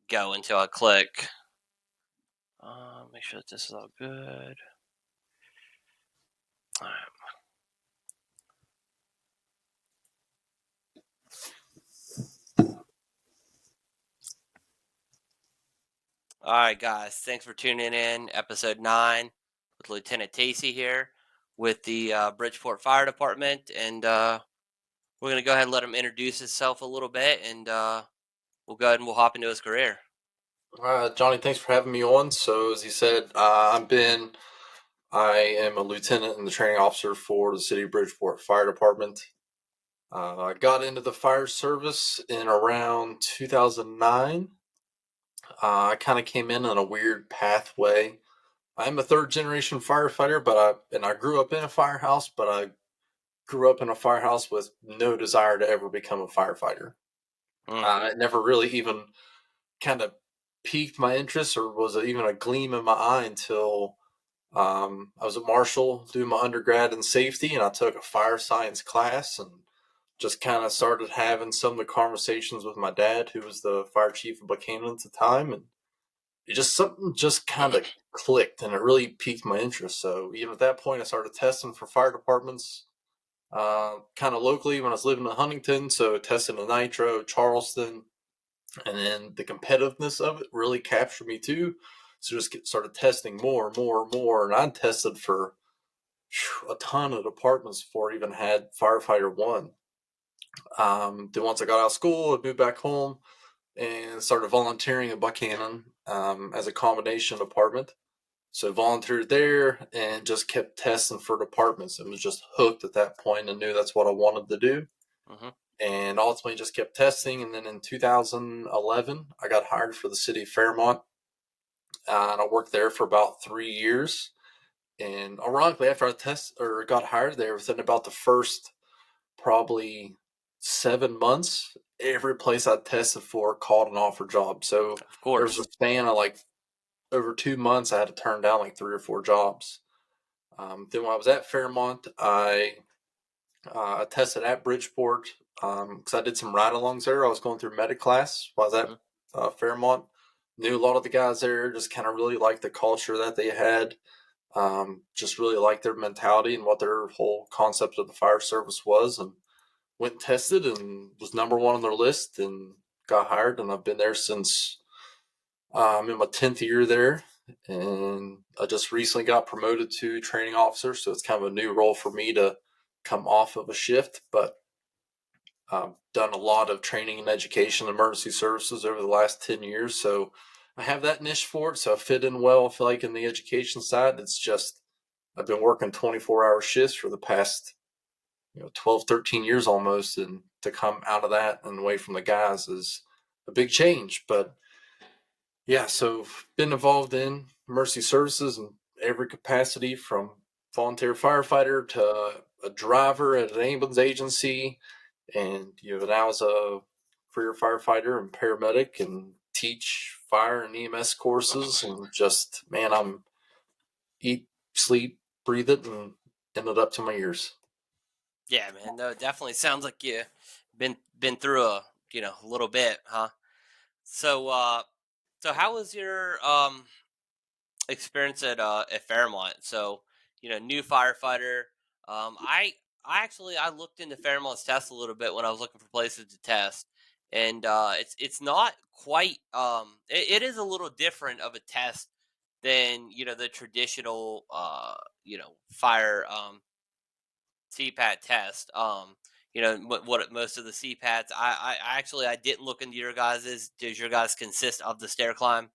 go until I click. Make sure that this is all good. All right. All right, guys. Thanks for tuning in. Episode 9 with Lieutenant Tacy here with the Bridgeport Fire Department, and we're gonna go ahead and let him introduce himself a little bit, and we'll go ahead and we'll hop into his career. Johnny, thanks for having me on. So, as he said, I am a lieutenant and the training officer for the City of Bridgeport Fire Department. I got into the fire service in around 2009. I kind of came in on a weird pathway. I'm a third generation firefighter, I grew up in a firehouse, but I grew up in a firehouse with no desire to ever become a firefighter. It never really even kind of piqued my interest or was even a gleam in my eye until I was at Marshall doing my undergrad in safety, and I took a fire science class and just kind of started having some of the conversations with my dad, who was the fire chief of Buchanan at the time, and something just kind of clicked, and it really piqued my interest. So even at that point, I started testing for fire departments, kind of locally when I was living in Huntington. So testing in Nitro, Charleston, and then the competitiveness of it really captured me too. So just started testing more, and I tested for a ton of departments before I even had firefighter one. Then once I got out of school, I moved back home and started volunteering at Buchanan as a combination department. So volunteered there and just kept testing for departments and was just hooked at that point and knew that's what I wanted to do. And ultimately just kept testing. And then in 2011, I got hired for the city of Fairmont. And I worked there for about 3 years. And ironically, after I got hired there, within about the first probably 7 months, every place I tested for called an offer job. So of course, there was a span of like over 2 months, I had to turn down like 3 or 4 jobs. Then when I was at Fairmont, I tested at Bridgeport because I did some ride-alongs there. I was going through medic class while I was at Fairmont. Knew a lot of the guys there, just kind of really liked the culture that they had. Just really liked their mentality and what their whole concept of the fire service was, and went and tested and was number one on their list and got hired. And I've been there since I'm in my 10th year there, and I just recently got promoted to training officer. So it's kind of a new role for me to come off of a shift, but I've done a lot of training and education in emergency services over the last 10 years. So I have that niche for it. So I fit in well, I feel like, in the education side. It's just, I've been working 24-hour shifts for the past 12, 13 years almost. And to come out of that and away from the guys is a big change. But yeah, so been involved in emergency services in every capacity, from volunteer firefighter to a driver at an ambulance agency, and now as a career firefighter and paramedic, and teach fire and EMS courses, and just, man, I'm eat, sleep, breathe it, and ended up to my ears. Yeah, man. No, it definitely sounds like you been through a little bit, huh? So how was your experience at Fairmont? So new firefighter. I looked into Fairmont's test a little bit when I was looking for places to test, and it's not quite it is a little different of a test than the traditional fire CPAT test. What most of the CPATs. I didn't look into your guys's. Does your guys consist of the stair climb?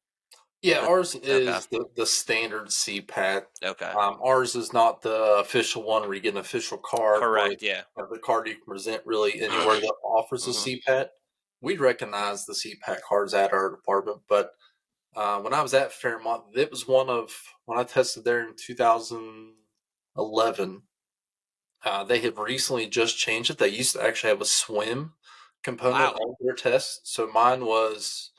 Yeah, ours is the standard CPAT. Okay. Ours is not the official one where you get an official card. Correct, yeah. The card you can present really anywhere that offers a CPAT. We recognize the CPAT cards at our department, but when I was at Fairmont, it was when I tested there in 2011, they had recently just changed it. They used to actually have a swim component of their test. So mine was...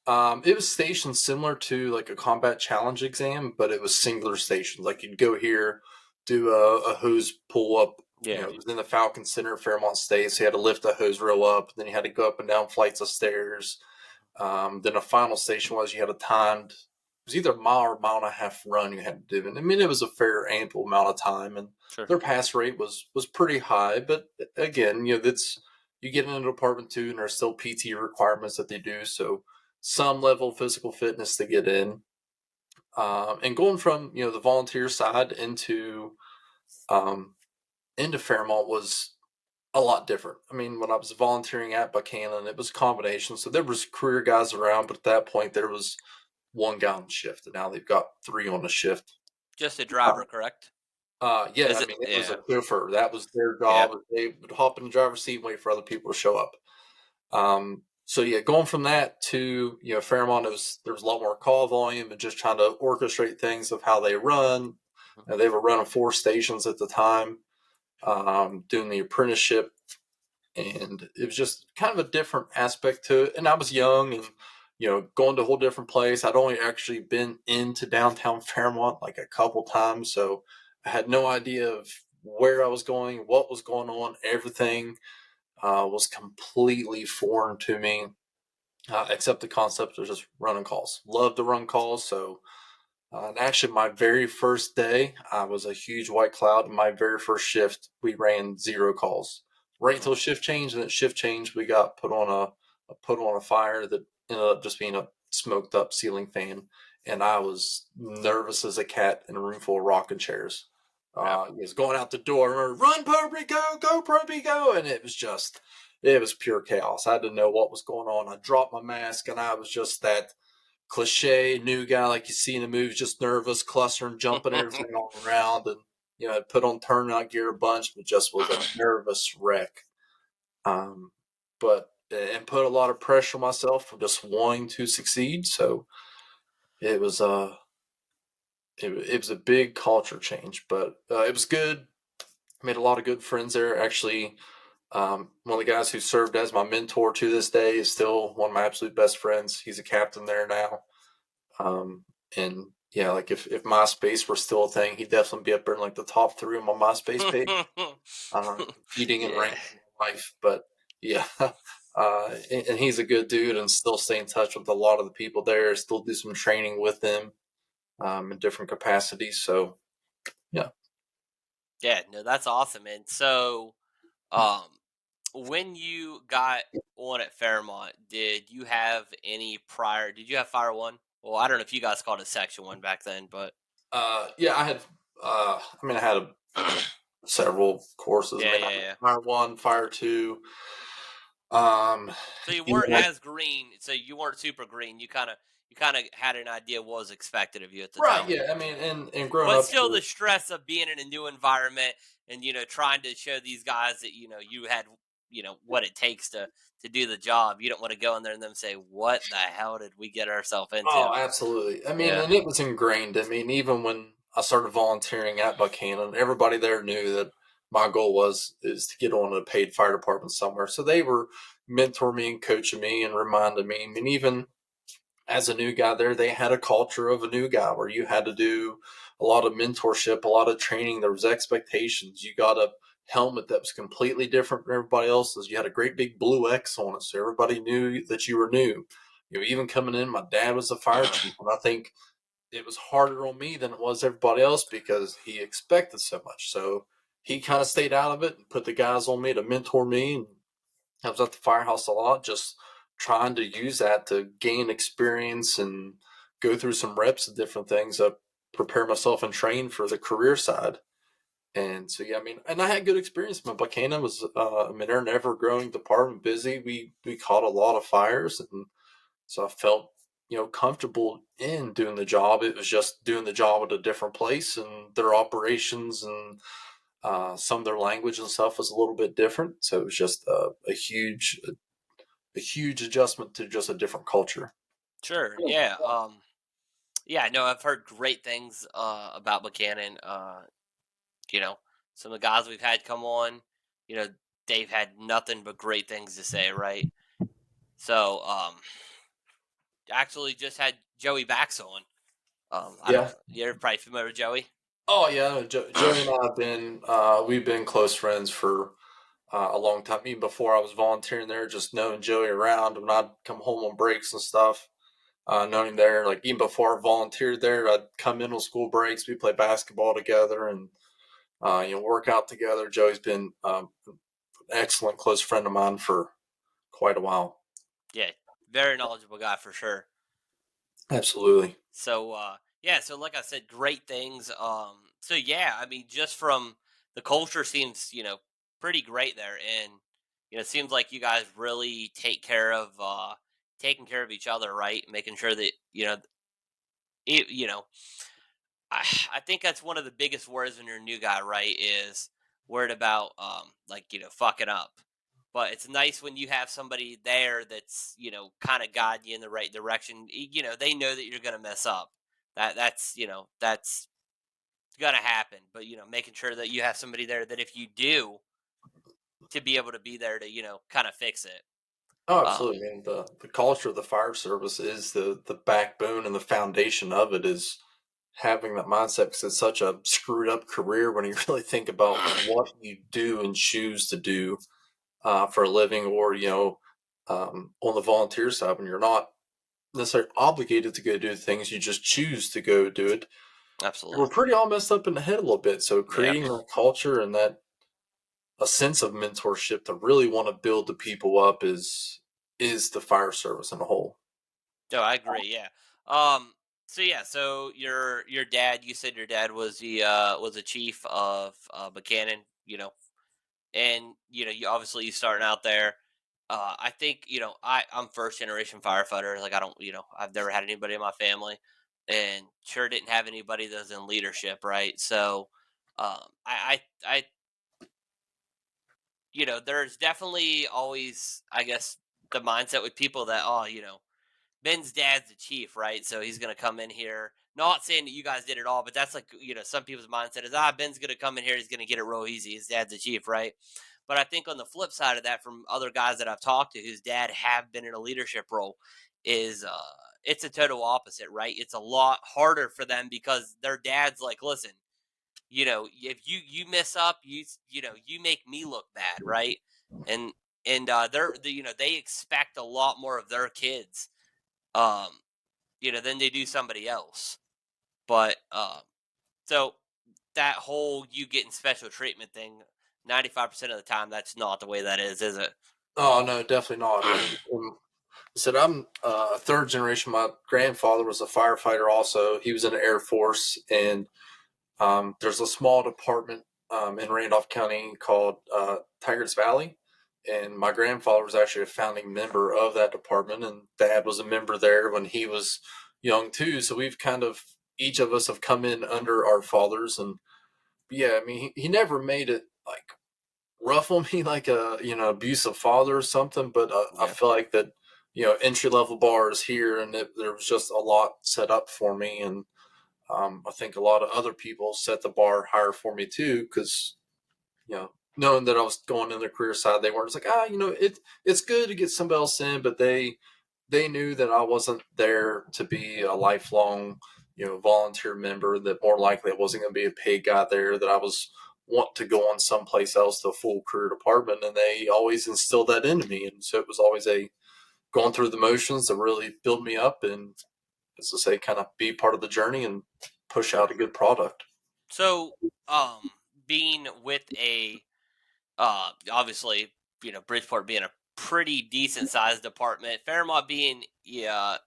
it was stationed similar to like a combat challenge exam, but it was singular stations. Like, you'd go here, do a hose pull up. Yeah. It was in the Falcon Center at Fairmont State, so you had to lift a hose row up. Then you had to go up and down flights of stairs. Then a final station was you had a timed, it was either a mile or a mile and a half run you had to do. And I mean, it was a fair, ample amount of time, and Sure. their pass rate was pretty high. But again, that's you get into Department 2, and there's still PT requirements that they do. So some level of physical fitness to get in. And going from the volunteer side um, into Fairmont was a lot different. I mean, when I was volunteering at Buchanan, it was a combination. So there was career guys around, but at that point there was one guy on shift, and now they've got three on the shift. Just a Uh, driver, correct? yeah, Is I it? mean, it was Yeah. a chauffeur. That was their Yeah. job. They would hop in the driver's seat and wait for other people to show up. So yeah, going from that to Fairmont, there was a lot more call volume and just trying to orchestrate things of how they run. Mhm. They were running four stations at the time, doing the apprenticeship, and it was just kind of a different aspect to it. And I was young and going to a whole different place. I'd only actually been into downtown Fairmont like a couple times, so I had no idea of where I was going, what was going on. Everything was completely foreign to me, except the concept of just running calls. Love to run calls, so and actually, my very first day, I was a huge white cloud. My very first shift, we ran zero calls. Right until Mhm. shift change, and at shift change, we got put on a fire that ended up just being a smoked up ceiling fan, and I was nervous as a cat in a room full of rocking chairs. Yeah. He was going out the door, run, Poby, go, Poby, go, and it was pure chaos. I had to know what was going on. I dropped my mask, and I was just that cliche new guy like you see in the movies, just nervous, clustering, jumping everything all around, and I'd put on turnout gear a bunch, but just was a nervous wreck. Um, but and put a lot of pressure on myself for just wanting to succeed. So it was it was a big culture change, but it was good. Made a lot of good friends there. Actually, one of the guys who served as my mentor to this day is still one of my absolute best friends. He's a captain there now. And yeah, like if MySpace were still a thing, he'd definitely be up there in like the top three on my MySpace page, competing and Yeah. ranking in life. But yeah, and he's a good dude and still stay in touch with a lot of the people there. Still do some training with them in different capacities. So yeah, Yeah. No, that's awesome. And so, um, when you got on at Fairmont, did you have any prior? Did you have Fire One? Well, I don't know if you guys called it Section One back then, but yeah, I had. I mean, I had several courses. I yeah, mean, I yeah, had yeah. Fire One, Fire Two. Um, So you and weren't then as green. So you weren't super green. You kind of had an idea what was expected of you at the right, time. yeah. I mean, and growing But up still, here, the stress of being in a new environment and trying to show these guys that you had what it takes to do the job. You don't want to go in there and them say, "What the hell did we get ourselves oh, into?" absolutely. I mean, Yeah. and it was ingrained. I mean, even when I started volunteering at Buchanan, everybody there knew that my goal is to get on a paid fire department somewhere. So they were mentoring me and coaching me and reminding me. I mean, even as a new guy there, they had a culture of a new guy where you had to do a lot of mentorship, a lot of training. There was expectations. You got a helmet that was completely different from everybody else's. You had a great big blue X on it, so everybody knew that you were new. Even coming in, my dad was a fire chief, and I think it was harder on me than it was everybody else because he expected so much. So he kind of stayed out of it and put the guys on me to mentor me, and I was at the firehouse a lot, just trying to use that to gain experience and go through some reps of different things to prepare myself and train for the career side. And so, yeah, I mean, and I had good experience. My Buchanan was, I mean, they're an ever growing department, busy. We caught a lot of fires, and so I felt, comfortable in doing the job. It was just doing the job at a different place, and their operations and some of their language and stuff was a little bit different. So it was just a huge adjustment to just a different culture. Sure. Yeah. Yeah. No, I've heard great things about Buchanan. You know, some of the guys we've had come on, you know, they've had nothing but great things to say, right? So, actually, just had Joey Bax on. I don't Yeah. know. You're probably familiar with Joey. Oh yeah. Joey and I have been we've been close friends for. a long time, even before I was volunteering there. Just knowing Joey around when I'd come home on breaks and stuff. Knowing him there, like even before I volunteered there, I'd come in on school breaks. We play basketball together and work out together. Joey's been an excellent close friend of mine for quite a while. Yeah, very knowledgeable guy for sure. Absolutely. So yeah, so like I said, great things. So yeah, I mean, just from the culture seems pretty great there, and it seems like you guys really take care of taking care of each other, right? Making sure that it, you know I think that's one of the biggest worries when you're a new guy, right? Is worried about like fucking up. But it's nice when you have somebody there that's kind of guiding you in the right direction. They know that you're gonna mess up. That's gonna happen. But making sure that you have somebody there that if you do, to be able to be there to kind of fix it. Oh, Um, absolutely. And the culture of the fire service is the backbone and the foundation of it is having that mindset because it's such a screwed up career when you really think about what you do and choose to do for a living, or on the volunteer side when you're not necessarily obligated to go do things, you just choose to go do it. We're Absolutely. pretty all messed up in the head a little bit. So Yeah. creating that culture and that a sense of mentorship to really want to build the people up is the fire service in a whole. No, I agree. Yeah. Um. So yeah. So your dad. You said your dad was a chief of Buchanan. And you obviously you starting out there. I think I'm first generation firefighter. Like I don't I've never had anybody in my family, and sure didn't have anybody that's in leadership. Right. So I there's definitely always I guess the mindset with people that Ben's dad's the chief, right? So he's going to come in here. Not saying that you guys did it all, but that's like, some people's mindset is, Ben's going to come in here. He's going to get it real easy. His dad's the chief, right? But I think on the flip side of that, from other guys that I've talked to whose dad have been in a leadership role, is it's a total opposite, right? It's a lot harder for them because their dad's like, listen, if you mess up, you make me look bad, right? And they expect a lot more of their kids um, than they do somebody else. But so that whole you getting special treatment thing, 95% of the time, that's not the way that is it? Oh no, definitely not. I said I'm a third generation. My grandfather was a firefighter. Also, he was in the Air Force, and there's a small department in Randolph County called Tigers Valley, and my grandfather was actually a founding member of that department, and Dad was a member there when he was young too. So we've kind of each of us have come in under our fathers, and yeah, I mean he never made it like rough on me like a abusive father or something, but I Yeah, feel like that entry level bars here, and there was just a lot set up for me, and I think a lot of other people set the bar higher for me too, because knowing that I was going in the career side, they weren't just like it's good to get somebody else in, but they knew that I wasn't there to be a lifelong volunteer member. That more likely I wasn't going to be a paid guy there. That I was want to go on someplace else to a full career department, and they always instilled that into me. And so it was always a going through the motions to really build me up and, as I say, kind of be part of the journey and push sure. out a good product. So, being with a obviously, Bridgeport being a pretty decent sized department, Fairmont being yeah,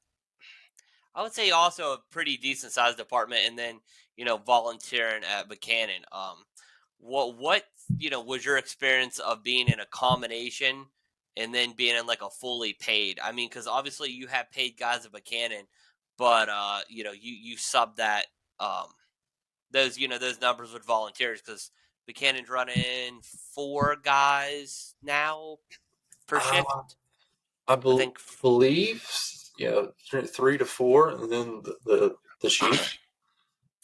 I would say also a pretty decent sized department, and then volunteering at Buchanan. What was your experience of being in a combination and then being in like a fully paid? I mean, because obviously you have paid guys at Buchanan, but you sub that those those numbers with volunteers because Buchanan's running 4 guys now per Uh, shift. I I think believe, three to four, and then the chief.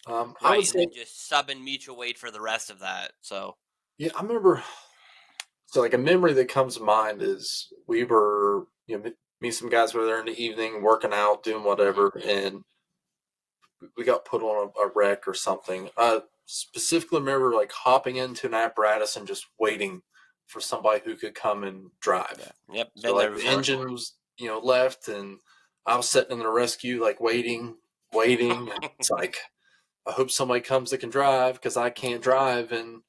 I would right, and say, then just subbing mutual weight for the rest of that. So yeah, I remember. So, like a memory that comes to mind is we were, me and some guys were there in the evening working out, doing mhm. whatever, and we got put on a wreck or something. I specifically remember like hopping into an apparatus and just waiting for somebody who could come and drive. Yeah. Yep. So Been there like the before. engine was, left, and I was sitting in the rescue, like waiting. And it's like, I hope somebody comes that can drive because I can't drive. And,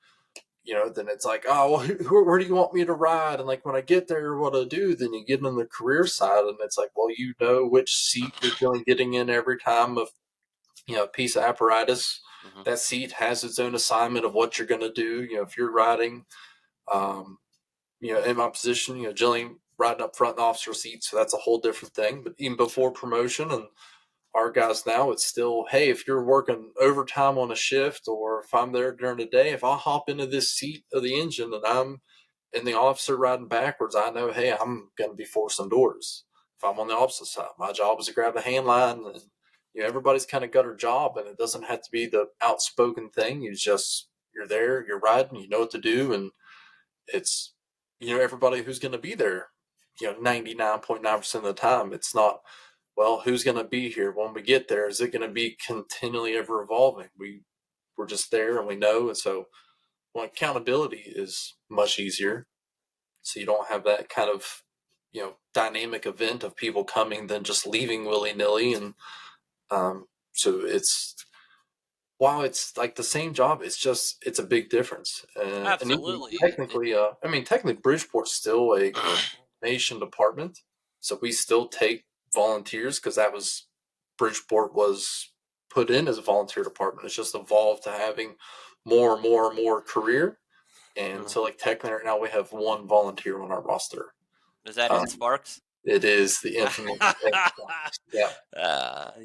then it's like, oh, well, where do you want me to ride? And like, when I get there, what to do? Then you get on the career side, and it's like, well, which seat you're going getting in every time of, a piece of apparatus. Hmm. That seat has its own assignment of what you're going to do. If you're riding, um, in my position, generally riding up front in the officer seat, so that's a whole different thing. But even before promotion and our guys now, it's still, hey, if you're working overtime on a shift, or if I'm there during the day, if I hop into this seat of the engine and I'm in the officer riding backwards, I know, hey, I'm going to be forcing doors. If I'm on the opposite side, my job is to grab the hand line. And everybody's kind of got her job, and it doesn't have to be the outspoken thing. You're there, you're riding, you know what to do. And it's, everybody who's going to be there, 99.9% of the time. It's not, well, who's going to be here when we get there? Is it going to be continually ever evolving? We're just there, and we know. And so, well, accountability is much easier. So you don't have that kind of, dynamic event of people coming then just leaving willy nilly. And so it's, while it's like the same job, it's a big difference. And even Absolutely. technically, technically Bridgeport's still a nation department, so we still take volunteers, because that was, Bridgeport was put in as a volunteer department. It's just evolved to having more and more and more career. And Mhm. so, like, technically right now we have one volunteer on our roster. Is that in Um, Sparks? it is the infamous yeah.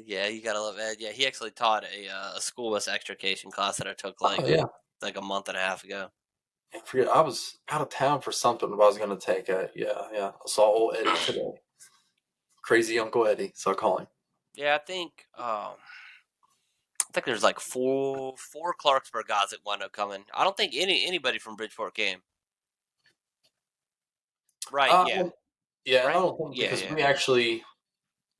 Yeah, you gotta love it. Yeah, he actually taught a school bus extrication class that I took Oh yeah. like a month and a half ago. I forget, I was out of town for something I was going to take it. Yeah, yeah. I saw old Eddie today. Crazy Uncle Eddie, so I call him. Yeah, I think there's like four Clarksburg guys that wound up coming. I don't think anybody from Bridgeport came. Right? Uh, Yeah. yeah, and I Right? don't think, Yeah. because Yeah. we actually,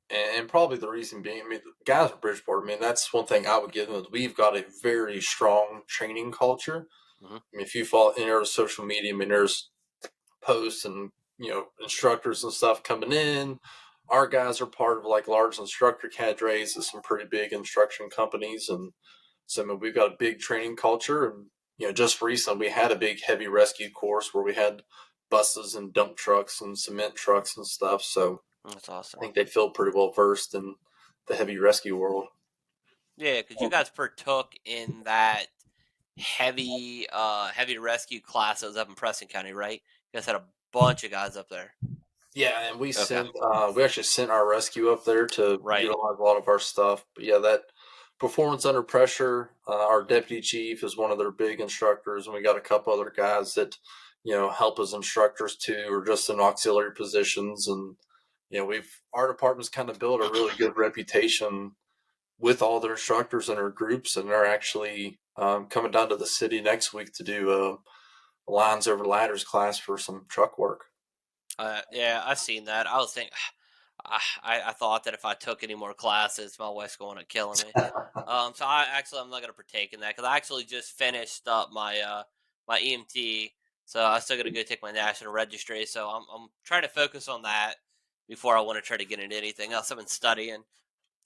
and probably the reason being, I mean, the guys at Bridgeport, I mean, that's one thing I would give them, is we've got a very strong training culture. Hmm. I mean, if you follow any of our social media, I mean, there's posts and, instructors and stuff coming in. Our guys are part of like large instructor cadres of some pretty big instruction companies. And so, I mean, we've got a big training culture. And, just recently we had a big heavy rescue course where we had buses and dump trucks and cement trucks and stuff. So That's I awesome. think they feel pretty well versed in the heavy rescue world. Yeah, because you guys partook in that heavy rescue class that was up in Preston County, right? You guys had a bunch of guys up there. Yeah, and Okay. we actually sent our rescue up there to Right. utilize a lot of our stuff. But yeah, that performance under pressure. Our deputy chief is one of their big instructors, and we got a couple other guys that, help as instructors too, or just in auxiliary positions. And we've our department's kind of built a really good reputation with all their instructors and their groups, and they're actually coming down to the city next week to do a lines over ladders class for some truck work. Yeah, I seen that. I was thinking, I thought that if I took any more classes, my wife's going to killing me. So I'm not gonna partake in that because I actually just finished up my EMT. So I still got to go take my national registry. So I'm trying to focus on that before I want to try to get into anything else. I've been studying.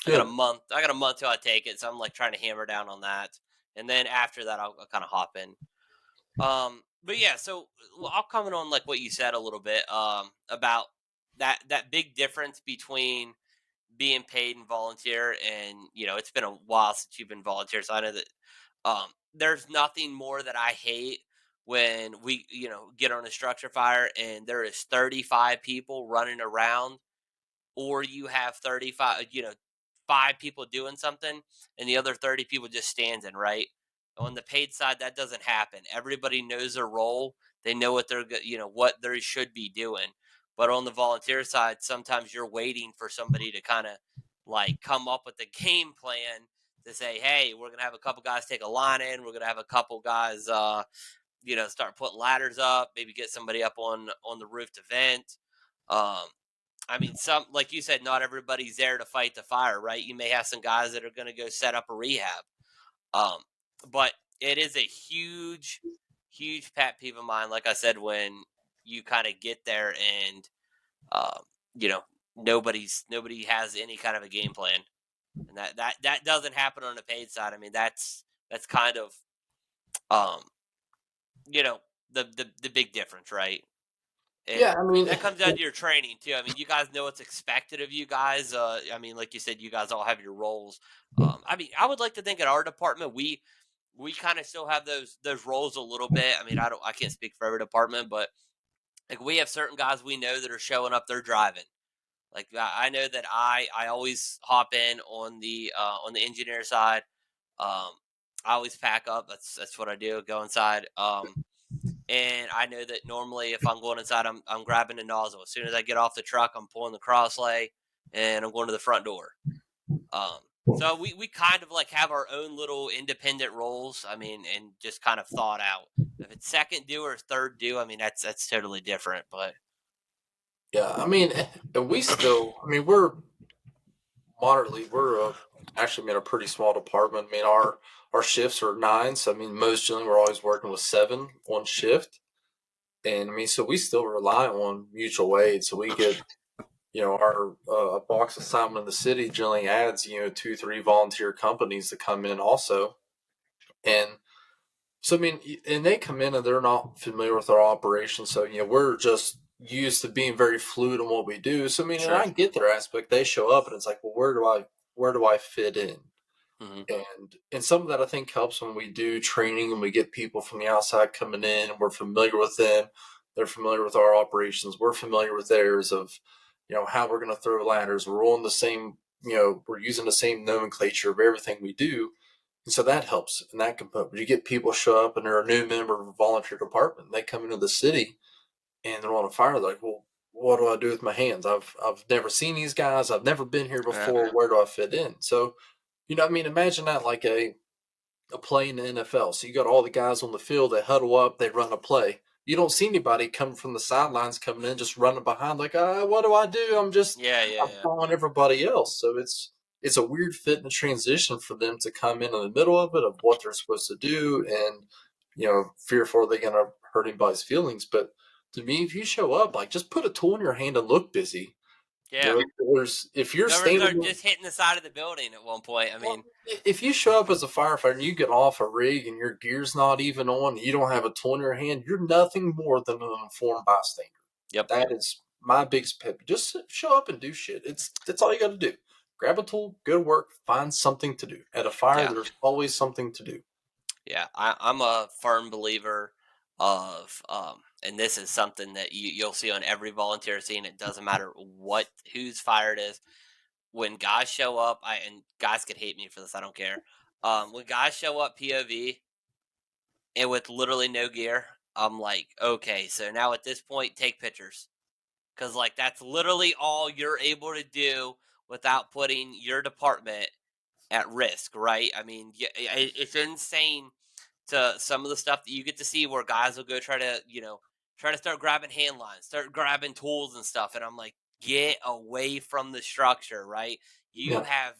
I got a Good. month. I got a month till I take it. So I'm like trying to hammer down on that, and then after that I'll kind of hop in. But yeah, so I'll comment on like what you said a little bit about that big difference between being paid and volunteer, and it's been a while since you've been volunteer, so I know that there's nothing more that I hate when we get on a structure fire and there is 35 people running around, or you have 35, 5 people doing something and the other 30 people just standing, right? On the paid side, that doesn't happen. Everybody knows their role. They know what what they should be doing. But on the volunteer side, sometimes you're waiting for somebody to kind of like come up with a game plan to say, hey, we're going to have a couple guys take a line in. We're going to have a couple guys, start putting ladders up, maybe get somebody up on the roof to vent. Um, I mean, some like you said, not everybody's there to fight the fire, right? You may have some guys that are going to go set up a rehab. Um, but it is a huge, huge pet peeve of mine. Like I said, when you kind of get there and um, you know nobody has any kind of a game plan, and that doesn't happen on the paid side. I mean, that's kind of um, you know the big difference, right? And Yeah, I mean, that comes down to your training too. I mean, you guys know what's expected of you guys. I mean, like you said, you guys all have your roles. I mean, I would like to think in our department we kind of still have those roles a little bit. I mean, I can't speak for every department, but like we have certain guys we know that are showing up, they're driving. Like I know that I always hop in on the engineer side. Um, I always pack up. That's what I do. Go inside. And I know that normally if I'm going inside, I'm grabbing the nozzle. As soon as I get off the truck, I'm pulling the cross lay, and I'm going to the front door. Um, so we kind of like have our own little independent roles. I mean, and just kind of thought out. If it's second due or third due, I mean that's totally different. But yeah, I mean, and we still, I mean, we're moderately, actually in a pretty small department. I mean, our shifts are nine, so I mean, most generally we're always working with seven on shift, and I mean, so we still rely on mutual aid. So we get, our a box assignment in the city generally adds, two, three volunteer companies to come in also, and so I mean, and they come in and they're not familiar with our operations, so we're just used to being very fluid in what we do. So I mean, and sure. I get their aspect. They show up and it's like, well, where do I fit in? Hmm. And some of that I think helps when we do training and we get people from the outside coming in and we're familiar with them. They're familiar with our operations. We're familiar with theirs of, how we're going to throw ladders. We're on the same, we're using the same nomenclature of everything we do. And so that helps in that component. But you get people show up and they're a new member of a volunteer department. They come into the city and they're on a fire. They're like, well, what do I do with my hands? I've never seen these guys. I've never been here Yeah. before. Where do I fit in? So, I mean, imagine that like a play in the NFL. So you got all the guys on the field, they huddle up, they run a play. You don't see anybody coming from the sidelines coming in, just running behind, like, what do I do? Yeah. Yeah. I'm Yeah. following everybody else. So it's a weird fit and transition for them to come in the middle of it of what they're supposed to do, and fearful are they going to hurt anybody's feelings. But to me, if you show up, like, just put a tool in your hand and look busy. Yeah. If you're Never start standing just hitting the side of the building at one point. I well, mean, if you show up as a firefighter and you get off a rig and your gear's not even on, you don't have a tool in your hand, you're nothing more than an informed bystander. yep. That is my biggest pet. Just show up and do shit. That's all you got to do. Grab a tool, go to work, find something to do. At a fire, Yeah. there's always something to do. Yeah, I'm a firm believer of, and this is something that you'll see on every volunteer scene. It doesn't matter what whose fire it is. When guys show up, and guys could hate me for this. I don't care. When guys show up POV and with literally no gear, I'm like, okay, so now at this point, take pictures because like that's literally all you're able to do without putting your department at risk, right? I mean, yeah, it's insane to some of the stuff that you get to see where guys will go try to, try to start grabbing hand lines, start grabbing tools and stuff. And I'm like, get away from the structure, right? You Yeah. have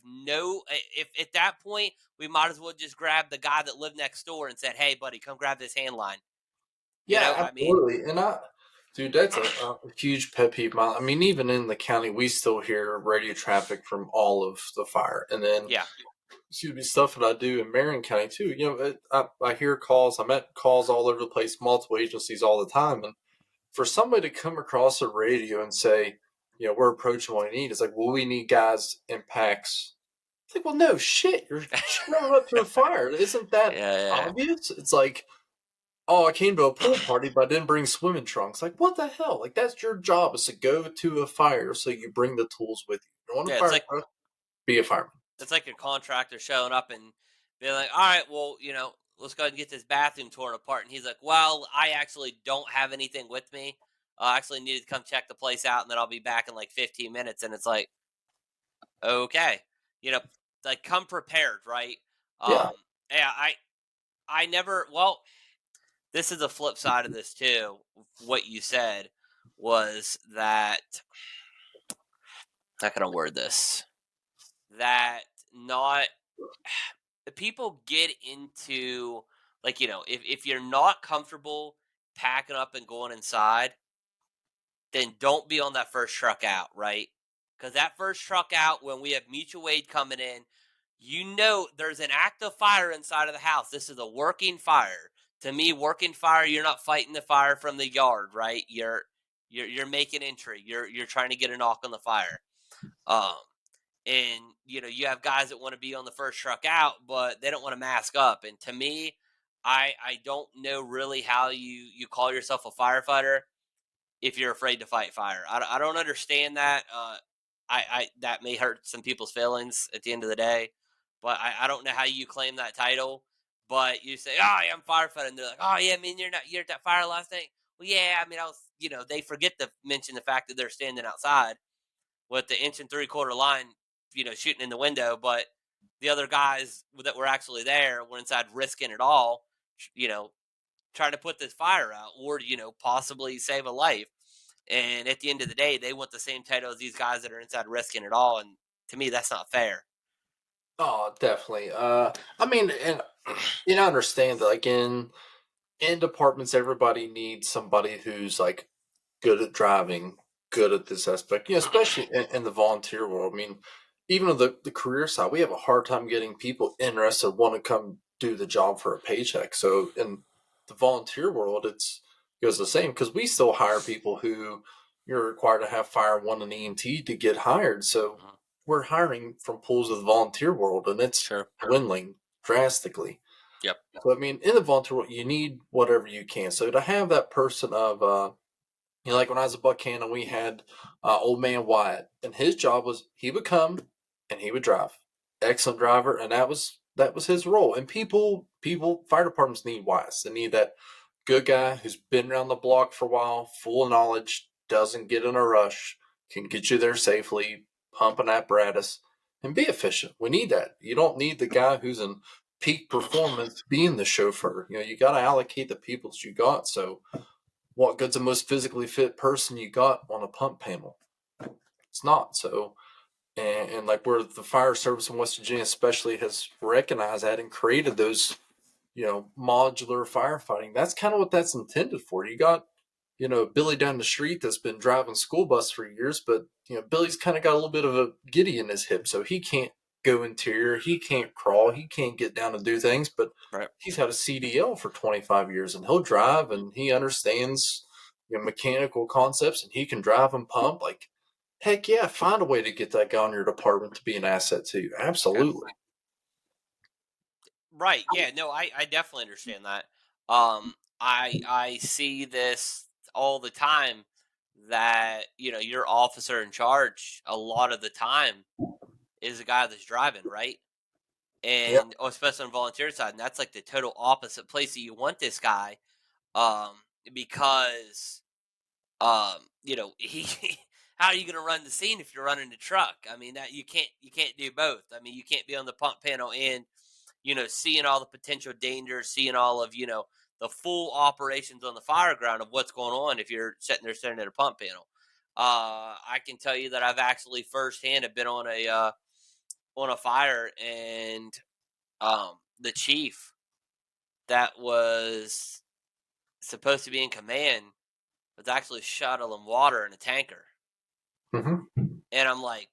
if at that point, we might as well just grab the guy that lived next door and said, hey, buddy, come grab this hand line. Yeah, I mean, absolutely. Dude, that's a huge pet peeve. I mean, even in the county, we still hear radio traffic from all of the fire. And then yeah, excuse me, stuff that I do in Marion County too. I hear calls. I'm at calls all over the place, multiple agencies all the time, and for somebody to come across a radio and say, we're approaching what we need, it's like, well, we need guys in packs. It's like, well, no shit, you're showing up to a fire. Isn't that yeah, yeah, obvious? It's like, oh, I came to a pool party, but I didn't bring swimming trunks. Like, what the hell? Like, that's your job is to go to a fire, so you bring the tools with you. You want a yeah. fire truck? Be a fireman. It's like a contractor showing up and being like, all right, well, let's go ahead and get this bathroom torn apart. And he's like, well, I actually don't have anything with me. I actually needed to come check the place out and then I'll be back in like 15 minutes. And it's like, okay, you know, like come prepared, right? Yeah. Um, yeah, I never, well, this is the flip side of this too. What you said was that, how can I word this? That not people get into Like, if you're not comfortable packing up and going inside, then don't be on that first truck out, right? Because that first truck out, when we have mutual aid coming in, there's an active fire inside of the house. This is a working fire. To me, working fire, you're not fighting the fire from the yard, right? You're making entry. You're trying to get a knock on the fire. Um, and you have guys that want to be on the first truck out, but they don't want to mask up. And to me, I don't know really how you call yourself a firefighter if you're afraid to fight fire. I don't understand that. I that may hurt some people's feelings at the end of the day, but I don't know how you claim that title. But you say, "Oh, yeah, I'm firefighter," and they're like, "Oh, yeah, I mean, you're at that fire last night." Well, yeah, I mean, I was, they forget to mention the fact that they're standing outside with the inch and three-quarter line, shooting in the window, but the other guys that were actually there were inside risking it all, you know, trying to put this fire out or, possibly save a life. And at the end of the day, they want the same title as these guys that are inside risking it all. And to me, that's not fair. Oh, definitely. I mean, and I understand that, like in departments, everybody needs somebody who's like good at driving, good at this aspect. Especially in the volunteer world. I mean, even on the career side, we have a hard time getting people interested, want to come do the job for a paycheck. So in the volunteer world, it's goes the same because we still hire people who you're required to have fire one and EMT to get hired. So Mhm. we're hiring from pools of the volunteer world, and it's Sure. dwindling drastically. Yep. So I mean, in the volunteer world, you need whatever you can. So to have that person of like when I was a Buckhannon, we had old man Wyatt, and his job was he would come and he would drive. Excellent driver, and that was his role. And fire departments need Wyatts. They need that good guy who's been around the block for a while, full of knowledge, doesn't get in a rush, can get you there safely, pump an apparatus, and be efficient. We need that. You don't need the guy who's in peak performance being the chauffeur. You got to allocate the people that you got. So what good's the most physically fit person you got on a pump panel? It's not. So, and like where the fire service in West Virginia especially has recognized that and created those, modular firefighting. That's kind of what that's intended for. You got, Billy down the street that's been driving school bus for years, but Billy's kind of got a little bit of a giddy in his hip, so he can't go interior, he can't crawl, he can't get down and do things, but Right. he's had a CDL for 25 years and he'll drive and he understands mechanical concepts and he can drive and pump. Like, heck yeah, find a way to get that guy in your department to be an asset to you. Yeah. Absolutely. Right. Yeah. No, I definitely understand that. I see this all the time that, your officer in charge a lot of the time is the guy that's driving, right? Yep. And especially on volunteer side, and that's like the total opposite place that you want this guy, um, because he how are you going to run the scene if you're running the truck? I mean, that you can't do both. I mean, you can't be on the pump panel and seeing all the potential dangers, seeing all of the full operations on the fire ground of what's going on if you're sitting there staring at a pump panel. I can tell you that I've actually firsthand have been on a fire, and the chief that was supposed to be in command was actually shuttling water in a tanker. Hmm. And I'm like,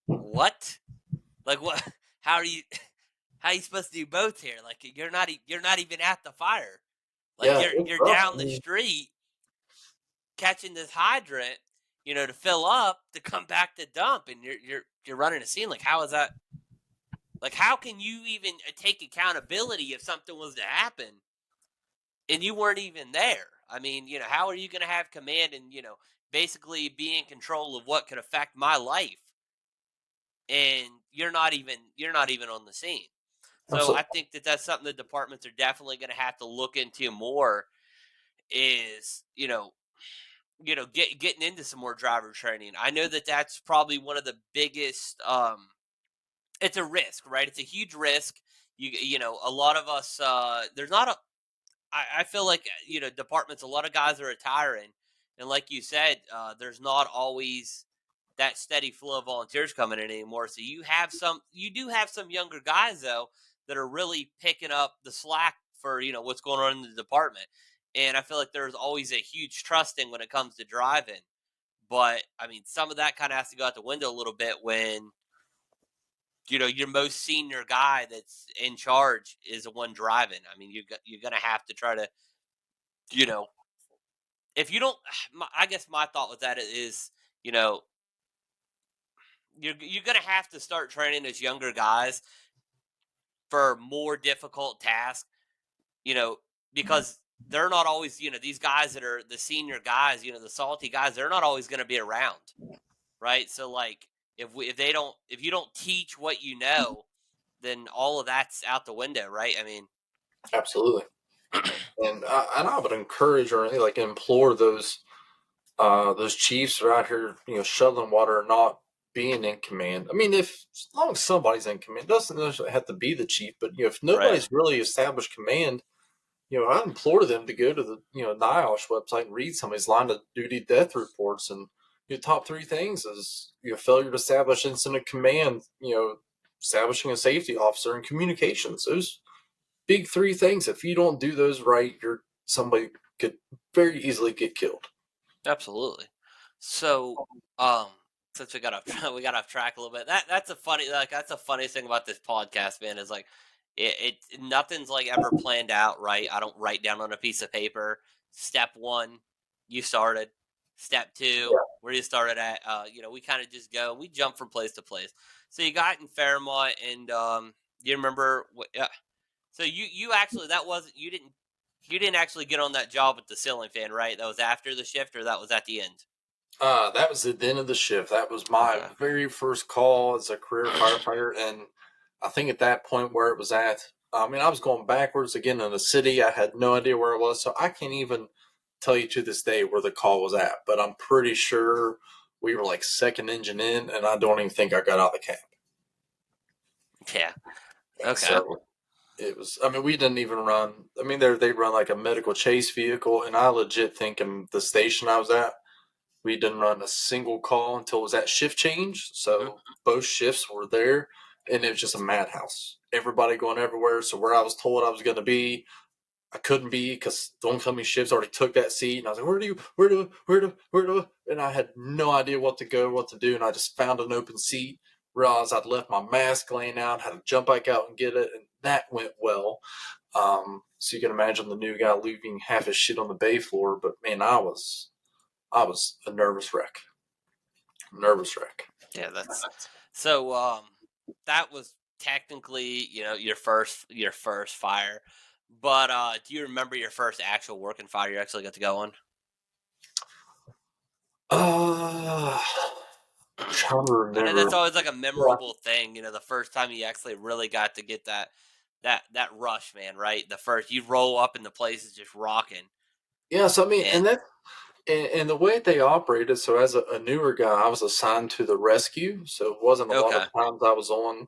what? Like what? How are you? How are you supposed to do both here? Like you're not even at the fire. Like Yeah, you're it's you're rough. down the street catching this hydrant, to fill up to come back to dump, and you're running a scene. Like how is that? Like how can you even take accountability if something was to happen and you weren't even there? I mean, how are you going to have command and basically be in control of what could affect my life, and you're not even on the scene. So I Absolutely. think that that's something the departments are definitely going to have to look into more. Is getting into some more driver training. I know that that's probably one of the biggest. It's a risk, right? It's a huge risk. A lot of us. There's not a. I feel like departments. A lot of guys are retiring, and like you said, there's not always that steady flow of volunteers coming in anymore. So you do have some younger guys though that are really picking up the slack for what's going on in the department. And I feel like there's always a huge trusting when it comes to driving. But I mean, some of that kind of has to go out the window a little bit when your most senior guy that's in charge is the one driving. I mean, you're gonna have to try to you know if you don't. I guess my thought with that is you know you're gonna have to start training those younger guys for more difficult tasks. You know because they're not always these guys that are the senior guys. The salty guys. They're not always going to be around, right? So like if you don't teach what you know, then all of that's out the window, right? I mean, Absolutely. And I would encourage or like implore those chiefs are out here, shoveling water, not being in command. I mean, if as long as somebody's in command, it doesn't necessarily have to be the chief, but if right. nobody's really established command, I implore them to go to the NIOSH website and read some of these line of duty death reports. And your top three things is failure to establish incident command, establishing a safety officer, and communications. Those big three things. If you don't do those right, you're somebody could very easily get killed. Absolutely. So, um, since we got off we got off track a little bit. That's a funny that's the funniest thing about this podcast, man. Is like nothing's like ever planned out, right? I don't write down on a piece of paper. Step one, you started. Step two, where you started at. We kind of just go. We jump from place to place. So you got in Fairmont, and you remember what? So you actually that wasn't you didn't actually get on that job with the ceiling fan, right? That was after the shift, or that was at the end? That was at the end of the shift. That was my Okay. very first call as a career firefighter, and I think at that point where it was at, I mean, I was going backwards again in the city. I had no idea where it was, so I can't even tell you to this day where the call was at. But I'm pretty sure we were like second engine in, and I don't even think I got out of the cab. Yeah. Yeah, Okay. so it was. I mean, we didn't even run. I mean, they run like a medical chase vehicle, and I legit think in the station I was at, we didn't run a single call until it was that shift change. Hmm. So both shifts were there, and it was just a madhouse. Everybody going everywhere. So where I was told I was going to be, I couldn't be because the oncoming shifts already took that seat. And I was like, where do? And I had no idea what to go, what to do. And I just found an open seat, realized I'd left my mask laying out, had to jump back out and get it. And that went well. So you can imagine the new guy leaving half his shit on the bay floor. But man, I was a nervous wreck. Nervous wreck. Yeah, that's so. That was technically, your first fire. But do you remember your first actual working fire you actually got to go on? Uh, trying to I know that's remember. always like a Yeah. memorable thing. The first time you actually really got to get that rush, man. Right, the first you roll up and the place is just rocking. Yeah. So I mean, And and the way they operated. So as a newer guy, I was assigned to the rescue. So it wasn't a lot of okay. times I was on.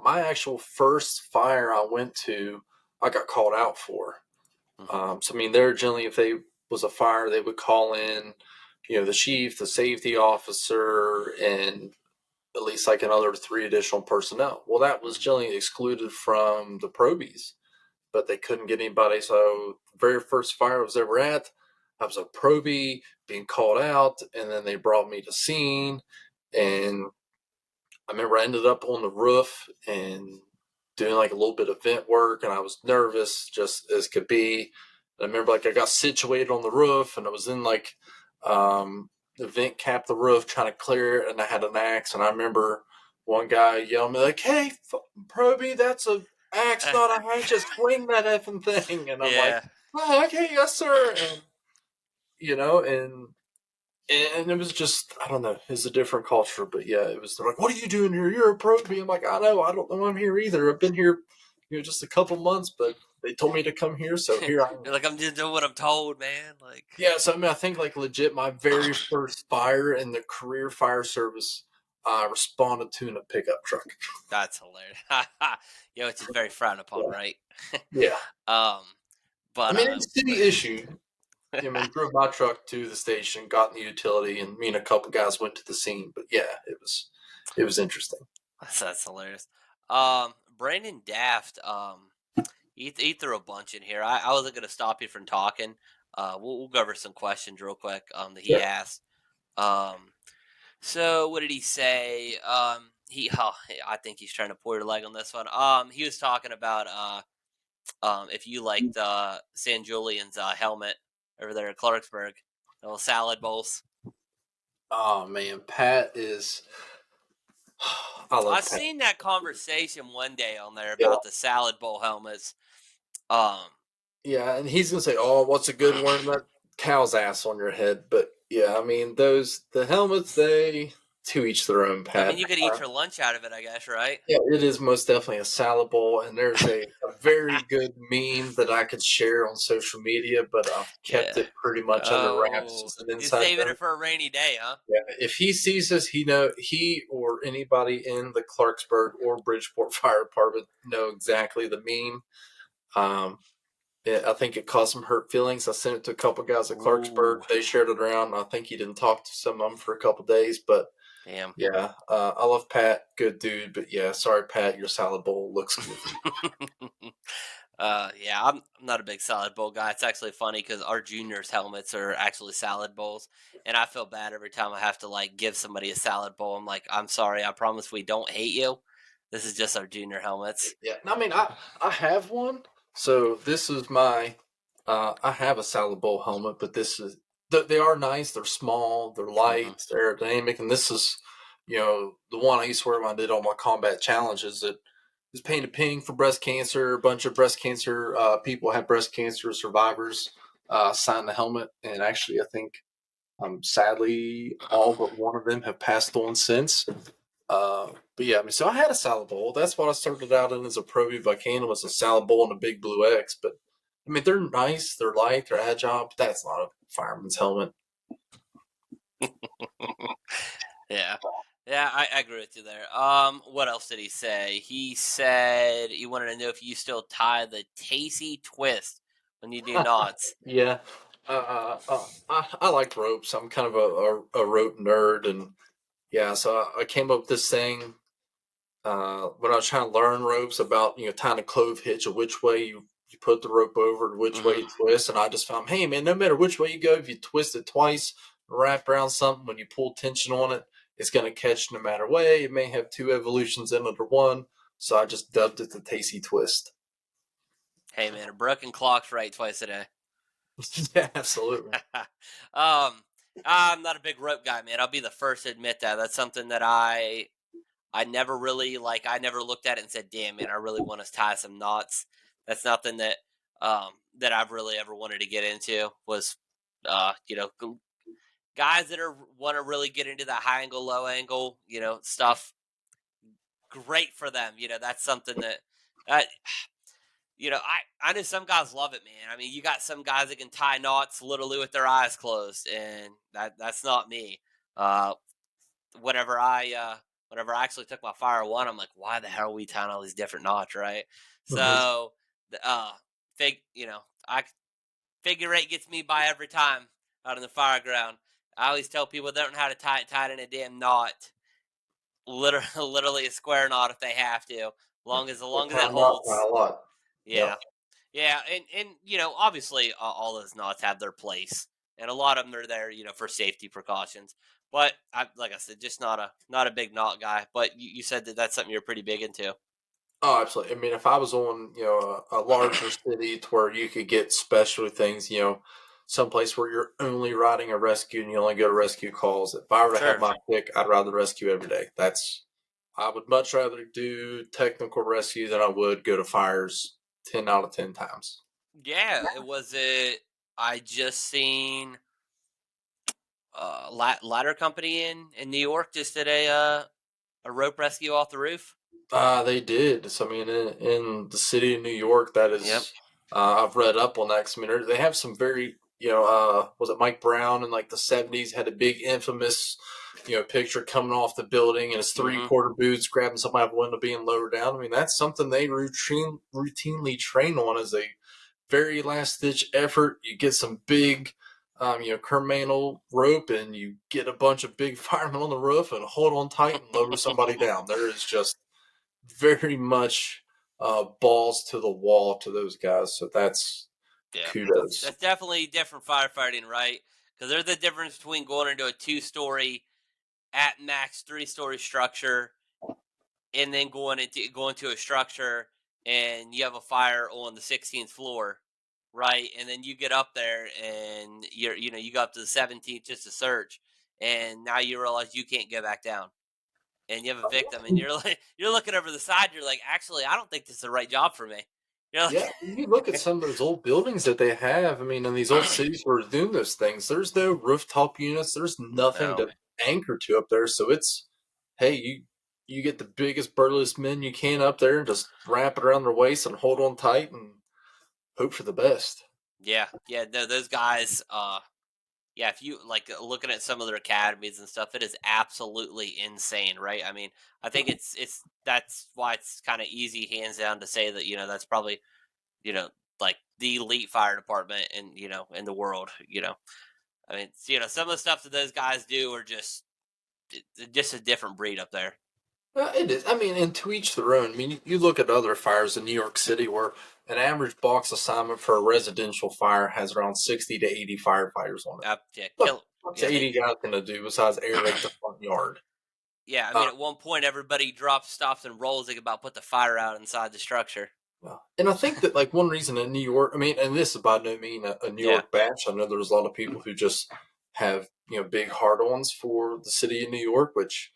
My actual first fire I went to, I got called out for. Hmm. So I mean, they're generally if they was a fire, they would call in, the chief, the safety officer, and at least like another three additional personnel. Well, that was Hmm. generally excluded from the probies, but they couldn't get anybody. So the very first fire I was ever at, I was a probie being called out, and then they brought me to scene. And I remember I ended up on the roof and doing like a little bit of vent work, and I was nervous just as could be. I remember like I got situated on the roof, and I was in like the vent cap the roof trying to clear it, and I had an axe. And I remember one guy yelling me like, "Hey, Proby, that's a axe, not a hatchet. Swing that effing thing!" And I'm like, Yeah. "Oh, okay, yes, sir." And you know, and it was just I don't know, it's a different culture, but yeah, it was like, "What are you doing here? You're a Proby." I'm like, I don't know, I'm here either. I've been here, just a couple months, but they told me to come here, so here I am. You're like, I'm just doing what I'm told, man. Like, Yeah, so I mean, I think like legit, my very first fire in the career fire service, I responded to in a pickup truck. that's hilarious. Which is very frowned upon, Yeah, right? yeah. um, I but mean, it's city issue. I mean, drove my truck to the station, got in the utility, and me and a couple guys went to the scene. But yeah, it was interesting. that's hilarious. Brandon Daft, he threw a bunch in here. I wasn't going to stop you from talking. We'll go over some questions real quick that he Sure. asked. Um, so what did he say? I think he's trying to pull your leg on this one. He was talking about if you liked San Julian's helmet over there at Clarksburg, the little salad bowls. Oh man, Pat is. I I love Pat. seen that conversation one day on there Yeah, about the salad bowl helmets. Um, yeah, and he's gonna say, "Oh, what's a good wearing that cow's ass on your head?" But yeah, I mean, the helmets, they to each their own. I mean, Pat. you could eat your lunch out of it, I guess, right? Yeah, it is most definitely a salad bowl, and there's a very good meme that I could share on social media, but I've kept Yeah. it pretty much under wraps Oh, as an you're inside saving joke. it for a rainy day, huh? Yeah, if he sees this, he or anybody in the Clarksburg or Bridgeport Fire Department know exactly the meme. Um, yeah, I think it caused some hurt feelings. I sent it to a couple guys at Clarksburg. Ooh, They shared it around. I think he didn't talk to some of them for a couple days, but damn. yeah, I love Pat, good dude. But yeah, sorry, Pat, your salad bowl looks goofy. Yeah, I'm not a big salad bowl guy. It's actually funny because our juniors' helmets are actually salad bowls, and I feel bad every time I have to like give somebody a salad bowl. I'm like, I'm sorry. I promise we don't hate you. This is just our junior helmets. Yeah, I mean, I have one. So this is my I have a salad bowl helmet, but this is they are nice. They're small, they're Hmm. light, they're aerodynamic, and this is the one I used to wear when I did all my combat challenges. That is painted pink for breast cancer. A bunch of breast cancer people have breast cancer survivors sign the helmet, and actually, I think sadly all but one of them have passed on since. But yeah, I mean, so I had a salad bowl. That's what I started out in as a Pro V Volcano was a salad bowl and a big blue X. But I mean, they're nice, they're light, they're agile. But that's not a fireman's helmet. Yeah. Yeah, I agree with you there. What else did he say? He said he wanted to know if you still tie the Tacy twist when you do knots. Yeah, I like ropes. I'm kind of a rope nerd, and yeah, so I came up with this thing when I was trying to learn ropes about tying a clove hitch or which way you put the rope over, which way Hmm. you twist, and I just found, hey man, no matter which way you go, if you twist it twice, wrap around something, when you pull tension on it, it's going to catch no matter way. It may have two evolutions in it or one, so I just dubbed it the Tacy twist. Hey man, a broken clock's right twice a day. Yeah, absolutely. I'm not a big rope guy, man. I'll be the first to admit that. That's something that I never really like. I never looked at it and said, "Damn, man, I really want to tie some knots." That's nothing that I've really ever wanted to get into. Was guys that are want to really get into that high angle, low angle, stuff. Great for them. That's something that I know some guys love it, man. I mean, you got some guys that can tie knots literally with their eyes closed, and that's not me. Uh, whenever I actually took my fire one, I'm like, why the hell are we tying all these different knots, right? Mhm. So, fig, I figure eight gets me by every time out in the fire ground. I always tell people they don't know how to tie it in a damn knot, literally, literally a square knot if they have to, long as it Tie knot, tie holds. a lot. Yeah. Yep. Yeah, and obviously, all those knots have their place, and a lot of them are there, for safety precautions. But like I said, just not a big knot guy. But you said that that's something you're pretty big into. Oh, absolutely. I mean, if I was on, a larger city to where you could get specialty things, someplace where you're only riding a rescue and you only go to rescue calls. If I were to have Sure. my pick, I'd rather rescue every day. I would much rather do technical rescue than I would go to fires 10 out of 10 times. Yeah, it was it. I just seen ladder company in New York just did a rope rescue off the roof. They did. So, I mean, in the city of New York, that Yep. is, I've read up on that. 'Cause, I mean, they have some very, was it Mike Brown in like the 70s had a big infamous, picture coming off the building and his Mm-hmm. three-quarter boots grabbing somebody out the window being lowered down. I mean, that's something they routinely train on as a very last ditch effort. You get some big, Kermantle rope and you get a bunch of big firemen on the roof and hold on tight and lower somebody down. There is just very much. balls to the wall to those guys. So that's Yeah, kudos. that's definitely different firefighting, right? Because there's the difference between going into a two-story at max three-story structure and then going to a structure and you have a fire on the 16th floor, right? And then you get up there and you go up to the 17th just to search, and now you realize you can't go back down, and you have a victim, and you're like you're looking over the side, you're like, actually, I don't think this is the right job for me. You're Yeah, like, you look at some of those old buildings that they have. I mean, in these old cities where they're doing those things, there's no rooftop units. There's nothing no, to anchor to up there. So it's, hey, you get the biggest, burliest men you can up there and just wrap it around their waist and hold on tight and hope for the best. yeah, yeah, no, those guys, yeah, if you like looking at some of their academies and stuff, it is absolutely insane, right? I mean, I think it's that's why it's kind of easy, hands down, to say that that's probably you know like the elite fire department in the world. I mean, some of the stuff that those guys do are just a different breed up there. It is. I mean, and to each their own. I mean, you look at other fires in New York City where an average box assignment for a residential fire has around 60 to 80 firefighters on it. Yeah, Look, kill. what's Yeah, 80 guys going to do besides aerate the front yard? yeah. I Uh, mean, at one point, everybody drops, stops, and rolls. They about put the fire out inside the structure. and I think that like one reason in New York, I mean, and this is by no mean a New Yeah. York bash. I know there's a lot of people who just have big hard-ons for the city of New York, which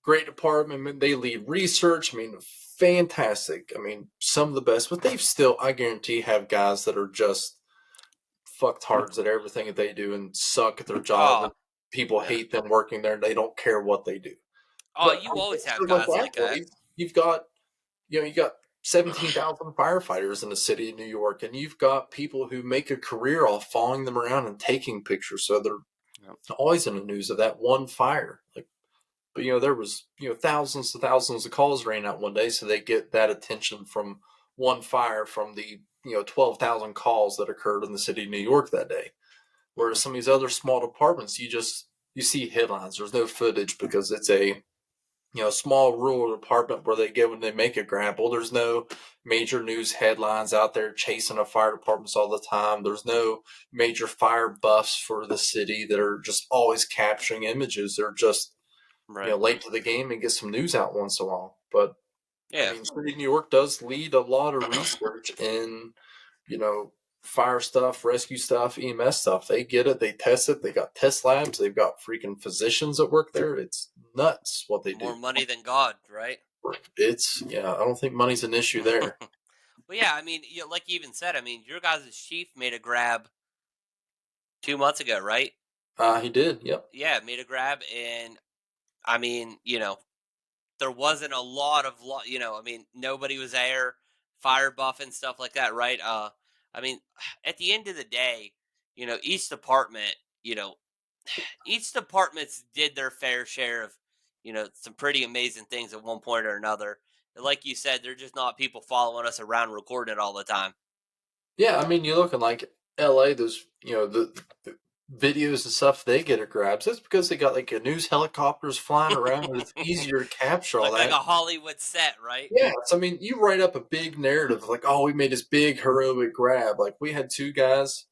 great department. I mean, they lead research. I mean, fantastic. I mean, some of the best, but they've still, I guarantee, have guys that are just fucktards at everything that they do and suck at their job, Oh, and people yeah. hate them working there. And they don't care what they do. Oh, But you always have like guys that like that. place, you got 17,000 firefighters in the city of New York, and you've got people who make a career off following them around and taking pictures. So they're Yep. always in the news of that one fire. Like, but there was thousands and thousands of calls ran out one day, so they get that attention from one fire from the 12,000 calls that occurred in the city of New York that day. Whereas Mhm. some of these other small departments, you see headlines. There's no footage because it's a small rural department where they go and they make a grab. Well, there's no major news headlines out there chasing a fire departments all the time. There's no major fire buffs for the city that are just always capturing images. They're just Right. late to the game and get some news out once in a while. But I Yeah. mean, City of New York does lead a lot of research in you know fire stuff, rescue stuff, EMS stuff. They get it. They test it. They got test labs. They've got freaking physicians that work there. It's nuts what they do. More money than God, right? It's I don't think money's an issue there. Well, yeah. I mean, like you even said, I mean, your guys' chief made a grab 2 months ago, right? He did. Yep. Yeah, made a grab, and I mean, there wasn't a lot of I mean, nobody was there, fire buff and stuff like that, right? I mean, at the end of the day, each department, you know, each department's did their fair share of, some pretty amazing things at one point or another. And like you said, they're just not people following us around recording it all the time. Yeah, I mean, you look in like L.A. Those the videos and stuff they get at grabs. That's because they got like a news helicopters flying around, and it's easier to capture all like that. a Hollywood set, right? Yeah, so I mean, you write up a big narrative like, "Oh, we made this big heroic grab." Like we had two guys.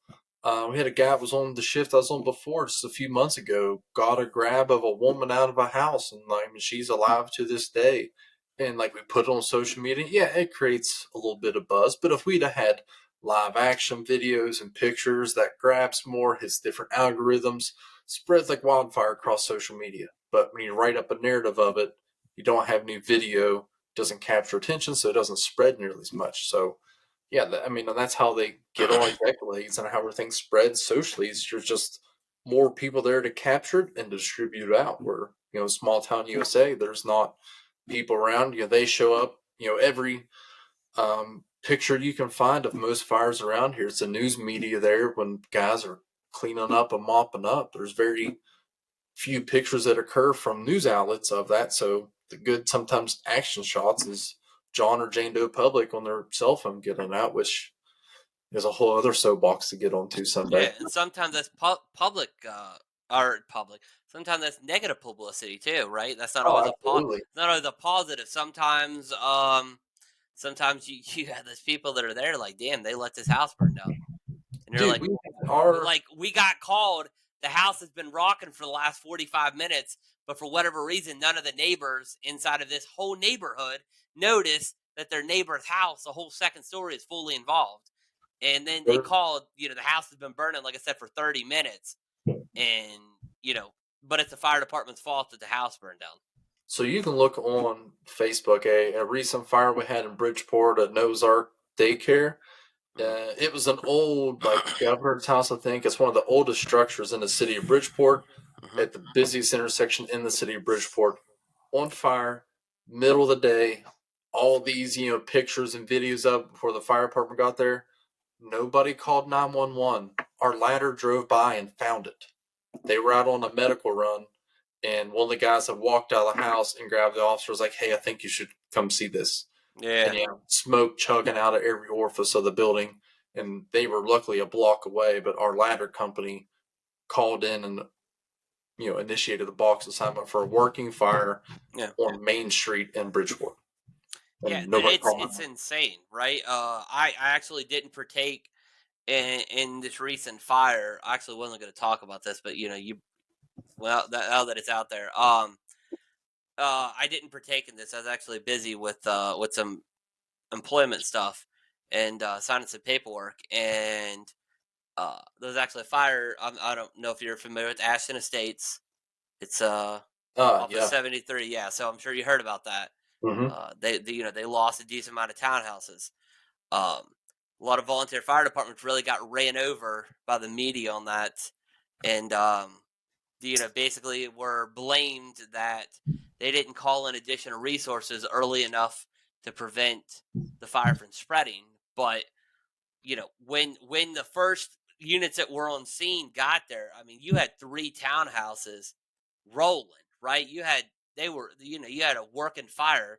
We had a guy that was on the shift I was on before just a few months ago. Got a grab of a woman out of a house, and like I mean, she's alive to this day. And like we put it on social media. Yeah, it creates a little bit of buzz. But if we'd have had live action videos and pictures, that grabs more, hits different algorithms, spreads like wildfire across social media. But when you write up a narrative of it, you don't have any video, doesn't capture attention, so it doesn't spread nearly as much. So, yeah, I mean, and that's how they get all these accolades and how everything spreads socially. Is there's just more people there to capture it and distribute it out. Where small town USA, there's not people around. They show up. Every picture you can find of most fires around here, it's a news media there when guys are cleaning up and mopping up. There's very few pictures that occur from news outlets of that. So the good sometimes action shots is John or Jane Doe public on their cell phone getting out, which is a whole other soapbox to get onto Yeah, someday. and sometimes that's public, or public. Sometimes that's negative publicity too, right? That's not Oh, always absolutely. not always a positive. Sometimes, sometimes you have those people that are there like, damn, they let this house burn down, and you're Dude, like, we are. we got called. The house has been rocking for the last 45 minutes, but for whatever reason, none of the neighbors inside of this whole neighborhood noticed that their neighbor's house, the whole second story, is fully involved. And then they called, the house has been burning, like I said, for 30 minutes. And, you know, but it's the fire department's fault that the house burned down. So you can look on Facebook a recent fire we had in Bridgeport at Noah's Ark Daycare. Hmm. It was an old like governor's house, I think. It's one of the oldest structures in the city of Bridgeport, Hmm. at the busiest intersection in the city of Bridgeport. On fire, middle of the day. All these pictures and videos up before the fire department got there. Nobody called 911. Our ladder drove by and found it. They were out on a medical run, and one of the guys had walked out of the house and grabbed the officer. Was like, "Hey, I think you should come see this." Yeah. And smoke chugging out of every orifice of the building. And they were luckily a block away, but our ladder company called in and initiated the box assignment for a working fire Yeah. on Main Street in Bridgeport, Yeah. and nobody It's, called my it's insane, right? I actually didn't partake in this recent fire. I actually wasn't going to talk about this, but, well, now that it's out there, I didn't partake in this. I was actually busy with some employment stuff and signing some paperwork. And there was actually a fire. I don't know if you're familiar with Ashton Estates. It's off of yeah. 73. Yeah, so I'm sure you heard about that. Mm-hmm. They lost a decent amount of townhouses. Um, a lot of volunteer fire departments really got ran over by the media on that, and basically were blamed that they didn't call in additional resources early enough to prevent the fire from spreading. But when the first units that were on scene got there, I mean, you had three townhouses rolling, right? You had a working fire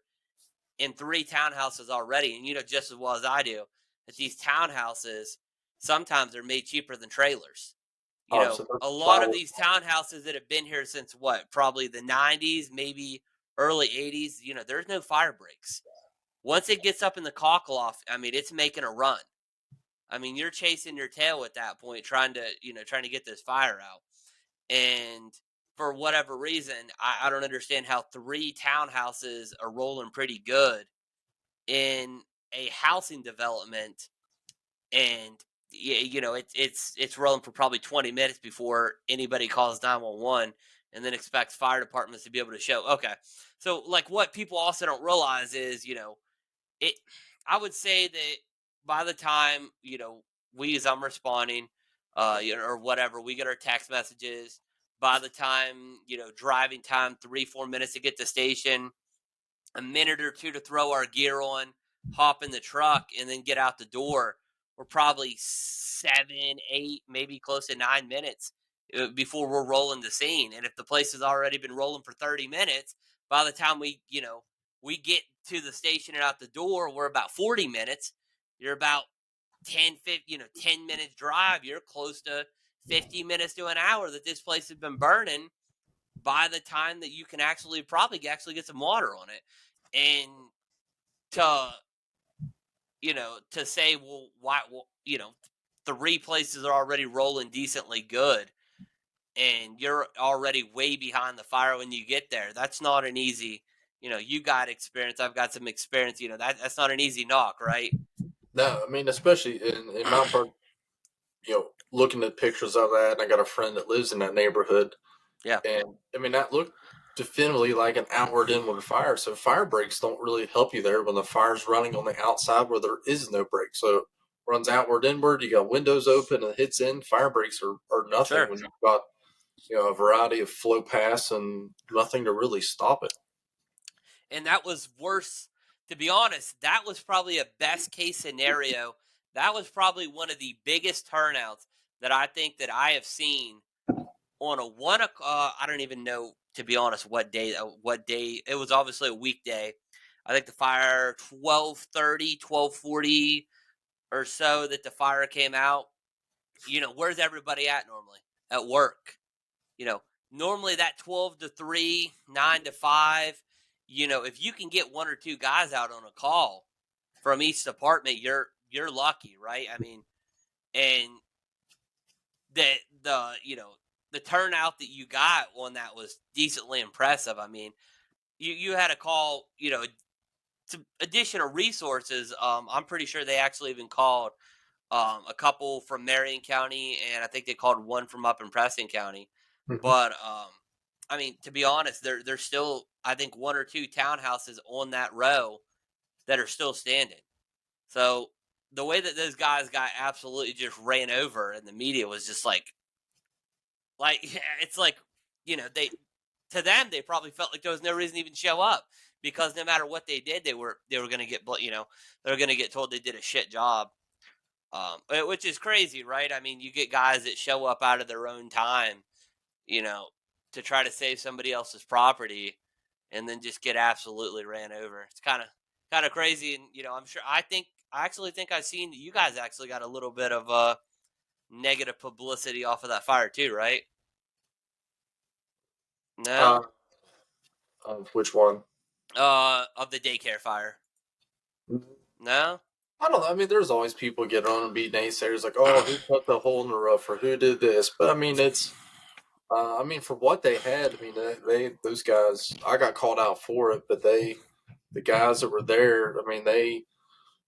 in three townhouses already, and just as well as I do that these townhouses sometimes are made cheaper than trailers. Oh, so A that's lot of plywood. these townhouses that have been here since what, probably the 90s, maybe early 80s, there's no fire breaks. Once it gets up in the cockle-off, I mean, it's making a run. I mean, you're chasing your tail at that point, trying to get this fire out. And for whatever reason, I don't understand how three townhouses are rolling pretty good in a housing development, and it's rolling for probably 20 minutes before anybody calls 911, and then expects fire departments to be able to show. Okay, so like what people also don't realize is it. I would say that by the time we, as I'm responding, or whatever, we get our text messages. By the time driving time 3-4 minutes to get to station, a minute or two to throw our gear on, hop in the truck, and then get out the door. We're probably 7, 8, maybe close to 9 minutes before we're rolling the scene. And if the place has already been rolling for 30 minutes, by the time we get to the station and out the door, we're about 40 minutes. You're about 10 minutes drive. You're close to 50 minutes to an hour that this place has been burning by the time that you can actually get some water on it. And to to say, well, why, well, three places are already rolling decently good, and you're already way behind the fire when you get there. That's not an easy. You got experience. I've got some experience. That's not an easy knock, right? No, I mean, especially in Mount Park, looking at pictures of that, and I got a friend that lives in that neighborhood. Yeah, And I mean, that looked definitively like an outward inward fire. So fire breaks don't really help you there when the fire's running on the outside where there is no break. So it runs outward inward. You got windows open and it hits in. Fire breaks are nothing sure. when you've got a variety of flow paths and nothing to really stop it. And that was worse. To be honest, that was probably a best case scenario. That was probably one of the biggest turnouts that I think that I have seen on a I don't even know, to be honest, what day it was. Obviously a weekday. I think the fire 12:30, 12:40 or so that the fire came out. Where's everybody at normally? At work. You know, Normally that 12 to 3, 9 to 5, if you can get one or two guys out on a call, from each department, you're lucky, right? I mean, and the the turnout that you got on that was decently impressive. I mean, you had a call, to additional resources. I'm pretty sure they actually even called a couple from Marion County, and I think they called one from up in Preston County. Mhm. But I mean, to be honest, there's still, I think, one or two townhouses on that row that are still standing. So the way that those guys got absolutely just ran over, and the media was just yeah, it's like, they, to them, they probably felt like there was no reason to even show up, because no matter what they did, they were going to get, they were going to get told they did a shit job. Which is crazy, right? I mean, you get guys that show up out of their own time, you know, to try to save somebody else's property, and then just get absolutely ran over. It's kind of crazy, and I actually think I've seen that you guys actually got a little bit of negative publicity off of that fire too, right? Uh, No, of which one? of the daycare fire. No. I don't know. I mean, there's always people get on and be naysayers, like, "Oh, who cut the hole in the roof or who did this?" But I mean, it's. I mean, for what they had, I mean, those guys. I got called out for it, but the guys that were there, I mean,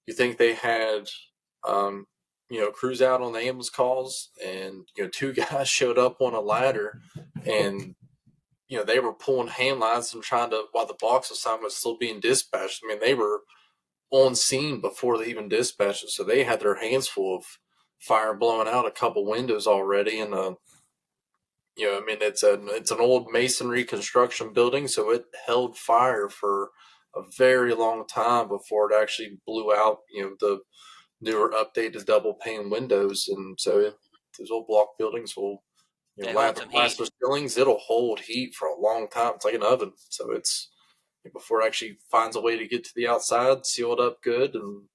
you think they had, um, crews out on the ambulance calls, and two guys showed up on a ladder, and they were pulling hand lines and trying to, while the box assignment was still being dispatched. I mean, they were on scene before they even dispatched it, so they had their hands full of fire blowing out a couple windows already. And I mean, it's an old masonry construction building, so it held fire for a very long time before it actually blew out. The newer updated double pane windows, and so those old block buildings will They hold lather some heat. plaster ceilings. It'll hold heat for a long time. It's like an oven, so it's before it actually finds a way to get to the outside, seal it up good, and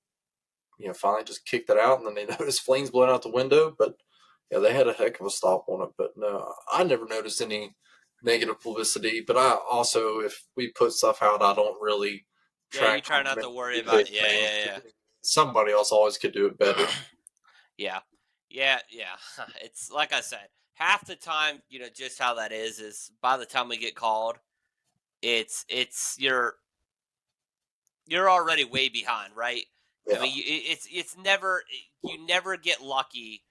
finally just kicked it out. And then they noticed flames blowing out the window, but yeah, they had a heck of a stop on it. But no, I never noticed any negative publicity. But I also, if we put stuff out, I don't really Yeah, you track try not to comments, worry see what they about. Yeah, think. yeah, Somebody else always could do it better. yeah. Yeah. Yeah, yeah. It's like I said, half the time, just how that is by the time we get called, it's you're already way behind, right? I Yeah. mean, it's never, you never get lucky.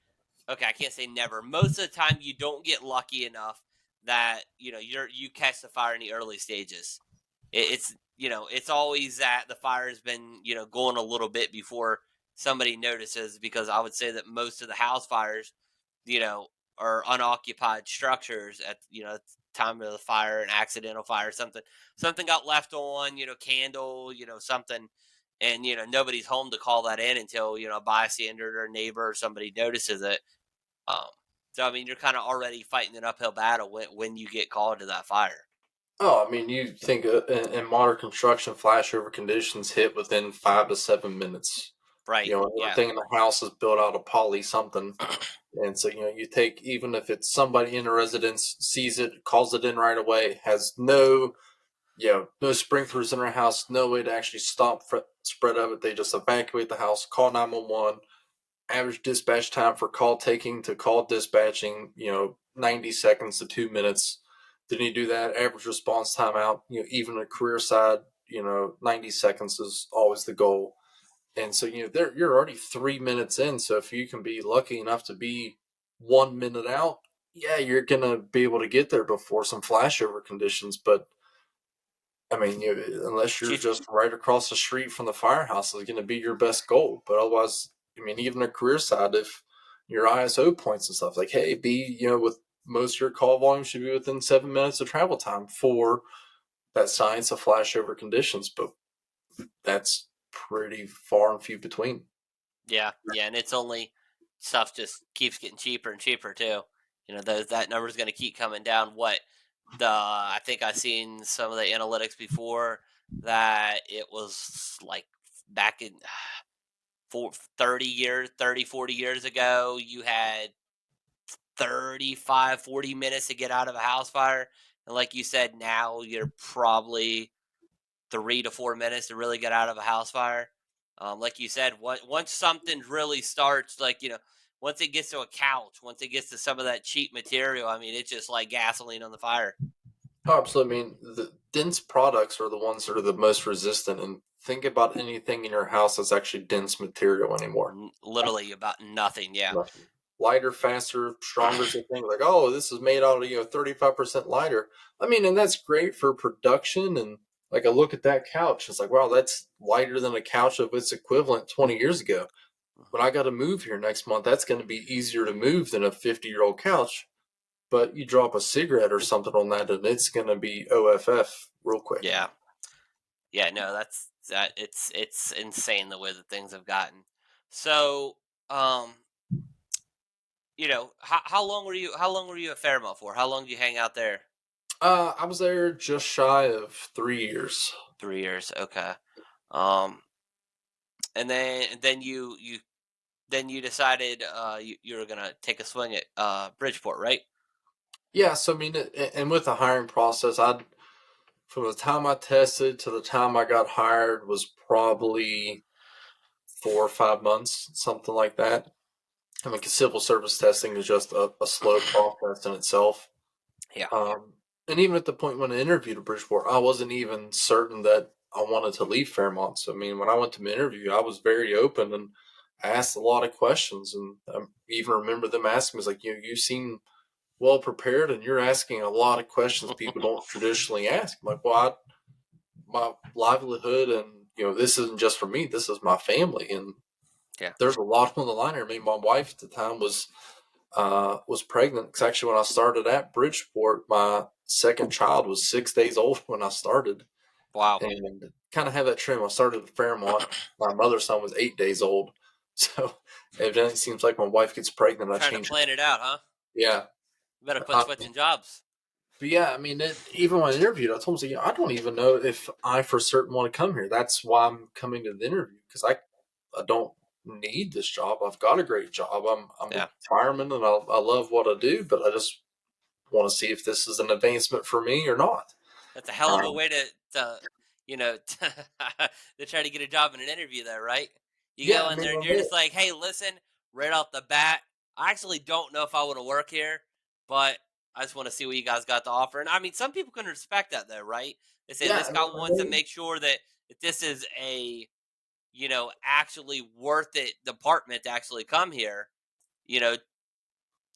Okay, I can't say never. Most of the time, you don't get lucky enough that you catch the fire in the early stages. It's always that the fire has been going a little bit before somebody notices, because I would say that most of the house fires, you know are unoccupied structures at the time of the fire, an accidental fire, something got left on, candle, something, and nobody's home to call that in until a bystander or neighbor or somebody notices it. um so I mean, you're kind of already fighting an uphill battle when you get called to that fire. Oh, I mean, you think in modern construction, flashover conditions hit within 5 to 7 minutes. Right, yeah. Everything in the house is built out of poly something. And so, you take, even if it's somebody in a residence, sees it, calls it in right away, has no sprinklers in their house, no way to actually stop spread of it. They just evacuate the house, call 911. Average dispatch time for call taking to call dispatching, 90 seconds to 2 minutes. Then you do that, average response time out, even a career side, 90 seconds is always the goal. And so, you're already 3 minutes in. So if you can be lucky enough to be 1 minute out, yeah, you're going to be able to get there before some flashover conditions. But I mean, unless you're Shoot. just right across the street from the firehouse, is going to be your best goal. But otherwise, I mean, even a career side, if your ISO points and stuff like, hey, be with most of your call volume should be within 7 minutes of travel time for that science of flashover conditions. But that's pretty far and few between. Yeah, yeah, and it's only, stuff just keeps getting cheaper and cheaper too. That number is going to keep coming down. I think I've seen some of the analytics before, that it was like back in 30 years, 30, 40 years ago, you had 35, 40 minutes to get out of a house fire. And like you said, now you're probably 3 to 4 minutes to really get out of a house fire. Like you said, once something really starts, like once it gets to a couch, once it gets to some of that cheap material, I mean, it's just like gasoline on the fire. Oh, absolutely. I mean, the dense products are the ones that are the most resistant. And think about anything in your house that's actually dense material anymore. Literally about nothing. Yeah. Nothing. Lighter, faster, stronger. So think like, oh, this is made out of 35% lighter. I mean, and that's great for production. And like, I look at that couch, it's like, wow, that's lighter than a couch of its equivalent 20 years ago. When I got to move here next month, that's going to be easier to move than a 50-year-old couch. But you drop a cigarette or something on that, and it's going to be OFF real quick. Yeah. Yeah. No, that's that. It's insane the way that things have gotten. So, um, how long were you at Fairmont for? How long did you hang out there? I was there just shy of 3 years. 3 years. Okay. Um, and then you decided you were gonna take a swing at Bridgeport, right? Yeah, so I mean, and with the hiring process, I from the time I tested to the time I got hired was probably 4 or 5 months, something like that. I mean, 'cause civil service testing is just a slow process in itself. Yeah. And even at the point when I interviewed at Bridgeport, I wasn't even certain that I wanted to leave Fairmont. So, I mean, when I went to my interview, I was very open and I asked a lot of questions. And I even remember them asking me, "Like, you seem well prepared, and you're asking a lot of questions people don't traditionally ask." I'm like, well, my livelihood, and this isn't just for me. This is my family, and Yeah. there's a lot on the line here. I mean, my wife at the time was pregnant because actually when I started at Bridgeport, my second child was 6 days old when I started, Wow. and kind of have that trim. I started at Fairmont. My mother's son was 8 days old, so it seems like my wife gets pregnant, I Trying to change. plan it out, huh? Yeah. You better quit Uh, switching jobs. but yeah, I mean, even when I interviewed, I told him, I don't even know if I for certain want to come here. That's why I'm coming to the interview because I don't need this job. I've got a great job. I'm a Yeah. fireman and I love what I do, but I just want to see if this is an advancement for me or not. That's a hell of a Um, way to to try to get a job in an interview there, right? You yeah, go I in mean, there and you're just like, "Hey, listen, right off the bat, I actually don't know if I want to work here, but I just want to see what you guys got to offer." And I mean, some people can respect that though, right? They say yeah, this I guy mean, wants to make sure that this is a, actually worth it department to actually come here, you know,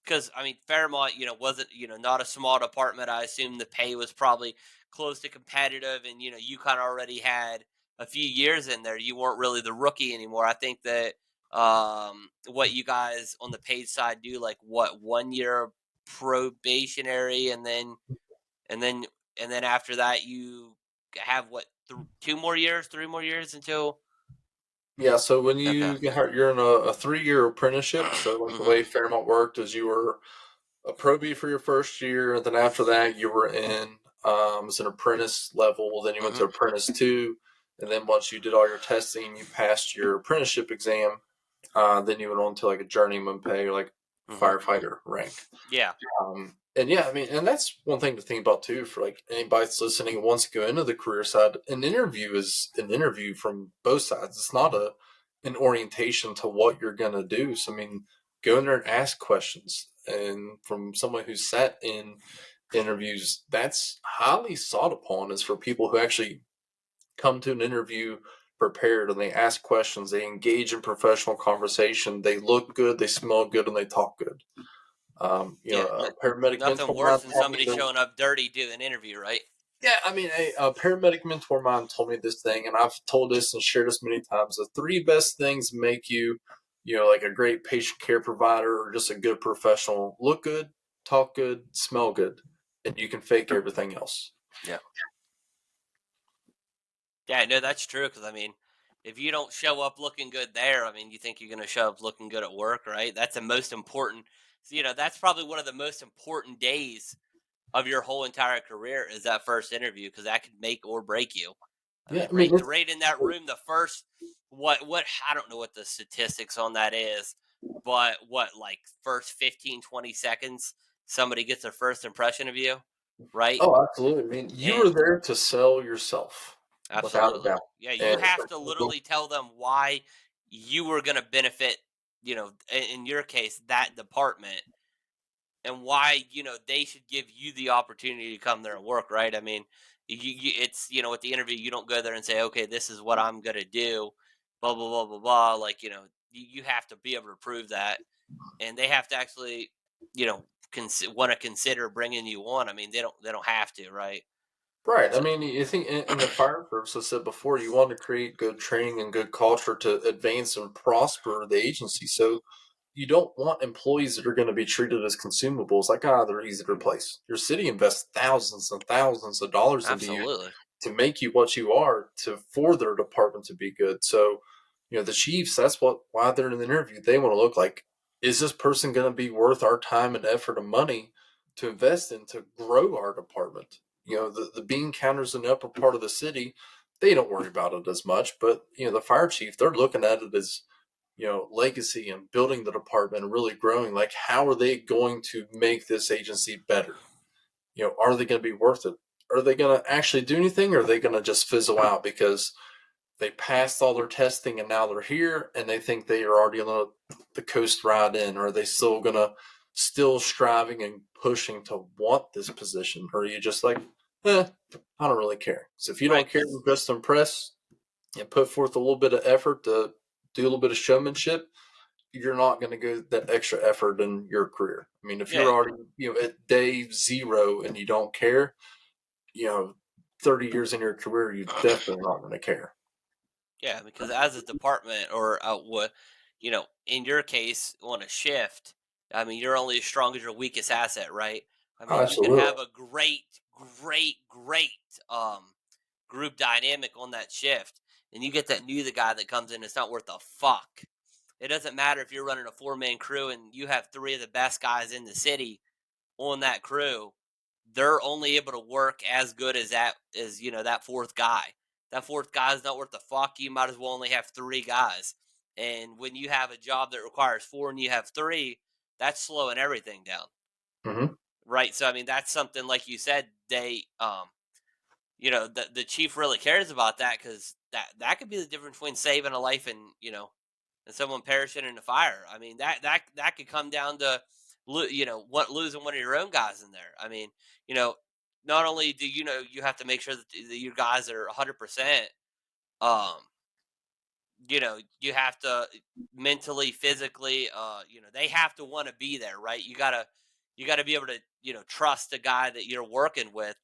because I mean Fairmont, wasn't not a small department. I assume the pay was probably close to competitive, and you kind of already had a few years in there. You weren't really the rookie anymore. I think that what you guys on the paid side do, like what 1 year probationary, and then and then after that you have what 2 more years, 3 more years until yeah. So when okay. you get hired, you're in a 3-year apprenticeship. So like the Hmm. way Fairmont worked is you were a probie for your first year, and then after that you were in as an apprentice level. Then you went Hmm. to apprentice two, and then once you did all your testing, you passed your apprenticeship exam. Then you went on to like a journeyman pay, or like Hmm. firefighter rank. Yeah. And yeah, I mean, and that's one thing to think about too for like anybody that's listening who wants to go into the career side. An interview is an interview from both sides. It's not an orientation to what you're gonna do. So I mean, go in there and ask questions. And from someone who's sat in interviews, that's highly sought upon is for people who actually come to an interview prepared and they ask questions, they engage in professional conversation, they look good, they smell good, and they talk good. Yeah. A paramedic Nothing mentor of mine worse than told me somebody that. showing up dirty doing an interview, right? Yeah, I mean, a paramedic mentor of mine told me this thing, and I've told this and shared this many times. The three best things make you, like a great patient care provider or just a good professional: look good, talk good, smell good, and you can fake everything else. Yeah. Yeah, no, that's true. Because I mean, if you don't show up looking good there, I mean, you think you're going to show up looking good at work, right? That's the most important. So, that's probably one of the most important days of your whole entire career is that first interview because that could make or break you. I Yeah, mean, I mean, right in that room, the first what I don't know what the statistics on that is, but what like first 15-20 seconds somebody gets their first impression of you, right? oh, absolutely. I mean, you were And there to sell yourself. without a Absolutely. doubt. Yeah, you And have to literally tell them why you were going to benefit, in your case, that department, and why, they should give you the opportunity to come there and work, right? I mean, it's, with the interview, you don't go there and say, okay, this is what I'm going to do, blah, blah, blah, blah, blah. Like, you have to be able to prove that. And they have to actually, want to consider bringing you on. I mean, they don't have to, right? right. I So, mean, you think in the fire service, I said before, you want to create good training and good culture to advance and prosper the agency. So you don't want employees that are going to be treated as consumables. Like, they're easy to replace. Your city invests thousands and thousands of dollars into you absolutely. to make you what you are, to for their department to be good. So, the chiefs, that's why they're in the interview. They want to look like, is this person going to be worth our time and effort and money to invest in to grow our department? The bean counters in the upper part of the city, they don't worry about it as much, but the fire chief, they're looking at it as legacy and building the department and really growing. Like, how are they going to make this agency better? Are they going to be worth it? Are they going to actually do anything, or are they going to just fizzle out because they passed all their testing and now they're here and they think they are already on the coast ride in? Or are they still going to still striving and pushing to want this position? Or are you just like, I don't really care? So if you Right. don't care Because, to just impress and put forth a little bit of effort to do a little bit of showmanship, you're not going to go that extra effort in your career. I mean, if yeah. you're already, at day zero and you don't care, you know, 30 years in your career, you're definitely not going to care. Yeah, because as a department or what, in your case, on a shift, I mean, you're only as strong as your weakest asset, right? I Oh, mean, you can absolutely. have a great group dynamic on that shift, and you get that new the guy that comes in, it's not worth a fuck. It doesn't matter if you're running a 4-man crew and you have three of the best guys in the city on that crew, they're only able to work as good as that fourth guy. That fourth guy is not worth the fuck. You might as well only have three guys. And when you have a job that requires four and you have three, that's slowing everything down, Hmm. right? So I mean, that's something like you said. The chief really cares about that because that could be the difference between saving a life and someone perishing in a fire. I mean, that could come down to what losing one of your own guys in there. I mean, you know, not only do you have to make sure that your guys are 100%. Um, you have to mentally, physically, they have to want to be there, right? You gotta be able to trust the guy that you're working with.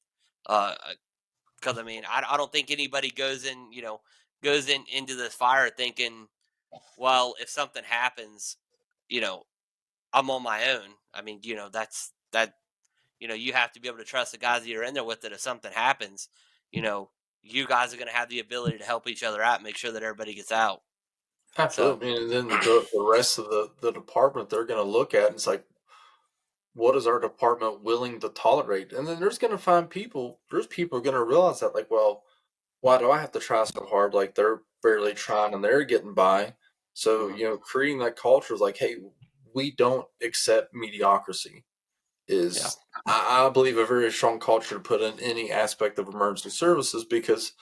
Because I mean, I don't think anybody goes into this fire thinking, well, if something happens, you know, I'm on my own. I mean, that's that. You have to be able to trust the guys that you're in there with. That if something happens, you know, you guys are going to have the ability to help each other out, make sure that everybody gets out. So, Absolutely. And then the rest of the department, they're going to look at, and it's like, what is our department willing to tolerate? And then there's people going to realize that, like, well, why do I have to try so hard? Like, they're barely trying and they're getting by. So, mhm, creating that culture is like, hey, we don't accept mediocrity yeah, is, I believe, a very strong culture to put in any aspect of emergency services, because,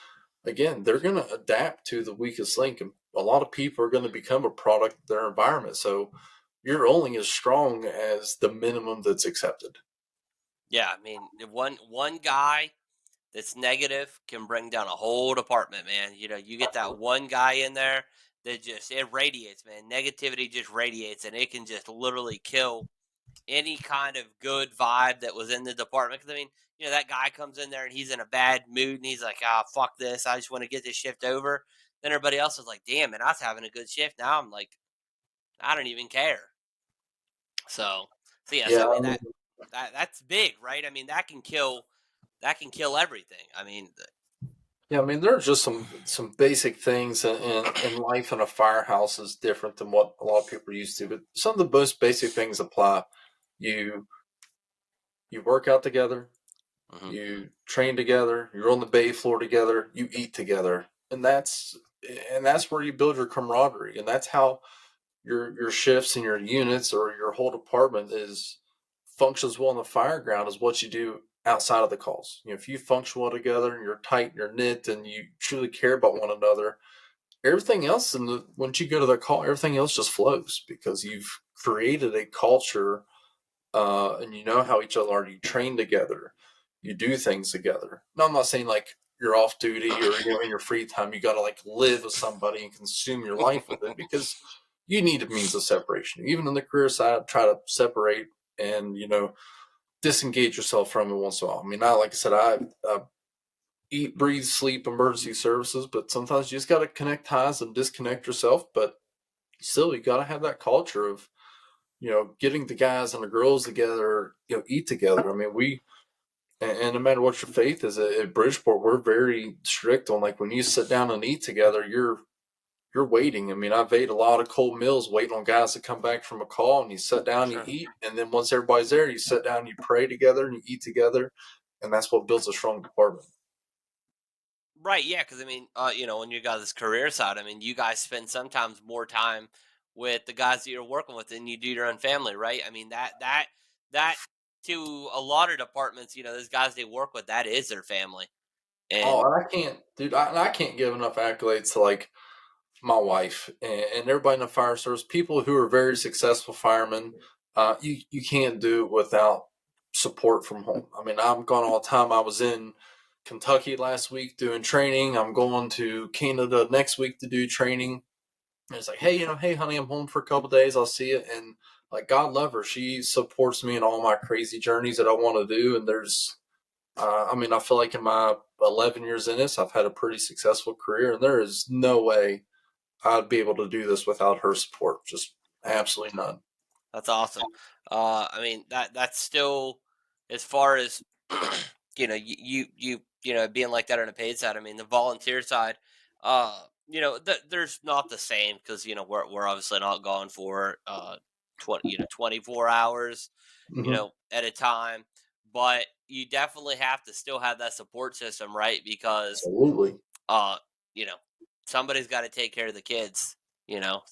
again, they're going to adapt to the weakest link. And a lot of people are going to become a product of their environment. So you're only as strong as the minimum that's accepted. yeah. I mean, one guy that's negative can bring down a whole department, man. You get that one guy in there that just it radiates, man. Negativity just radiates, and it can just literally kill any kind of good vibe that was in the department. Because I mean, that guy comes in there and he's in a bad mood and he's like, "Ah, fuck this! I just want to get this shift over." Then everybody else is like, "Damn, man, I was having a good shift. Now I'm like, I don't even care." So yeah, Yeah. so I mean I mean, that's big, right? I mean that can kill everything. I mean, yeah, I mean, there's just some basic things in life in a firehouse is different than what a lot of people are used to. But some of the most basic things apply. You you work out together, mhm. you train together, you're on the bay floor together, you eat together, and that's where you build your camaraderie, and that's how your shifts and your units or your whole department is functions well in the fire ground, is what you do outside of the calls. If you function well together and you're tight and you're knit and you truly care about one another, everything else once you go to the call, everything else just flows because you've created a culture, and you know how each other are. You train together, you do things together. No, I'm not saying like you're off duty or in your free time you got to like live with somebody and consume your life with it because you need a means of separation. Even on the career side, try to separate and disengage yourself from it once in a while. I mean, like I said, I eat, breathe, sleep, emergency services, but sometimes you just got to connect ties and disconnect yourself. But still, you got to have that culture of getting the guys and the girls together, eat together. I mean, and no matter what your faith is at Bridgeport, we're very strict on like when you sit down and eat together, you're waiting. I mean, I've ate a lot of cold meals waiting on guys to come back from a call, and you sit down, you Sure. eat, and then once everybody's there, you sit down, you pray together, and you eat together, and that's what builds a strong department. Right, yeah, because I mean, when you got this career side, I mean, you guys spend sometimes more time with the guys that you're working with than you do your own family, right? I mean, that to a lot of departments, those guys they work with, that is their family. Oh, And and I can't, dude. I can't give enough accolades to like my wife and everybody in the fire service, people who are very successful firemen. You can't do it without support from home. I mean, I'm gone all the time. I was in Kentucky last week doing training. I'm going to Canada next week to do training. And it's like, hey, hey, honey, I'm home for a couple of days. I'll see you. And like, God love her. She supports me in all my crazy journeys that I want to do. And I mean, I feel like in my 11 years in this, I've had a pretty successful career, and there is no way I'd be able to do this without her support. Just absolutely none. that's awesome. I mean that's still as far as being like that on a paid side. I mean the volunteer side, there's not the same because we're obviously not going for 24 hours, Hmm. at a time, but you definitely have to still have that support system, right? Because Absolutely. uh, you know, somebody's got to take care of the kids. You know,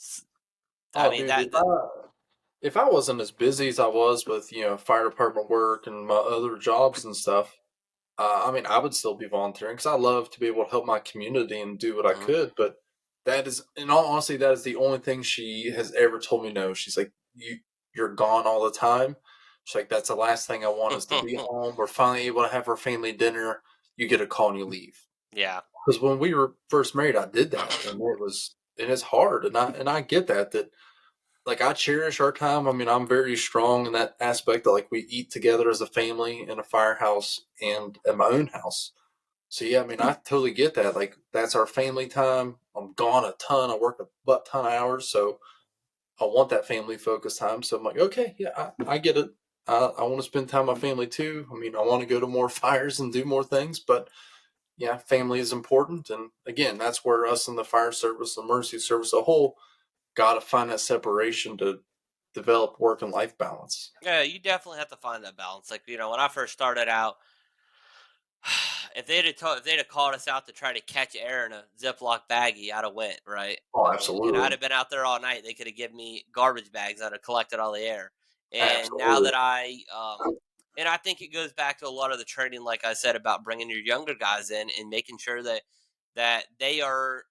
I Oh, mean dude, that. if I wasn't as busy as I was with fire department work and my other jobs and stuff, I mean, I would still be volunteering because I love to be able to help my community and do what I Mhm. could. But that is, in all honesty, that is the only thing she has ever told me no. She's like, you're gone all the time. She's like, that's the last thing I want is to be home. We're finally able to have our family dinner. You get a call and you leave. Yeah. Because when we were first married, I did that, and it's hard, and I get that like I cherish our time. I mean, I'm very strong in that aspect that like we eat together as a family in a firehouse and at my own house. So yeah, I mean, I totally get that. Like that's our family time. I'm gone a ton. I work a butt ton of hours, so I want that family focused time. So I'm like, okay, yeah, I get it. I want to spend time with my family too. I mean, I want to go to more fires and do more things, but yeah, family is important. And again, that's where us in the fire service, the emergency service, a whole, got to find that separation to develop work and life balance. Yeah, you definitely have to find that balance. Like, when I first started out, if they'd have called us out to try to catch air in a Ziploc baggie, I'd have went, right? Oh, I mean, I'd absolutely, have been out there all night. They could have given me garbage bags. I'd have collected all the air. And now absolutely. that and I think it goes back to a lot of the training, like I said, about bringing your younger guys in and making sure that they are,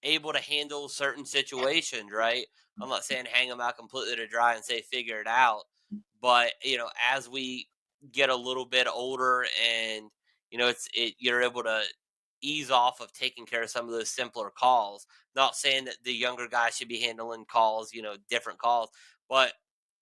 able to handle certain situations, right? I'm not saying hang them out completely to dry and say figure it out, but as we get a little bit older and you're able to ease off of taking care of some of those simpler calls. Not saying that the younger guys should be handling calls, different calls, but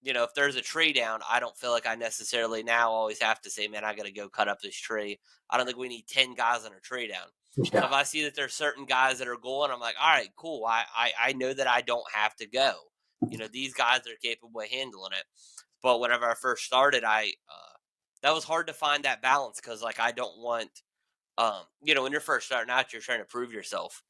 if there's a tree down, I don't feel like I necessarily now always have to say, man, I got to go cut up this tree. I don't think we need 10 guys on a tree down. So Yeah, if I see that there's certain guys that are going, I'm like, all right, cool. I know that I don't have to go. These guys are capable of handling it. But whenever I first started, I that was hard to find that balance because like I don't want when you're first starting out, you're trying to prove yourself.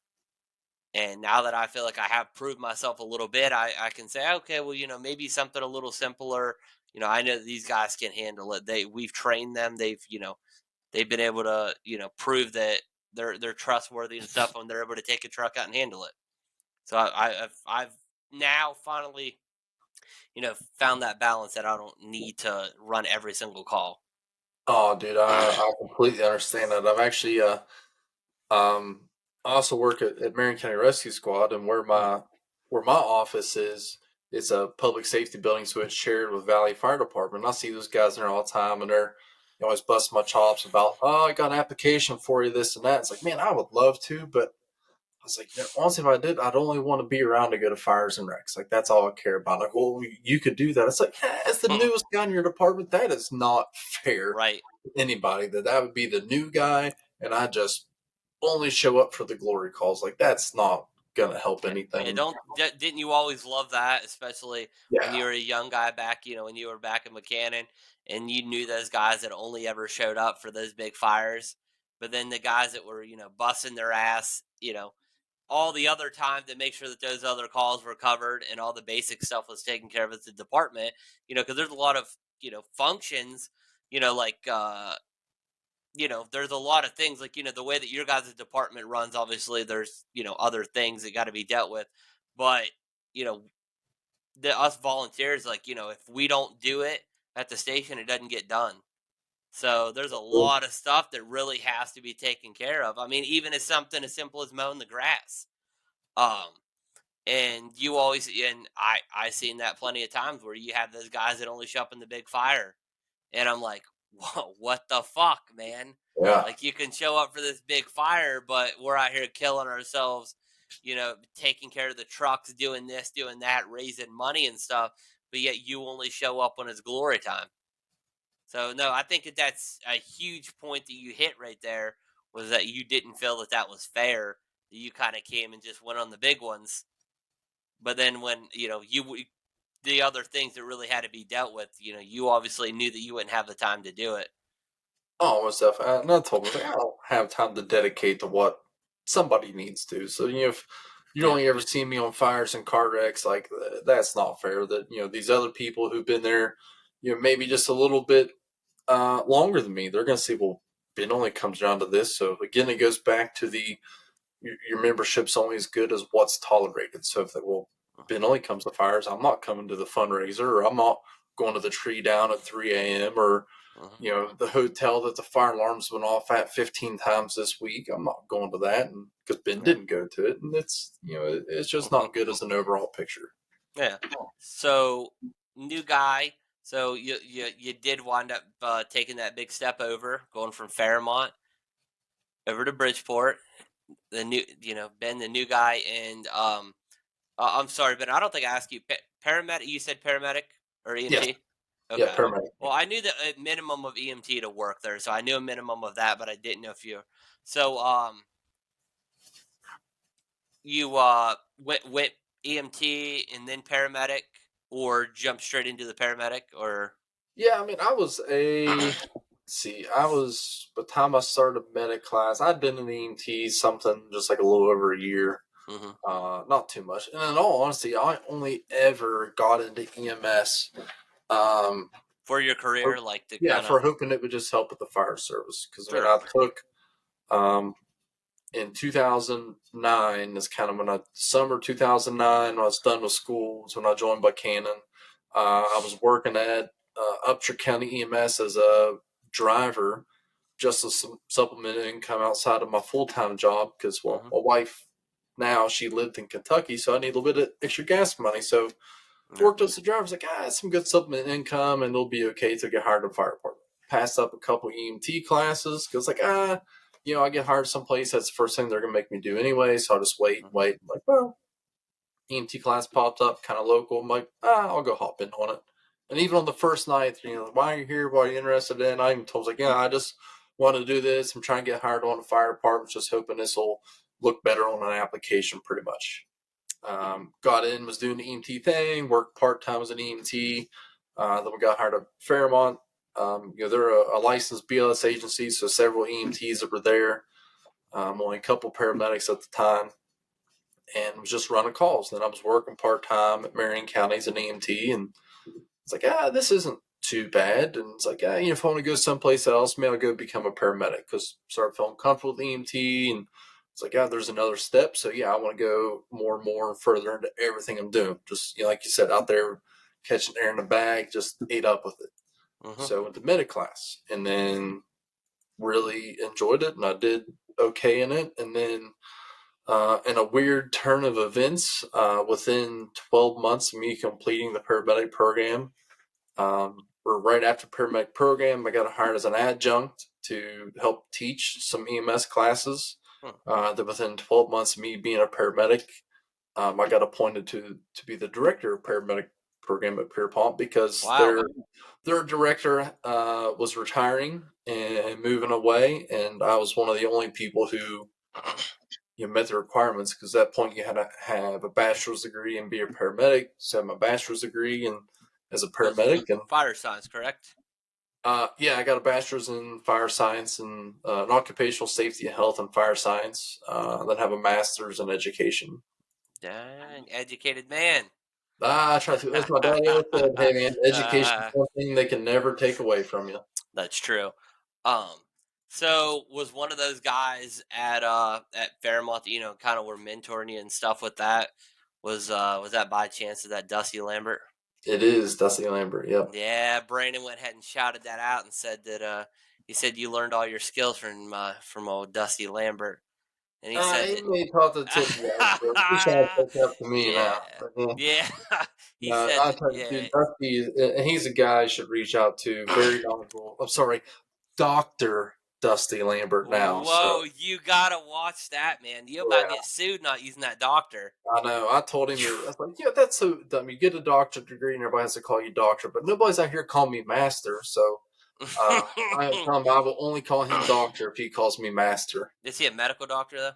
And now that I feel like I have proved myself a little bit, I can say, okay, well, maybe something a little simpler. I know that these guys can handle it. We've trained them. They've been able to, prove that they're trustworthy and stuff, and they're able to take a truck out and handle it. So I've now finally, found that balance that I don't need to run every single call. Oh, dude, I completely understand that. I've actually um I also work at Marion County Rescue Squad, and Mm, where my office is, it's a public safety building, so it's shared with Valley Fire Department. I see those guys there all the time, and they always bust my chops about, oh, I got an application for you, this and that. It's like, man, I would love to, but I was like, honestly, if I did, I'd only want to be around to go to fires and wrecks. Like, that's all I care about. Like, well, you could do that. It's like, as the newest guy in your department, that is not fair right. to anybody. That would be the new guy, and I just only show up for the glory calls. Like, that's not gonna help Yeah, yeah. anything. Didn't you always love that, especially when Yeah. you were a young guy back? When you were back in McCannon, and you knew those guys that only ever showed up for those big fires. But then the guys that were, busting their ass, all the other time to make sure that those other calls were covered and all the basic stuff was taken care of at the department. Because there's a lot of functions, like there's a lot of things like, the way that your guys' department runs, obviously there's, other things that got to be dealt with. But, you know, the us volunteers, like, if we don't do it at the station, it doesn't get done. So there's a lot of stuff that really has to be taken care of. I mean, even as something as simple as mowing the grass. Um, and you always, and I seen that plenty of times where you have those guys that only show up in the big fire, and I'm like, whoa, what the fuck, man? Yeah. Like, you can show up for this big fire, but we're out here killing ourselves, taking care of the trucks, doing this, doing that, raising money and stuff. But yet you only show up when it's glory time. So no, I think that that's a huge point that you hit right there. Was that you didn't feel that that was fair? That you kind of came and just went on the big ones, but then when the other things that really had to be dealt with, you obviously knew that you wouldn't have the time to do it. Oh, most definitely. And I told him, I was like, I don't have time to dedicate to what somebody needs to. So, if you Yeah. only ever see me on fires and car wrecks, like, that's not fair. That, these other people who've been there, maybe just a little bit longer than me, they're going to say, well, Ben only comes down to this. So, again, it goes back to your membership's only as good as what's tolerated. So, if they, well, Mhm. Ben only comes to fires, I'm not coming to the fundraiser, or I'm not going to the tree down at 3 a.m., or Mhm. the hotel that the fire alarms went off at 15 times this week. I'm not going to that, and because Ben Yeah. didn't go to it, and it's just Mhm. not good as an overall picture. Yeah. So new guy. So you did wind up taking that big step over, going from Fairmont over to Bridgeport. The new, Ben, the new guy, and I'm sorry, Ben. I don't think I asked you. Paramedic. You said paramedic or Yes, EMT. yeah, Okay. paramedic. Well, I knew the minimum of EMT to work there, so I knew a minimum of that, but I didn't know if you. So, you went EMT and then paramedic, or jumped straight into the paramedic, or. Yeah, I mean, I was see, I was by the time I started medic class, I'd been in EMT something just like a little over a year. Mhm. Not too much. And in all honesty, I only ever got into EMS. Um, For your career, like to yeah, kind of. for hoping it would just help with the fire service. Because I mean, Sure. I took um, in 2009 is kind of when summer 2009 when I was done with school. Was when I joined Buchanan. I was working at Upshur County EMS as a driver, just as some supplement income outside of my full time job. Because well, Mhm. my wife now she lived in Kentucky, so I need a little bit of extra gas money. So Yeah. worked as a driver. I was like, it's some good supplement income, and they'll be okay to get hired in the fire department. Passed up a couple EMT classes because, like, I get hired someplace. That's the first thing they're gonna make me do anyway. So I'll just wait, Mhm. wait. I'm like, well, EMT class popped up, kind of local. I'm like, I'll go hop in on it. And even on the first night, why are you here? What are you interested in? I even told, like, yeah, I just want to do this. I'm trying to get hired on the fire department, just hoping this will look better on an application, pretty much. Got in, was doing the EMT thing, worked part time as an EMT. Then we got hired at Fairmont. They're a licensed BLS agency, so several EMTs that were there. Only a couple paramedics at the time, and was just running calls. Then I was working part time at Marion County as an EMT, and it's like, this isn't too bad. And it's like, if I want to go someplace else, maybe I'll go become a paramedic because I started feeling comfortable with EMT. And it's like, there's another step. So, I want to go more and more and further into everything I'm doing. Just, like you said, out there catching air in the bag, just ate up with it. Mhm. So I went to medic class, and then really enjoyed it, and I did okay in it. And then, in a weird turn of events, within 12 months of me completing the paramedic program, or right after paramedic program, I got hired as an adjunct to help teach some EMS classes. Hmm. Then within 12 months of me being a paramedic, I got appointed to be the director of paramedic program at Pierpont because Wow. their director was retiring and moving away, and I was one of the only people who met the requirements because at that point you had to have a bachelor's degree and be a paramedic. So I have my bachelor's degree and as a Was paramedic, and fire signs correct? yeah, I got a bachelor's in fire science and an occupational safety and health and fire science. Then have a master's in education. Dang, educated man. I try to. As my dad always said, "Hey man, education is uh, one thing they can never take away from you." that's true. Um, so was one of those guys at Fairmont that, kind of were mentoring you and stuff with that. Was that by chance of that Dusty Lambert? It is Dusty Lambert. Yep. Yeah, Brandon went ahead and shouted that out and said that he said you learned all your skills from old Dusty Lambert, and he said He that. may talk to the tip of the iceberg. He's trying to catch up to me Yeah, now. But, yeah. yeah. He No, said I that. tell you, Yeah. dude, Dusty, and he's a guy I should reach out to. Very knowledgeable. I'm sorry, Doctor Dusty Lambert. Now, Whoa, so you gotta watch that, man. You about yeah, get sued not using that doctor. I know. I told him, I was like, yeah, that's so dumb. You get a doctorate degree, and everybody has to call you doctor, but nobody's out here calling me master. So I tell him I will only call him doctor if he calls me master. Is he a medical doctor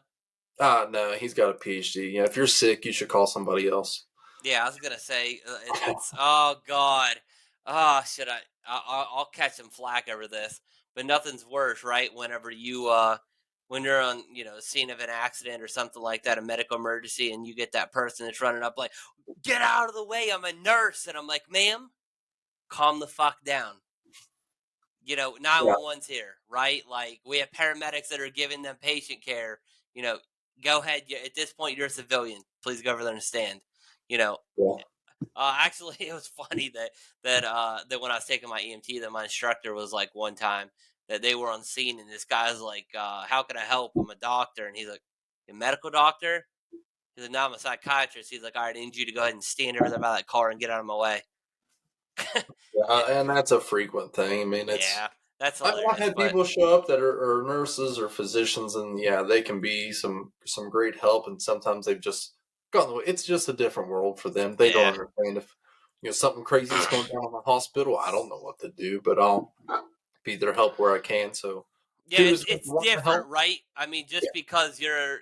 though? No, he's got a PhD. Yeah, if you're sick, you should call somebody else. Yeah, I was gonna say it's. Oh God. Oh, should I'll catch some flack over this, but nothing's worse, right? Whenever when you're on, scene of an accident or something like that, a medical emergency, and you get that person that's running up like, "Get out of the way! I'm a nurse," and I'm like, "Ma'am, calm the fuck down." Yeah, 911's here, right? Like we have paramedics that are giving them patient care. You know, go ahead. At this point, you're a civilian. Please go over there and stand. You know, yeah, Actually, it was funny that when I was taking my EMT, that my instructor was like one time that they were on scene, and this guy's like, "How can I help? I'm a doctor," and he's like, "A medical doctor?" He's like, "No, I'm a psychiatrist." He's like, "All right, I need you to go ahead and stand over there by that car and get out of my way." yeah, it, and that's a frequent thing. I mean, yeah, that's I've hilarious. had But people show up that are nurses or physicians, and yeah, they can be some great help. And sometimes they've just gone the way. It's just a different world for them. They don't yeah, understand if something crazy is going down in the hospital. I don't know what to do, but I'll be there help where I can. So yeah, to it's who's it's want to help, different, right? I mean, yeah, just because you're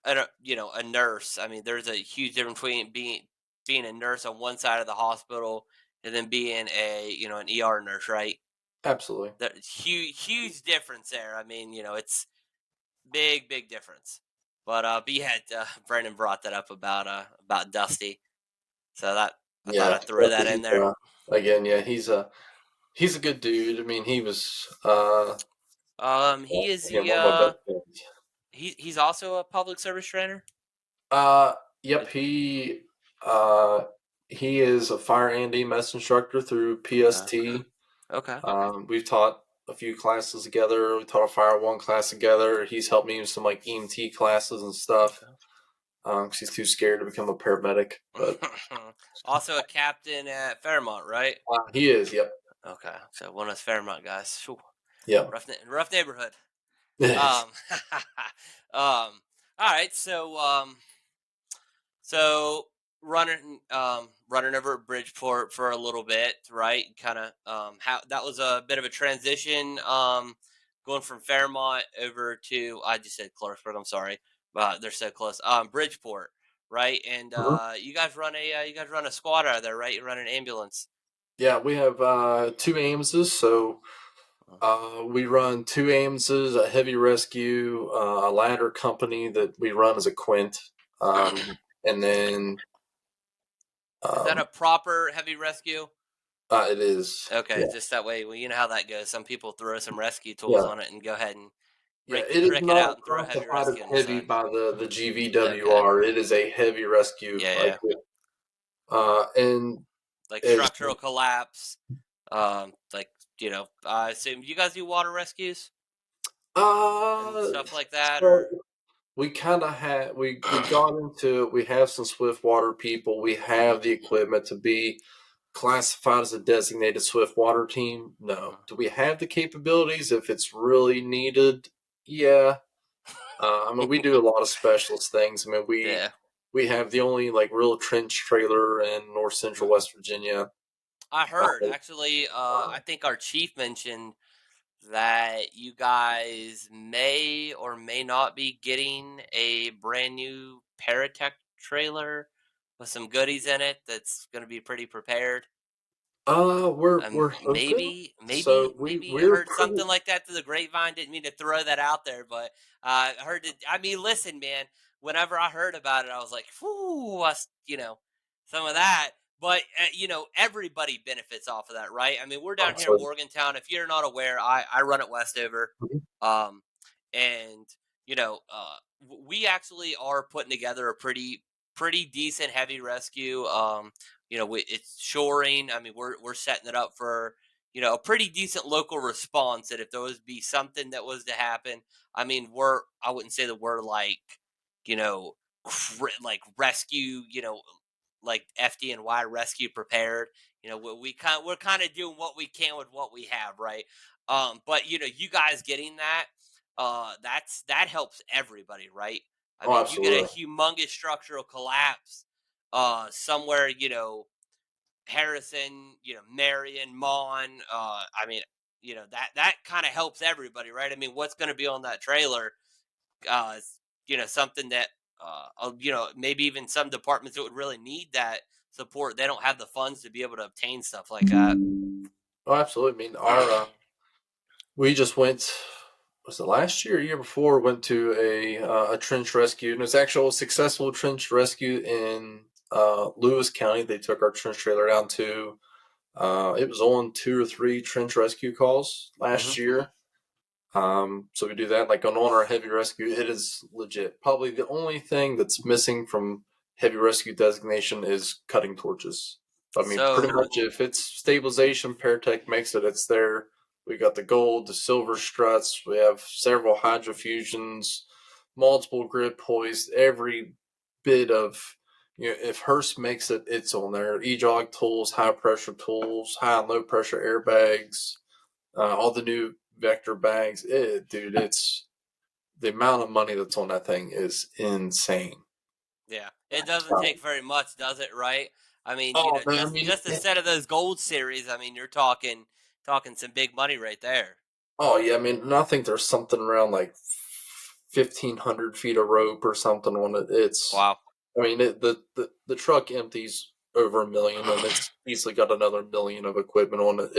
a nurse. I mean, there's a huge difference between being a nurse on one side of the hospital and then being an ER nurse, right? absolutely. There's huge difference there. I mean, it's big difference. But yeah, Brendan brought that up about Dusty, so that I thought Yeah, I threw that in he's, there. again, yeah, he's a good dude. I mean, he was He is again the one of my best friends. he's also a public service trainer. Uh, yep, Is- uh he is a fire and EMS instructor through Okay. PST. Okay. We've taught a few classes together. We taught a fire one class together. He's helped me with some like EMT classes and stuff. 'Cause he's too scared to become a paramedic, but Okay. Also a captain at Fairmont, right? he is. Yep, Okay, so one of those Fairmont guys. Phew, yep. rough neighborhood. Um, all right. So running over at Bridgeport for a little bit, right? Kind of how that was a bit of a transition. Going from Fairmont over to I just said Clarksburg. I'm sorry, they're so close. Bridgeport, right? And Mhm. you guys run a squad out of there, right? You run an ambulance. Yeah, we have two AIMSs, so we run two AIMSs, a heavy rescue, a ladder company that we run as a quint, and then Is that a um, proper heavy rescue? it is. Okay, Yeah, just that way. Well, you know how that goes. Some people throw some rescue tools yeah, on it and go ahead and yeah. rig the It is cricket out not and throw a heavy classified as rescue on the heavy side. by the Okay. GVWR. It is a heavy rescue. Yeah, Like, yeah. and like Is structural collapse, like I assume you guys do water rescues and uh stuff like that, so or we kind of had we got into we have some swift water people. We Mhm, have the equipment to be classified as a designated swift water team. No. mhm. Do we have the capabilities if it's really needed? Yeah. I mean, we do a lot of specialist things. I mean, Yeah. we have the only like real trench trailer in North Central Mhm. West Virginia. I Uh, heard actually. I think our chief mentioned that you guys may or may not be getting a brand new Paratech trailer with some goodies in it that's going to be pretty prepared. we're hoping. Maybe, So maybe, we maybe I we're heard pretty. something like that through the grapevine. Didn't mean to throw that out there, but I heard it. I mean, listen, man. Whenever I heard about it, I was like, "Whoo!" Some of that. But everybody benefits off of that, right? I mean, we're down here in Absolutely. Morgantown. If you're not aware, I run at Westover, um, and we actually are putting together a pretty decent heavy rescue. It's shoring. I mean, we're setting it up for a pretty decent local response. That if there was be something that was to happen, I mean, I wouldn't say that we're like you know like rescue like FDNY rescue prepared. We're kind of doing what we can with what we have, right? But you guys getting that helps everybody, right? I Oh, mean, you get a absolutely. humongous structural collapse somewhere, Harrison, Marion, Mon. I mean, that kind of helps everybody, right? I mean, what's going to be on that trailer? Is, something that maybe even some departments that would really need that support, they don't have the funds to be able to obtain stuff like that. Oh, absolutely. I mean, our we just went. Was it last year or year before? Went to a trench rescue, and it was actually a successful trench rescue in Lewis County. They took our trench trailer down to. It was on 2 or 3 trench rescue calls Hmm. last year. So we do that like on our heavy rescue. It is legit. Probably the only thing that's missing from heavy rescue designation is cutting torches. I mean, pretty So much if it's stabilization, Paratech makes it. It's there. We got the gold, the silver struts. We have several hydrofusions, multiple grip hoists. Every bit of if Hearst makes it, it's on there. E-jog tools, high pressure tools, high and low pressure airbags, all the new vector bags. Dude, it's the amount of money that's on that thing is insane. yeah, it doesn't take very much, does it? Right? I mean, Oh man, I mean, just a set of those gold series. I mean, you're talking some big money right there. oh yeah, I mean, and I think there's something around like 1,500 feet of rope or something on it. Wow. I mean, the truck empties over 1 million, and it's easily got another 1 million of equipment on it.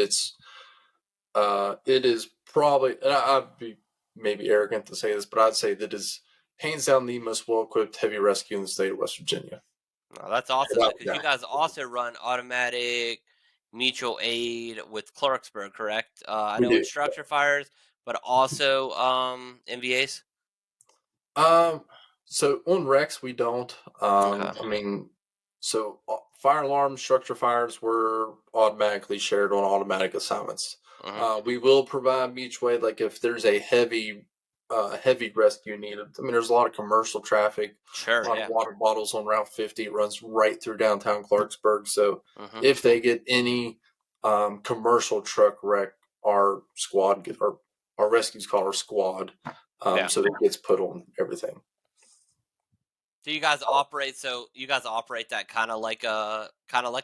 It is probably, and I'd be maybe arrogant to say this, but I'd say that is hands down the most well equipped heavy rescue in the state of West Virginia. Oh, that's awesome, man. Without Because you that. guys also run automatic mutual aid with Clarksburg, correct? I We know do. it's structure fires, but also MVAs. Um, so on Rex, we don't. Okay. I mean, so fire alarms, structure fires were automatically shared on automatic assignments. Hmm. We will provide mutual aid, like if there's a heavy rescue needed. I mean, there's a lot of commercial traffic, a Sure. lot of Yeah. water bottles on Route 50. It runs right through downtown Clarksburg. So Hmm. if they get any commercial truck wreck, our squad get our rescue's called our squad. Yeah. So that gets put on everything. Do you guys operate? So you guys operate that kind of like a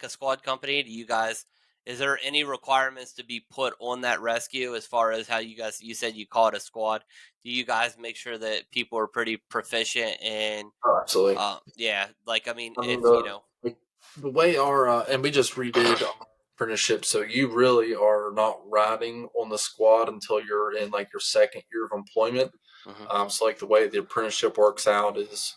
squad company? Do you guys? Is there any requirements to be put on that rescue as far as how you said you call it a squad? Do you guys make sure that people are pretty proficient in Oh, absolutely. yeah, like I mean, I mean if the way our and we just redid our apprenticeship, so you really are not riding on the squad until you're in like your second year of employment. mhm, So like the way the apprenticeship works out is,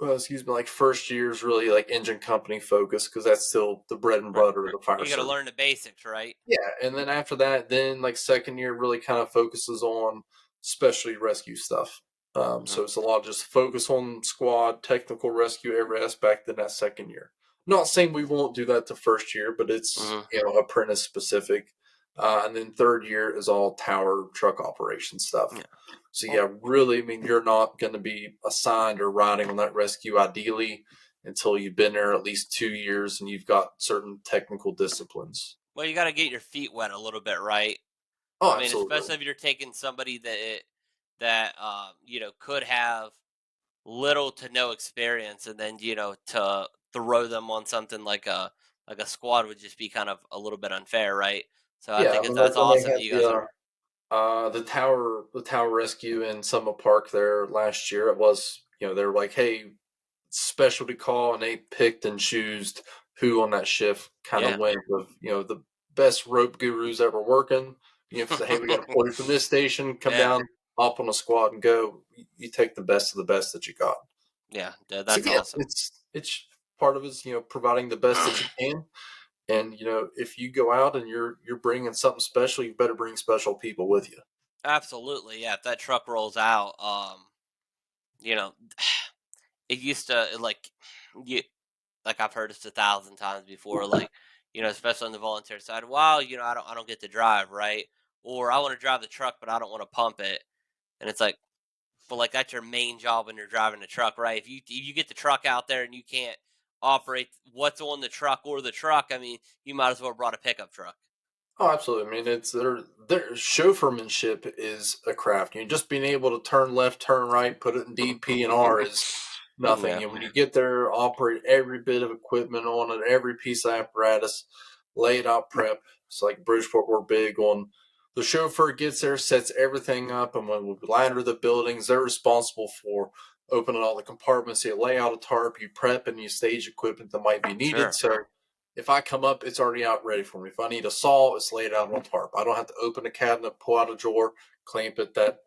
excuse me, like first year is really like engine company focused because that's still the bread and right, butter of the fire you got to service. learn the basics, right? Yeah, and then after that, then like second year really kind of focuses on specialty rescue stuff. Mhm. So it's a lot of just focus on squad, technical rescue, every aspect in that second year. Not saying we won't do that the first year, but it's Hmm. apprentice specific. And then third year is all tower truck operation stuff. Yeah. So Well, yeah, really, I mean, you're not going to be assigned or riding on that rescue ideally until you've been there at least 2 years and you've got certain technical disciplines. well, you got to get your feet wet a little bit, right? Oh, I mean, absolutely. especially if you're taking somebody that could have little to no experience, and then to throw them on something like a squad would just be kind of a little bit unfair, right? So I Yeah, I think mean, that's when they awesome had that you guys are. the tower rescue in Summit Park there last year, it was they were like, hey, specialty call, and they picked and choosed who on that shift kind of Yeah. went of the best rope gurus ever working. Say, hey, we got a point from this station, come Yeah. down, hop on a squad, and go. You take the best of the best that you got. Yeah. So That's yeah, awesome. it's part of it's providing the best that you can, and if you go out and you're bringing something special, you better bring special people with you. Absolutely. Yeah. If that truck rolls out, you know, it used to you like I've heard this 1,000 times before, especially on the volunteer side. Well, I don't get to drive, right? Or I want to drive the truck, but I don't want to pump it. And it's like, but like that's your main job when you're driving the truck, right? If you get the truck out there and you can't operate what's on the truck or the truck, I mean, you might as well have brought a pickup truck. Oh, absolutely. I mean, it's their chauffeurmanship is a craft. Just being able to turn left, turn right, put it in DP and R is nothing. Yeah, When you get there, operate every bit of equipment on it, every piece of apparatus, lay it out, prep. It's like Bridgeport, we're big on the chauffeur gets there, sets everything up, and when we ladder the buildings, they're responsible for opening all the compartments. You lay out a tarp, you prep, and you stage equipment that might be needed. sure, So if I come up, it's already out ready for me. If I need a saw, it's laid out on tarp. I don't have to open a cabinet, pull out a drawer, clamp it. That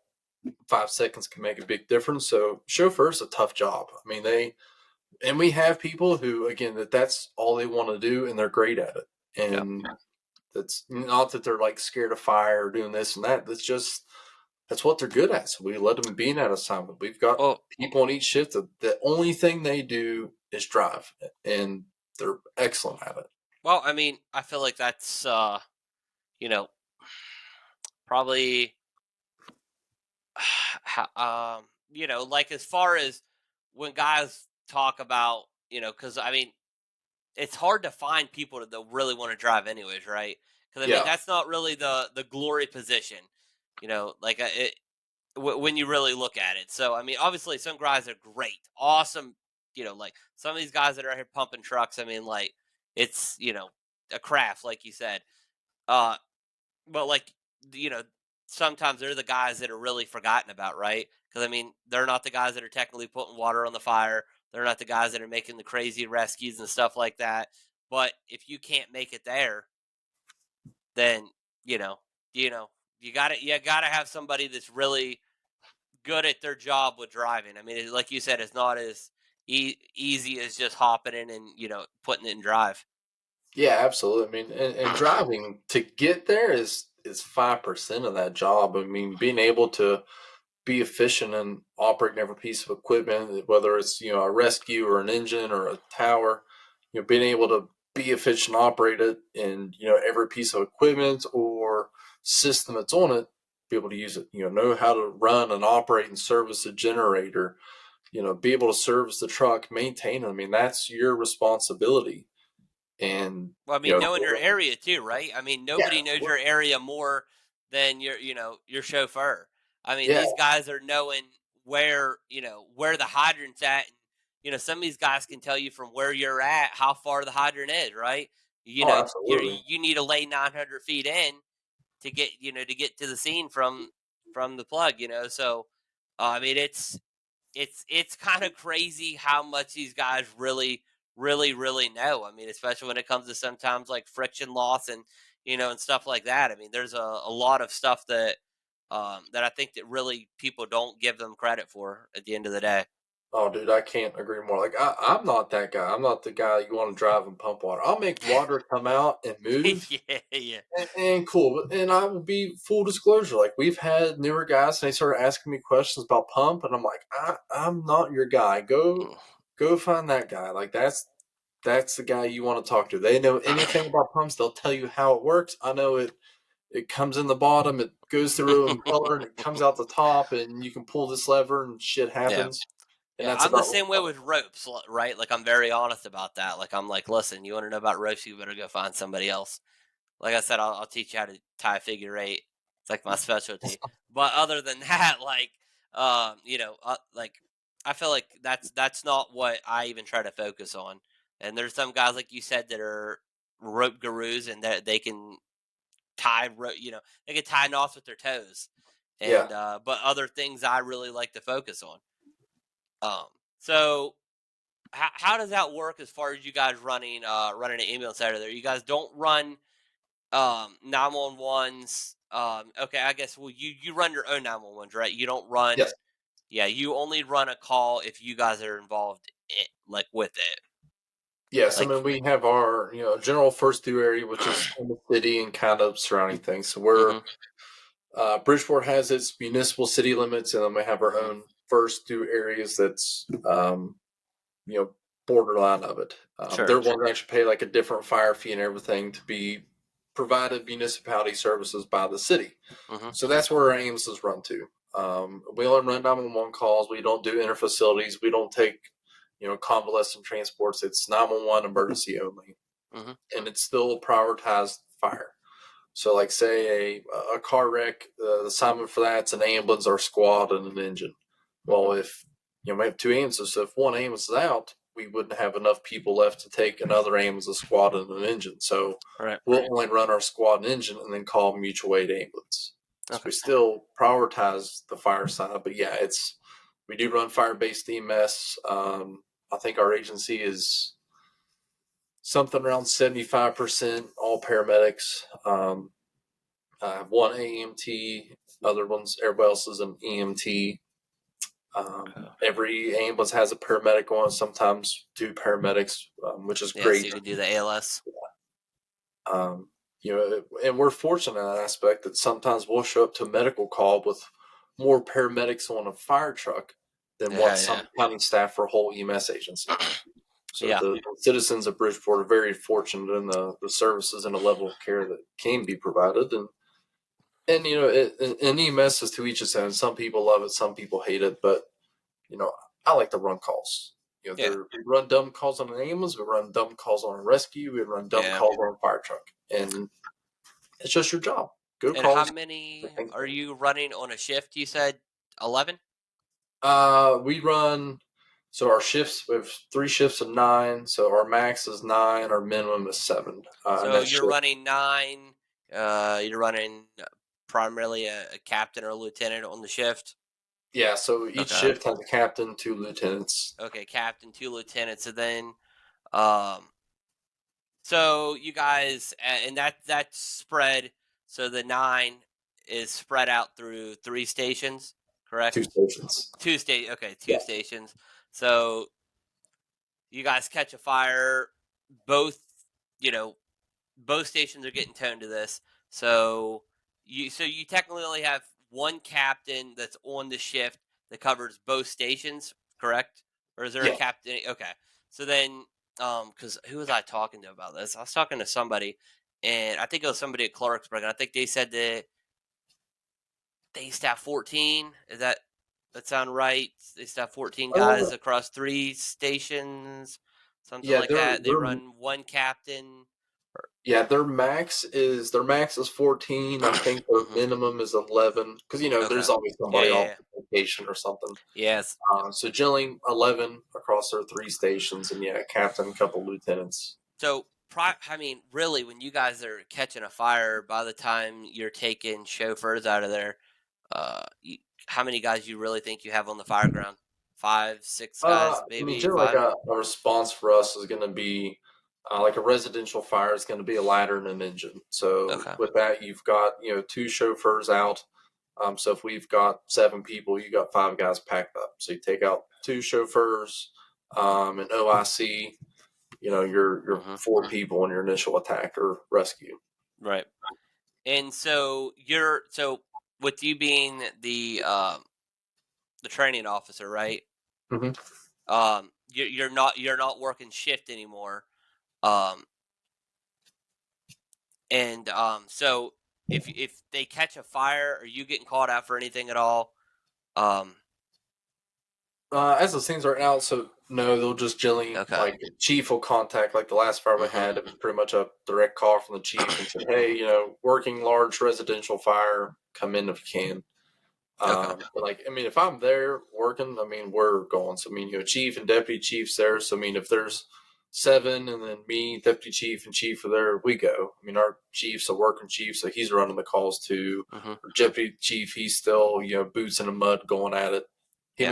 5 seconds can make a big difference. So chauffeur's a tough job. I mean, we have people who, again, that's all they want to do and they're great at it. yeah. And that's not that they're like scared of fire or doing this and that. That's what they're good at. So we let them be in that assignment. We've got Well, people on each shift that the only thing they do is drive, and they're excellent at it. I mean, I feel like that's you know, probably like as far as when guys talk about, because I mean, it's hard to find people that really want to drive anyways, right? Because I mean, Yeah. that's not really the glory position, when you really look at it. So I mean, obviously, some guys are great, awesome. Like some of these guys that are out here pumping trucks. I mean, like it's a craft, like you said. Uh, but like you know, sometimes they're the guys that are really forgotten about, right? Because I mean, they're not the guys that are technically putting water on the fire. They're not the guys that are making the crazy rescues and stuff like that. But if you can't make it there, then you know, you know, you gotta have somebody that's really good at their job with driving. I mean, like you said, it's not as easy as just hopping in and putting it in drive. Yeah, absolutely. I mean, and driving to get there is 5% of that job. I mean, being able to be efficient and operating every piece of equipment, whether it's a rescue or an engine or a tower, being able to be efficient, operate it, and every piece of equipment or system that's on it, be able to use it. Know how to run and operate and service a generator. Be able to service the truck, maintain it. I mean, that's your responsibility. And Well, I mean, knowing your area too, right? I mean, yeah, nobody knows your area more than your chauffeur. I mean, yeah, these guys are knowing where the hydrant's at. And, some of these guys can tell you from where you're at how far the hydrant is, right? oh, absolutely. You need to lay 900 feet in to get to the scene from the plug. So I mean, it's kind of crazy how much these guys really really know. I mean, especially when it comes to sometimes like friction loss and and stuff like that. I mean, there's a lot of stuff that I think that really people don't give them credit for at the end of the day. Oh, dude, I can't agree more. Like, I'm not that guy. I'm not the guy you want to drive and pump water. I'll make water come out and move, Yeah, yeah. and cool. And I will be full disclosure. Like, we've had newer guys, and they started asking me questions about pump, and I'm like, I'm not your guy. Go find that guy. Like, that's the guy you want to talk to. They know anything about pumps. They'll tell you how it works. I know it comes in the bottom, it goes through an impeller, and it comes out the top, and you can pull this lever, and shit Yeah. happens. And Yeah, that's I'm the about what same way with ropes, right? Like I'm very honest about that. Like I'm like, listen, you want to know about ropes, you better go find somebody else. Like I said, I'll teach you how to tie a figure eight. It's like my specialty. But other than that, like, like I feel like that's not what I even try to focus on. And there's some guys like you said that are rope gurus and that they can tie rope, they can tie knots with their toes. yeah. And but other things I really like to focus on. Um, so how does that work as far as you guys running an ambulance out of there? You guys don't run 911s. Okay, I guess well you run your own 911s, right? You don't run. Yes. Yeah, you only run a call if you guys are involved like with it. Yes, I Like mean we have our general first due area, which is in the city and kind of surrounding things. So we're mhm, Bridgeport has its municipal city limits, and then we have our mhm, own first due areas that's you know borderline of it. sure. They're one that actually pay like a different fire fee and everything to be provided municipality services by the city. Mhm, So that's where our ambulances run to. We only run 911 calls. We don't do interfacilities. We don't take convalescent transports. It's 911 emergency only, mhm, and it's still prioritized fire. So, like, say a car wreck, the assignment for that's an ambulance or squad and an engine. mhm. Well, if we have two ambulances, so if one ambulance is out, we wouldn't have enough people left to take another ambulance, a squad, and an engine. So, Right. we'll only run our squad and engine, and then call mutual aid ambulance. So Okay. we still prioritize the fire side, but yeah, we do run fire based EMS. I think our agency is something around 75% all paramedics. One AMT, other ones, everybody else is an EMT. Okay. Every ambulance has a paramedic on it, sometimes two paramedics, which is Yeah, so great. you could do the ALS. Um, and we're fortunate in that aspect that sometimes we'll show up to a medical call with more paramedics on a fire truck than what Yeah, some yeah, county staff for a whole EMS agency. So yeah. the citizens of Bridgeport are very fortunate in the services and the level of care that can be provided. And in EMS is to each its own. Some people love it, some people hate it. But you know, I like to run calls. Yeah, We run dumb calls on an ambulance, we run dumb calls on a rescue, we run dumb yeah. calls on a fire truck, and it's just your job. Go And how calls. many are you running on a shift? You said 11. We run. So our shifts, we have 3 shifts of 9. So our max is 9. Our minimum is 7. And So that's you're shift. running 9. You're running primarily a captain or a lieutenant on the shift. Yeah. So each Okay. shift has a captain, 2 lieutenants. Okay, captain, 2 lieutenants, and then um. So you guys, and that's spread. So the 9 is spread out through 3 stations, Two correct? stations. Okay, two Yeah. stations. So you guys catch a fire. Both, you know, both stations are getting toned to this. So you technically only have one captain that's on the shift that covers both stations, correct? Or is there a Yeah. captain? Okay. So then, because who was I talking to about this? I was talking to somebody, and I think it was somebody at Clarksburg, and I think they said that they used to have 14. Is that sound right? They used to have 14 Uh, guys across 3 stations, something yeah. like that. They run one captain. Yeah, their max is 14. I think their Hmm. minimum is 11 because Okay. there's always Yeah, somebody yeah, off yeah. vacation or something. Yes. So generally 11 across their 3 stations, and yeah, captain, couple lieutenants. So, I mean, really, when you guys are catching a fire, by the time you're taking chauffeurs out of there, you, how many guys you really think you have on the fire ground? Five, six guys, I mean, maybe generally, like five. a response for us is going to be like a residential fire is going to be a ladder and an engine. So Okay. with that, you've got 2 chauffeurs out. So if we've got 7 people, you got 5 guys packed up. So you take out 2 chauffeurs, an OIC. You're Hmm. 4 people in your initial attack or rescue. Right. And so with you being the training officer, right? Hmm. you're not working shift anymore. Um, and so if they catch a fire, are you getting called out for anything at all? Um, As it stands right now, so no, they'll just generally okay. like chief will contact like the last fire we Mhm. had. It was pretty much a direct call from the chief and said, "Hey, Mhm. working large residential fire, come in if you can." Okay. But like, I mean, if I'm there working, I mean, we're going. So, I mean, chief and deputy chief's there. So, I mean, if there's seven and then me, deputy chief, and chief are there, we go. I mean, our chief's a working chief, so he's running the calls too. Mhm. Our deputy chief, he's still, boots in the mud going at it. He Yeah.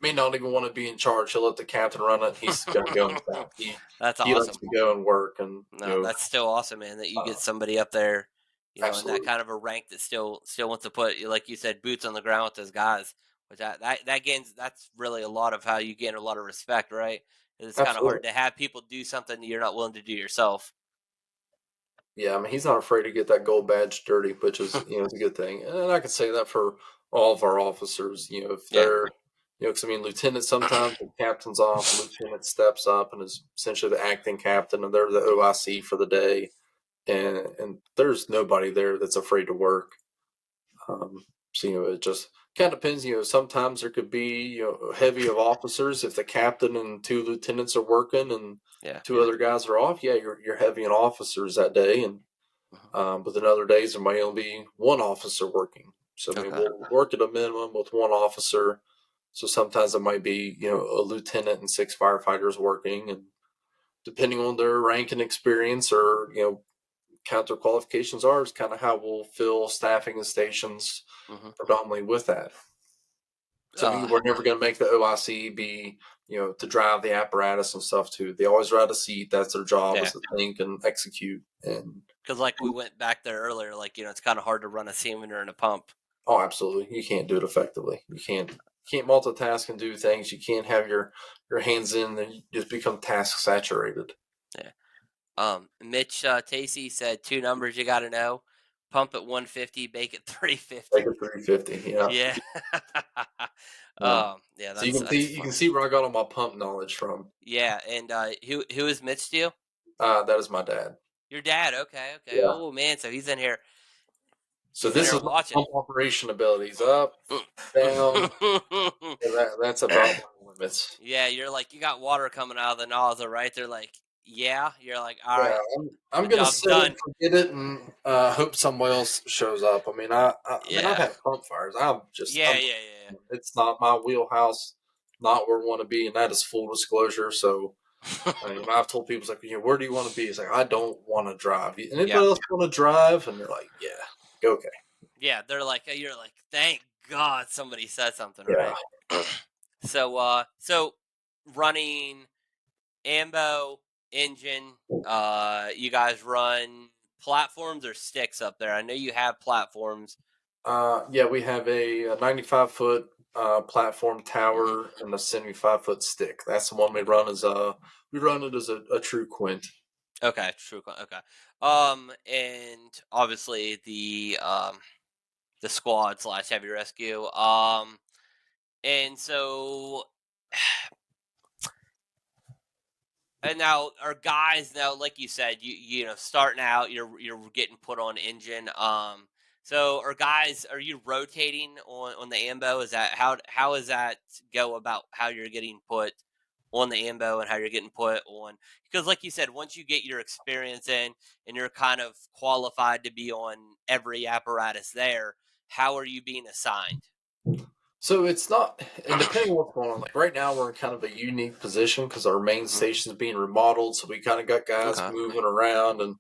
may not even want to be in charge. He'll let the captain run it. He's going to go himself. That's He likes awesome. to go and work and, No, that's still awesome, man, that you uh, get somebody up there, in that absolutely. kind of a rank that still wants to put, like you said, boots on the ground with those guys. Which that gains that's really a lot of how you gain a lot of respect, right? 'Cause it's kind of Absolutely. hard to have people do something that you're not willing to do yourself. Yeah, I mean, he's not afraid to get that gold badge dirty, which is, it's a good thing. And I can say that for all of our officers, if Yeah. they're, because I mean, lieutenant sometimes the captain's off, the lieutenant steps up and is essentially the acting captain, and they're the OIC for the day, and there's nobody there that's afraid to work. So it just kind of depends. Sometimes there could be heavy of officers if the captain and two lieutenants are working and Yeah. two other guys are off. Yeah, you're heavy on officers that day, and Mhm. but then other days there might only be one officer working. So I mean, Okay. we'll work at a minimum with one officer. So sometimes it might be a lieutenant and six firefighters working, and depending on their rank and experience or count their qualifications are, is kind of how we'll fill staffing and stations Mhm. predominantly with that. So I mean, Uh, we're never going to make the OIC be to drive the apparatus and stuff too. They always ride a seat. That's their job is yeah. to think and execute. And Because like we went back there earlier, it's kind of hard to run a cylinder and a pump. oh, absolutely. You can't do it effectively. You can't multitask and do things. You can't have your hands in and you just become task saturated. Yeah. Mitch Tacy said two numbers you got to know: pump at 150, bake at Like 350. a 350. Yeah. Yeah. Yeah. Yeah, So you can that's see you fun. can see where I got all my pump knowledge from. Yeah, and who is Mitch to you? That is my dad. Your dad. Okay, okay. Yeah. Oh man, so he's in here. So He's in this here is my watching. pump operation abilities. Up, down. Yeah, that's about my limits. Yeah, you're like you got water coming out of the nozzle, right? They're like, yeah. You're like, all Yeah, right, I'm the gonna job's set it and done. forget it and hope somebody else shows up. I mean, I mean, I've Yeah, had pump fires. yeah, I'm yeah, yeah, it's not my wheelhouse, not where I want to be, and that is full disclosure. So yeah. I mean, I've told people it's like, where do you want to be? It's like I don't want to drive. Yeah, Anybody else want to drive? And they're like, yeah, okay, yeah. They're like, you're like, thank God somebody said something, yeah. right? So running ambo engine. You guys run platforms or sticks up there? I know you have platforms. Yeah, we have a 95-foot platform Hmm. tower and a 75-foot stick. That's the one we run as we run it as a true quint. Okay, true. Okay. And obviously the squad slash heavy rescue. And so and now are guys now, like you said, starting out, you're getting put on engine. So are you rotating on the ambo? Is that how does that go about how you're getting put on the ambo and how you're getting put on? Because like you said, once you get your experience in and you're kind of qualified to be on every apparatus there, how are you being assigned? So it's not, and depending on what's going on, like right now we're in kind of a unique position because our main Hmm. station is being remodeled. So we kind of got guys Okay. moving around, and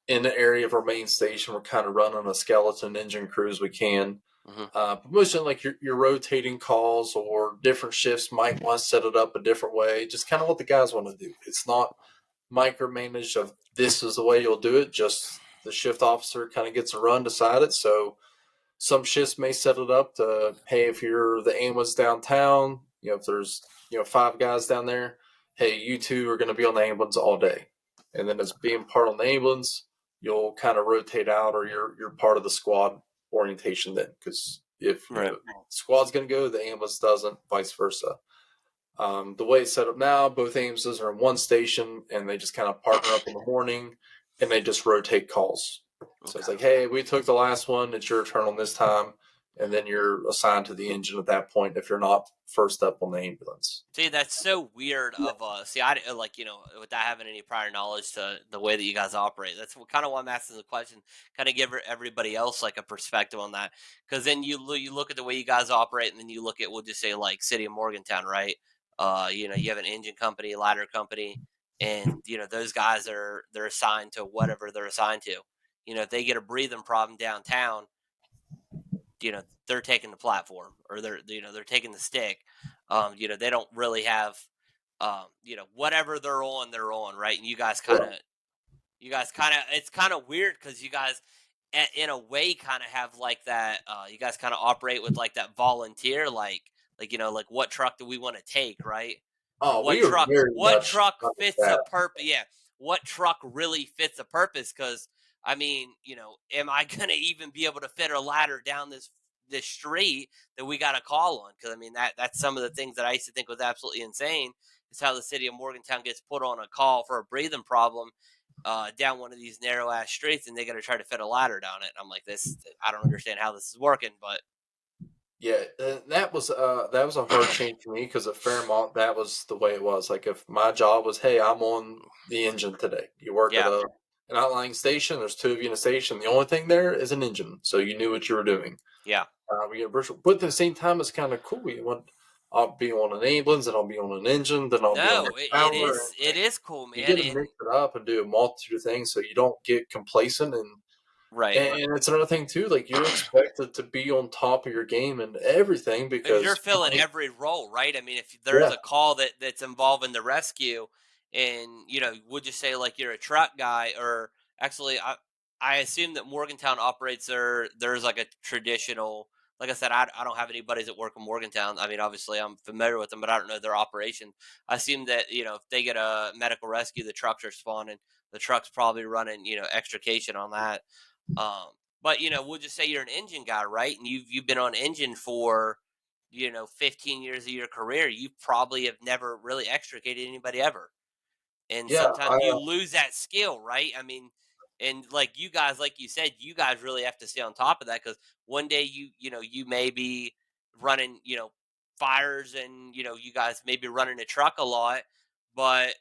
in the area of our main station, we're kind of running a skeleton engine crew as we can. Hmm. But mostly like your rotating calls or different shifts might want to set it up a different way. Just kind of what the guys want to do. It's not micromanaged of this is the way you'll do it. Just the shift officer kind of gets a run, decide it. So some shifts may set it up to, hey, if you're the ambulance downtown, if there's five guys down there, hey, you two are going to be on the ambulance all day, and then as being part on the ambulance, you'll kind of rotate out, or you're part of the squad orientation then, because if Right. the squad's going to go, the ambulance doesn't, vice versa. The way it's set up now, both ambulances are in one station, and they just kind of partner up in the morning, and they just rotate calls. So it's Okay. like, hey, we took the last one. It's your turn on this time, and then you're assigned to the engine at that point if you're not first up on the ambulance. See, that's so weird of see, like, without having any prior knowledge to the way that you guys operate. That's what kind of why I'm asking the question, kind of give everybody else like a perspective on that. Because then you look at the way you guys operate, and then you look at, we'll just say, like City of Morgantown, right? You have an engine company, ladder company, and those guys they're assigned to whatever they're assigned to. If they get a breathing problem downtown, they're taking the platform, or they're taking the stick. They don't really have whatever they're on, right? And you guys kind of it's kind of weird because you guys in a way kind of have like that. You guys kind of operate with like that volunteer, like what truck do we want to take, right? Or Oh, what we are truck very what much truck like fits a that. purpose? Yeah, what truck really fits a purpose? Because I mean, am I gonna even be able to fit a ladder down this street that we got to call on? Because I mean, that's some of the things that I used to think was absolutely insane. Is how the city of Morgantown gets put on a call for a breathing problem down one of these narrow ass streets, and they got to try to fit a ladder down it. And I'm like, this, I don't understand how this is working, but Yeah, that was a hard change for me because at Fairmont, that was the way it was. Like if my job was, hey, I'm on the engine today. You work at yeah, an outlying station. There's two of you in a station. The only thing there is an engine, so you knew what you were doing. yeah. We get virtual, but at the same time, it's kind of cool. You want, I'll be on an ambulance, and I'll be on an engine, then I'll be on No, your it tower, is it is cool, you man. get to And mix it up and do a multitude of things so you don't get complacent right. and it's another thing too, like you're expected to be on top of your game and everything You're because filling every role, right? I mean, if there's yeah, a call that's involving the rescue, and would you say like you're a truck guy, or actually, I assume that Morgantown operates there's like a traditional. Like I said, I don't have any buddies that work in Morgantown. I mean, obviously, I'm familiar with them, but I don't know their operation. I assume that if they get a medical rescue, the trucks are spawning. The truck's probably running extrication on that. Um, but we'll just say you're an engine guy, right? And you've been on engine for 15 years of your career. You probably have never really extricated anybody ever. And yeah, sometimes you lose that skill, right? I mean, and like you guys, like you said, you guys really have to stay on top of that because one day you may be running fires, and you guys may be running a truck a lot, but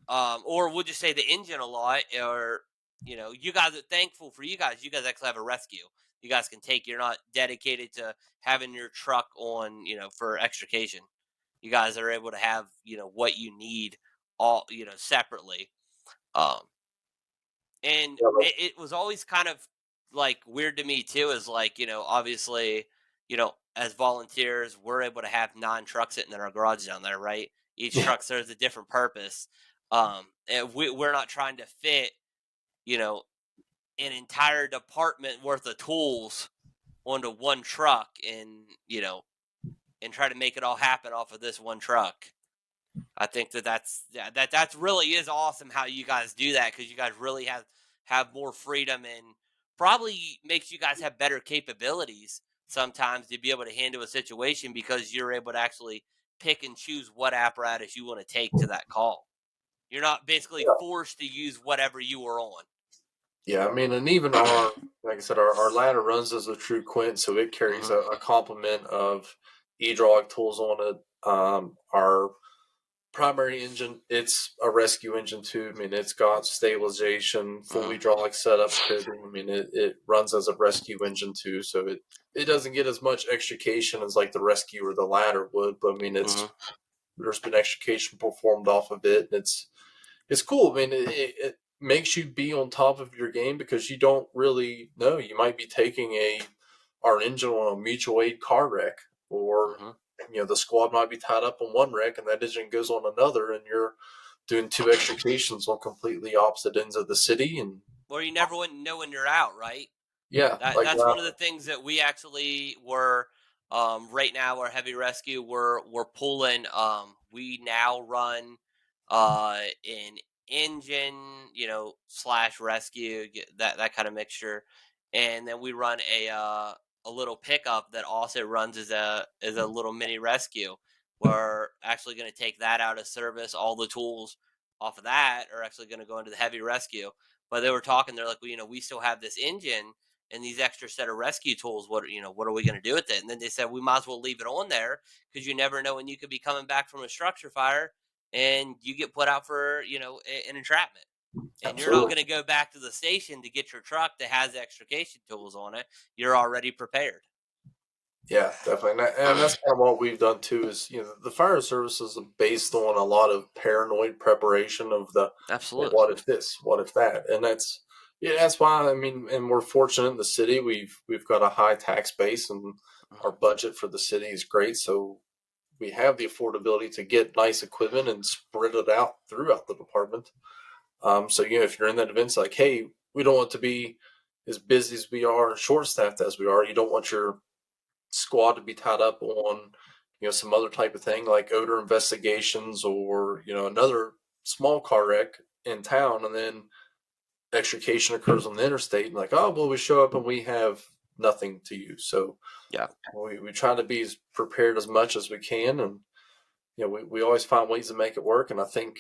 or we'll just say the engine a lot, or you guys are thankful for you guys. You guys actually have a rescue. You guys can take. You're not dedicated to having your truck on, for extrication. You guys are able to have what you need all separately. Um, and yeah, it was always kind of like weird to me too. Is like obviously as volunteers we're able to have 9 trucks sitting in our garage down there, right? Each yeah, truck serves a different purpose. And we're not trying to fit you know an entire department worth of tools onto one truck, and try to make it all happen off of this one truck. I think that's really is awesome how you guys do that, because you guys really have more freedom, and probably makes you guys have better capabilities sometimes to be able to handle a situation, because you're able to actually pick and choose what apparatus you want to take to that call. You're not basically yeah. forced to use whatever you were on. Yeah, I mean, and even our, like I said, our ladder runs as a true quint, so it carries Hmm. a complement of hydraulic tools on it. Our primary engine, it's a rescue engine too. I mean, it's got stabilization, full Hmm. hydraulic setup, cribbing. I mean, it runs as a rescue engine too, so it doesn't get as much extrication as like the rescue or the ladder would. But I mean, Hmm. it's there's been extrication performed off of it, and it's cool. I mean, it makes you be on top of your game because you don't really know. You might be taking our engine on a mutual aid car wreck, or Hmm. the squad might be tied up on one wreck and that engine goes on another, and you're doing two extrications on completely opposite ends of the city. And Or you never wouldn't know when you're out, right? yeah, like That's one of the things that we actually were right now. Our heavy rescue, we're pulling. We now run an engine, slash rescue, that kind of mixture, and then we run a little pickup that also runs as a little mini rescue. we're actually going to take that out of service. All the tools off of that are actually going to go into the heavy rescue. But they were talking, they're like, well, we still have this engine and these extra set of rescue tools. What are we going to do with it? And then they said, we might as well leave it on there because you never know when you could be coming back from a structure fire and you get put out for, an entrapment. And you're not Absolutely. going to go back to the station to get your truck that has extrication tools on it. You're already prepared. Yeah, definitely, and that's kind of what we've done too. Is the fire services are based on a lot of paranoid preparation of well, Absolutely. what if this, what if that, and that's why I mean, and we're fortunate in the city. We've got a high tax base, and our Mhm. budget for the city is great. So we have the affordability to get nice equipment and spread it out throughout the department. So if you're in that event, it's like, hey, we don't want to be as busy as we are, short staffed as we are. You don't want your squad to be tied up on some other type of thing like odor investigations or another small car wreck in town, and then extrication occurs on the interstate, and like, oh well, we show up and we have nothing to use. So Yeah. we try to be as prepared as much as we can, and we always find ways to make it work. And I think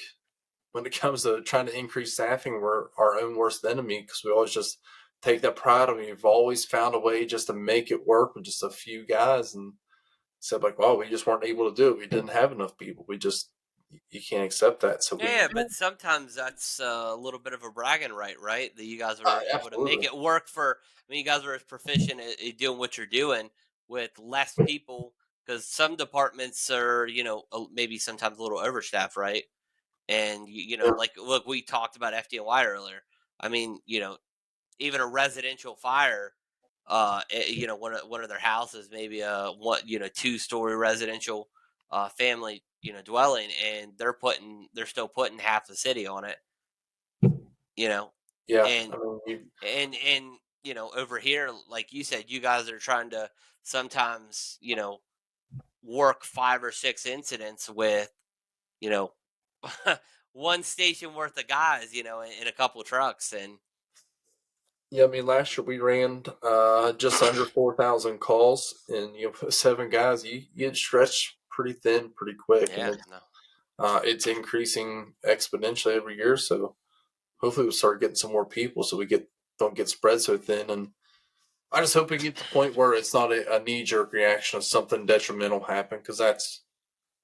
when it comes to trying to increase staffing, we're our own worst enemy because we always just take that pride and we've always found a way just to make it work with just a few guys, and said like, "Well, we just weren't able to do it. We didn't have enough people. We just you can't accept that." So Yeah, we yeah, but sometimes that's a little bit of a bragging right, right? That you guys were able to make absolutely, it work for. I mean, you guys were as proficient at doing what you're doing with less people, because some departments are, maybe sometimes a little overstaffed, right? And yeah, like, look, we talked about FDNY earlier. I mean, even a residential fire, one of their houses, maybe a one, 2-story residential family, dwelling, and they're still putting half the city on it, you know, yeah. and I mean, and over here, like you said, you guys are trying to sometimes, work 5 or 6 incidents with, you know, one station worth of guys, in a couple trucks, and yeah. I mean, last year we ran just under 4,000 calls, and put 7 guys. You get stretched pretty thin, pretty quick, and yeah, no, it's increasing exponentially every year. So hopefully we'll start getting some more people, so we don't get spread so thin. And I just hope we get to the point where it's not a knee jerk reaction of something detrimental happen, because that's,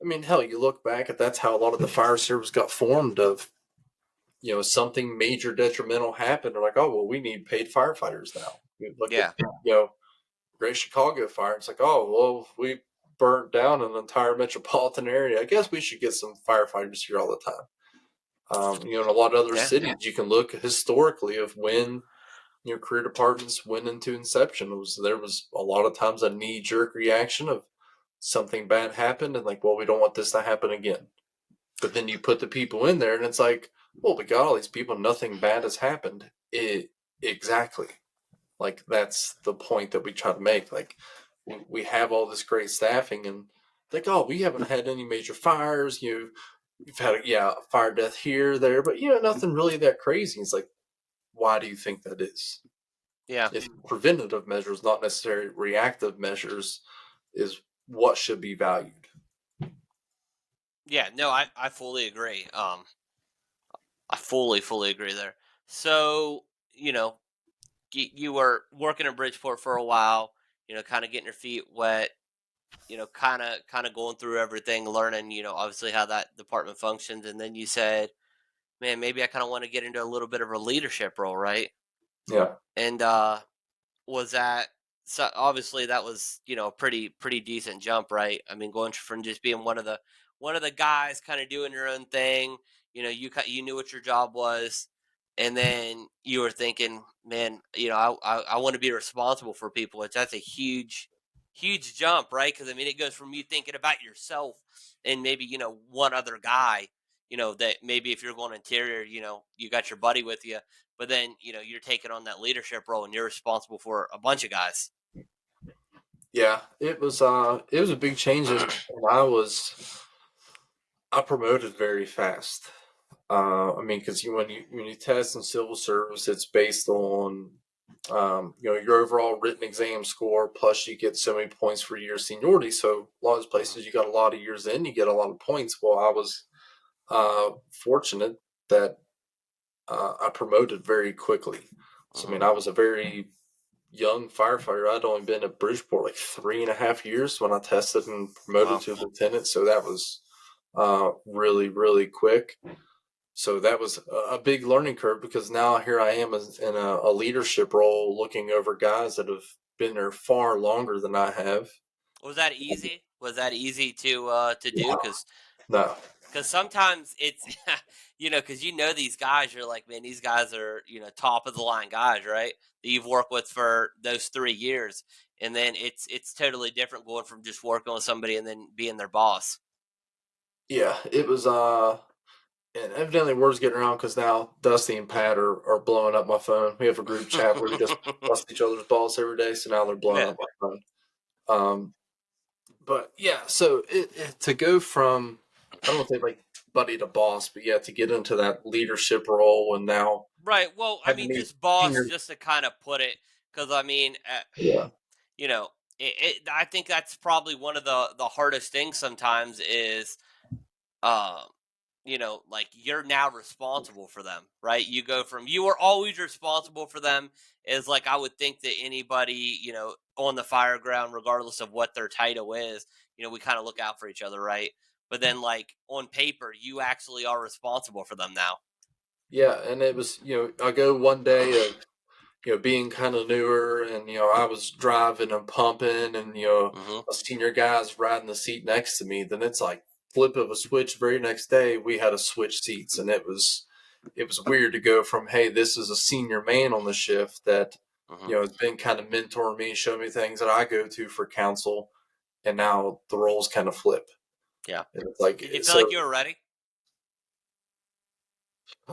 I mean, hell, you look back at that's how a lot of the fire service got formed. Of something major detrimental happened, they're like, oh well, we need paid firefighters now. You look at yeah, Great Chicago Fire. It's like, oh well, we burnt down an entire metropolitan area. I guess we should get some firefighters here all the time. In a lot of other yeah, cities, you can look historically of when career departments went into inception. There was a lot of times a knee jerk reaction of something bad happened, and like, well, we don't want this to happen again. But then you put the people in there, and it's like, well, we got all these people, nothing bad has happened. Exactly. Like that's the point that we try to make. Like we have all this great staffing, and like, oh, we haven't had any major fires. You've had a fire death here, there, but nothing really that crazy. It's like, why do you think that is? yeah. If preventative measures, not necessarily reactive measures, is what should be valued. Yeah, no, I fully agree. I fully agree there. So, you were working in Bridgeport for a while, kind of getting your feet wet, kind of going through everything, learning, obviously how that department functions, and then you said, "Man, maybe I kind of want to get into a little bit of a leadership role, right?" Yeah, And was that so? Obviously, that was a pretty decent jump, right? I mean, going from just being one of the guys, kind of doing your own thing. You knew what your job was, and then you were thinking, man, I want to be responsible for people. Which that's a huge jump, right? Because I mean, it goes from you thinking about yourself and maybe one other guy. That maybe if you're going interior, you got your buddy with you, but then you're taking on that leadership role and you're responsible for a bunch of guys. yeah. It was a big change, and I promoted very fast. I mean, because when you test in civil service, it's based on Your overall written exam score, plus you get so many points for your seniority. So a lot of Mhm. places you got a lot of years in, you get a lot of points. Well, I was fortunate that I promoted very quickly. So I Mhm. mean, I was a very young firefighter. I'd only been at Bridgeport like 3.5 years when I tested and promoted Wow. to lieutenant. So that was really, really quick. So that was a big learning curve because now here I am in a leadership role looking over guys that have been there far longer than I have. Was that easy? Was that easy to do? Yeah. Because No. sometimes it's because these guys, you're like, man, these guys are top of the line guys, right? That you've worked with for those 3 years, and then it's totally different going from just working with somebody and then being their boss. Yeah, it was and evidently word's getting around because now Dusty and Pat are blowing up my phone. We have a group chat where we just bust each other's balls every day, so now they're blowing Yeah. up my phone. But yeah, so to go from I don't want to say like buddy to boss, but yeah, to get into that leadership role and now Right. Well, I having mean, these just boss, senior, just to kind of put it, because I mean, yeah, you know, I think that's probably one of the hardest things sometimes is, um, like you're now responsible for them, right? You go from you were always responsible for them is like I would think that anybody, on the fire ground, regardless of what their title is, we kind of look out for each other, right? But then, like on paper, you actually are responsible for them now. yeah, and it was I go one day of being kind of newer, and I was driving and pumping, and Hmm. a senior guy's riding the seat next to me. Then it's like flip of a switch. Very next day, we had to switch seats, and it was weird to go from hey, this is a senior man on the shift that Hmm. has been kind of mentoring me, showing me things that I go to for counsel, and now the roles kind of flip. Yeah. And it's like Did you feel like so. you were ready?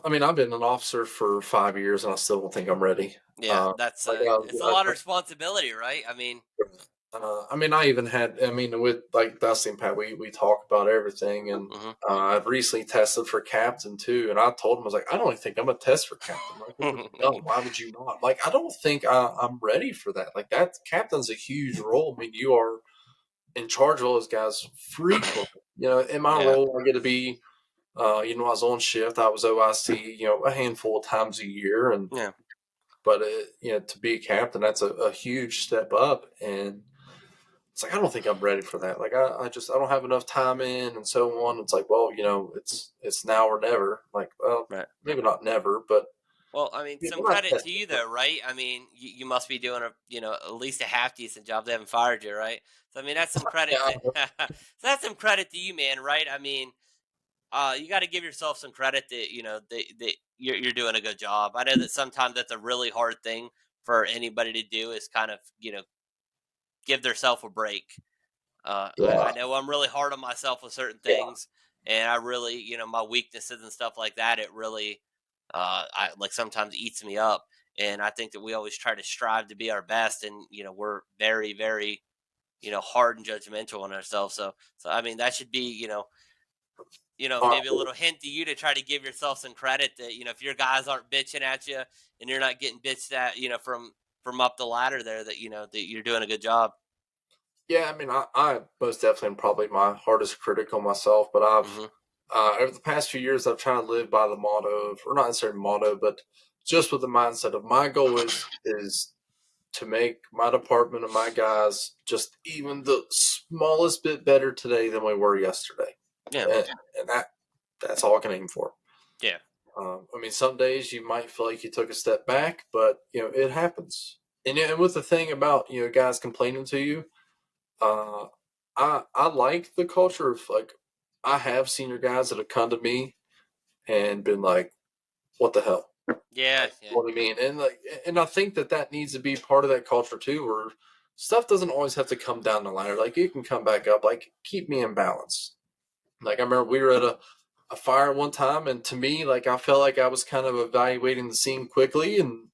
I mean, I've been an officer for 5 years, and I still don't think I'm ready. Yeah, Uh, that's like it's a lot of responsibility, right? I mean, I mean, I even had, I mean, with like Dusty and Pat, we talk about everything. And hmm. I've recently tested for captain too. And I told him, I was like, I don't even think I'm a test for captain. Like, this would be dumb. Why would you not? Like, I don't think I'm ready for that. Like, that captain's a huge role. I mean, you are in charge of all those guys frequently. In my Yeah, role, I get to be, I was on shift. I was OIC, a handful of times a year. yeah, But, to be a captain, that's a huge step up. And, it's like I don't think I'm ready for that. Like I don't have enough time in and so on. It's like, well, it's now or never. Like, well, right. maybe not never, but Well, I mean, some not credit to testing. you though, right? I mean, you must be doing at least a half decent job. They haven't fired you, right? So I mean, that's some credit to Yeah, so that's some credit to you, man, right? I mean, you got to give yourself some credit that that you're doing a good job. I know that sometimes that's a really hard thing for anybody to do is kind of give themselves a break. I yeah, know I'm really hard on myself with certain yeah. things, and I really, my weaknesses and stuff like that. It really, I like sometimes eats me up. And I think that we always try to strive to be our best, and we're very, very, hard and judgmental on ourselves. So I mean, that should be, maybe a little hint to you to try to give yourself some credit that if your guys aren't bitching at you and you're not getting bitched at, from up the ladder there, that that you're doing a good job. Yeah, I mean, I most definitely am probably my hardest critic on myself, but I've Hmm. over the past few years I've tried to live by the motto of, or not necessarily motto, but just with the mindset of my goal is to make my department and my guys just even the smallest bit better today than we were yesterday, Yeah. and that's all I can aim for. Yeah. I mean, some days you might feel like you took a step back, but it happens. And with the thing about guys complaining to you, uh, I like the culture of like I have senior guys that have come to me and been like, "What the hell?" Yeah. Like, Yeah. what I mean, and I think that needs to be part of that culture too, where stuff doesn't always have to come down the ladder. Like you can come back up. Like keep me in balance. Like I remember we were at a fire one time, and to me, like I felt like I was kind of evaluating the scene quickly, and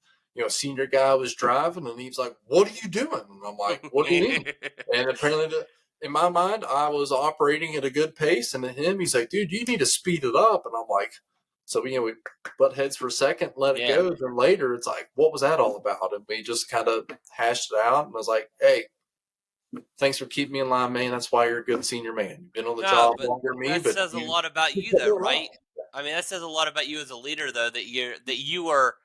senior guy was driving, and he's like, "What are you doing?" And I'm like, "What do you mean?" And apparently, in my mind, I was operating at a good pace, and to him, he's like, "Dude, you need to speed it up." And I'm like, So we butt heads for a second, let it Yeah. go. Then later, it's like, what was that all about? And we just kind of hashed it out. And I was like, hey, thanks for keeping me in line, man. That's why you're a good senior man. You've been on the No, job but longer than me, that but says a you lot about keep you, me though, around. right? I mean, that says a lot about you as a leader, though, that you were,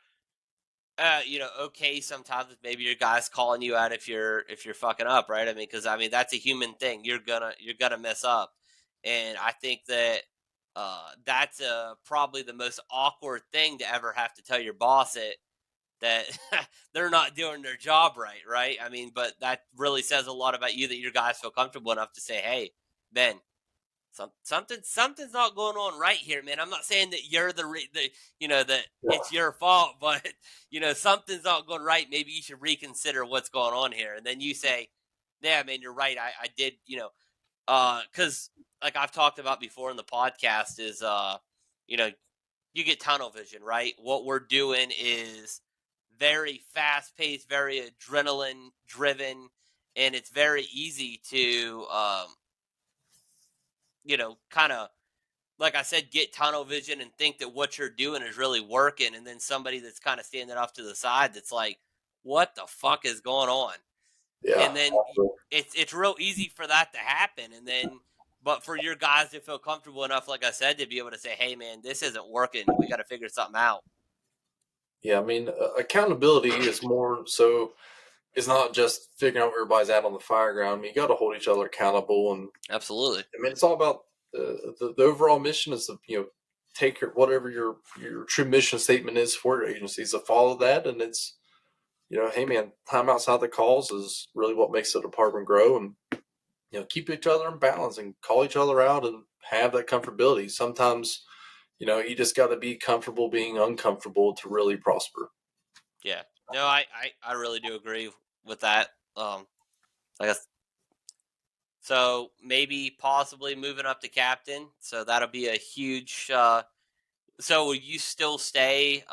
okay. Sometimes maybe your guy's calling you out if you're fucking up, right? I mean, because I mean that's a human thing. You're gonna mess up, and I think that that's probably the most awkward thing to ever have to tell your boss that they're not doing their job right, right? I mean, but that really says a lot about you that your guys feel comfortable enough to say, "Hey, Ben, something's not going on right here, man. I'm not saying that you're that Yeah, it's your fault, but something's not going right. Maybe you should reconsider what's going on here." And then you say, "Yeah, man, you're right. I did, because like I've talked about before in the podcast is you know, you get tunnel vision, right? What we're doing is very fast paced, very adrenaline driven, and it's very easy to kind of, like I said, get tunnel vision and think that what you're doing is really working, and then somebody that's kind of standing off to the side that's like, "What the fuck is going on?" yeah. And then it's real easy for that to happen, and then but for your guys to feel comfortable enough, like I said, to be able to say, "Hey, man, this isn't working. We got to figure something out." Yeah, I mean, accountability is more so. It's not just figuring out where everybody's at on the fire ground. I mean, you got to hold each other accountable, and Absolutely. I mean, it's all about the overall mission is to take whatever your true mission statement is for your agency is to follow that, and it's hey man, time outside the calls is really what makes the department grow, and keep each other in balance and call each other out and have that comfortability. Sometimes you just got to be comfortable being uncomfortable to really prosper. Yeah. No, I really do agree with that. I guess so. Maybe possibly moving up to captain. So that'll be a huge. So will you still stay?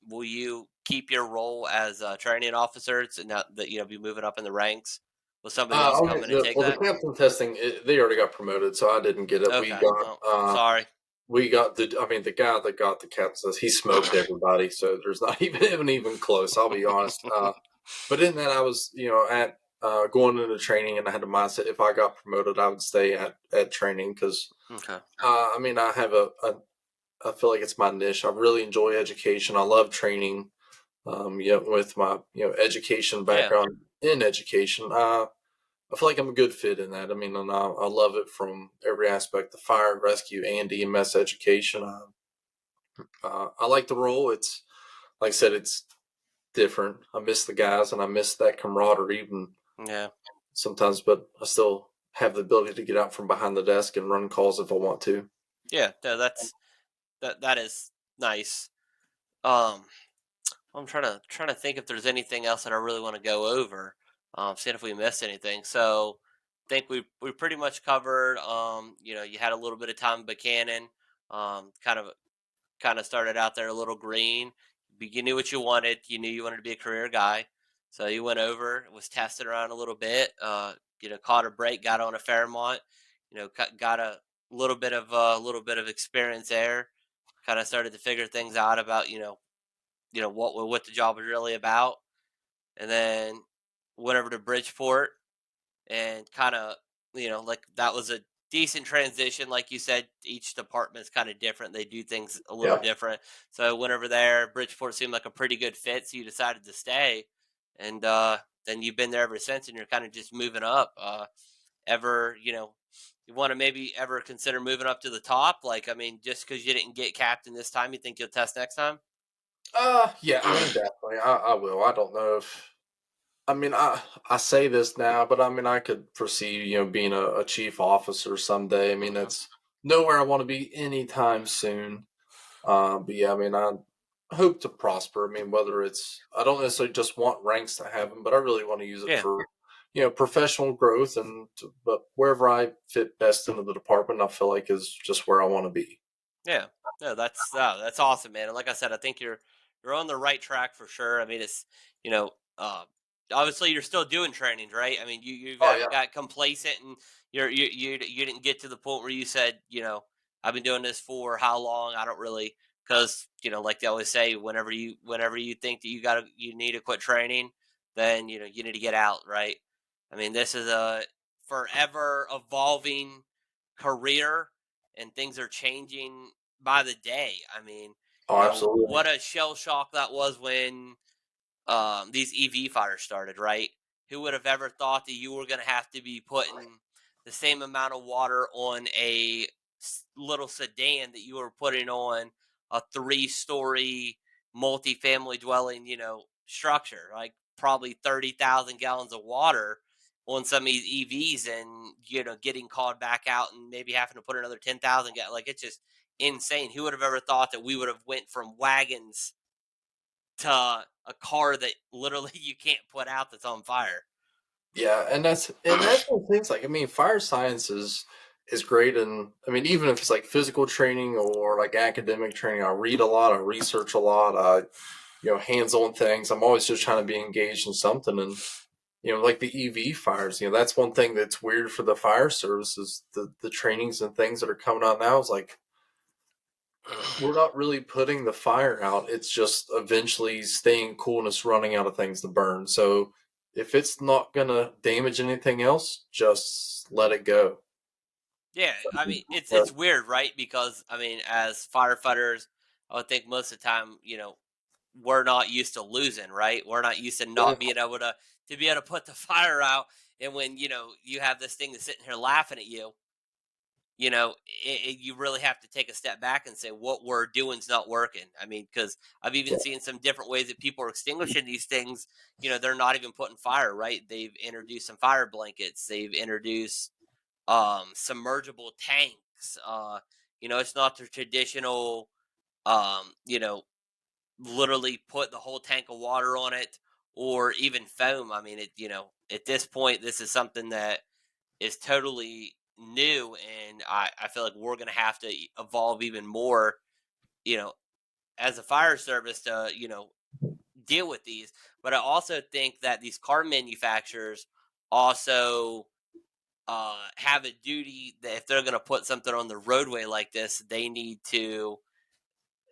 Will you keep your role as a training officer? It's not that be moving up in the ranks. Will somebody else come in and take Well, the that? captain testing they already got promoted, so I didn't get it. Okay. Well, sorry. We got the. I mean, the guy that got the captain says he smoked everybody, so there's not even close. I'll be honest. But in that, I was at going into training, and I had a mindset if I got promoted, I would stay at training because Okay. I mean I have I feel like it's my niche. I really enjoy education. I love training. With my education Yeah. background in education, I feel like I'm a good fit in that. I mean, and I love it from every aspect: the fire and rescue and EMS education. I like the role. It's like I said, it's different. I miss the guys and I miss that camaraderie even Yeah. sometimes, but I still have the ability to get out from behind the desk and run calls if I want to. Yeah. No, that is nice. Um, I'm trying to think if there's anything else that I really want to go over. Seeing if we missed anything. So, I think we pretty much covered. You had a little bit of time in Buchanan. Kind of started out there a little green. But you knew what you wanted. You knew you wanted to be a career guy. So you went over, was testing around a little bit. Caught a break, got on a Fairmont. Got a little bit of experience there. Kind of started to figure things out about what the job was really about, and then went over to Bridgeport and kind of like that was a decent transition. Like you said, each department is kind of different, they do things a little Yeah. different. So I went over there. Bridgeport seemed like a pretty good fit, so you decided to stay, and then you've been there ever since, and you're kind of just moving up. Ever you want to maybe ever consider moving up to the top? Like, I mean, just because you didn't get captain this time, you think you'll test next time? Yeah. I mean, definitely, I will. I don't know if. I mean, I say this now, but I mean, I could foresee being a chief officer someday. I mean, Okay. that's nowhere I want to be anytime soon. But yeah, I mean, I hope to prosper. I mean, whether it's, I don't necessarily just want ranks to have them, but I really want to use it Yeah. for, professional growth but wherever I fit best into the department, I feel like is just where I want to be. Yeah. No, that's awesome, man. And like I said, I think you're on the right track for sure. I mean, it's you know, uh, obviously you're still doing trainings, right? I mean, you Oh haven't yeah. got complacent, and you didn't get to the point where you said, I've been doing this for how long? I don't really. because like they always say, whenever you think that you need to quit training, then you need to get out, right? I mean, this is a forever evolving career, and things are changing by the day. I mean, Oh, absolutely. what a shell shock that was when these EV fires started, right? Who would have ever thought that you were going to have to be putting the same amount of water on a little sedan that you were putting on a three-story multi-family dwelling, structure, like probably 30,000 gallons of water on some of these EVs, and getting called back out and maybe having to put another 10,000 gallons. Like, it's just insane. Who would have ever thought that we would have went from wagons to a car that literally you can't put out that's on fire. Yeah, and that's one of the things. Like, I mean, fire science is great, and I mean, even if it's like physical training or like academic training, I read a lot, I research a lot, hands-on things. I'm always just trying to be engaged in something, and like the EV fires. That's one thing that's weird for the fire service is the trainings and things that are coming out now. Is like we're not really putting the fire out. It's just eventually staying cool and it's running out of things to burn. So if it's not gonna damage anything else, just let it go. Yeah, I mean, it's Yeah, it's weird, right? Because I mean, as firefighters, I would think most of the time, we're not used to losing, right? We're not used to yeah, not being able to be able to put the fire out, and when you have this thing that's sitting here laughing at you, you really have to take a step back and say what we're doing is not working. I mean, because I've even seen some different ways that people are extinguishing these things. They're not even putting fire, right? They've introduced some fire blankets. They've introduced submergible tanks. It's not the traditional, literally put the whole tank of water on it or even foam. I mean, at this point, this is something that is totally new, and I feel like we're going to have to evolve even more, you know, as a fire service to, deal with these. But I also think that these car manufacturers also have a duty that if they're going to put something on the roadway like this, they need to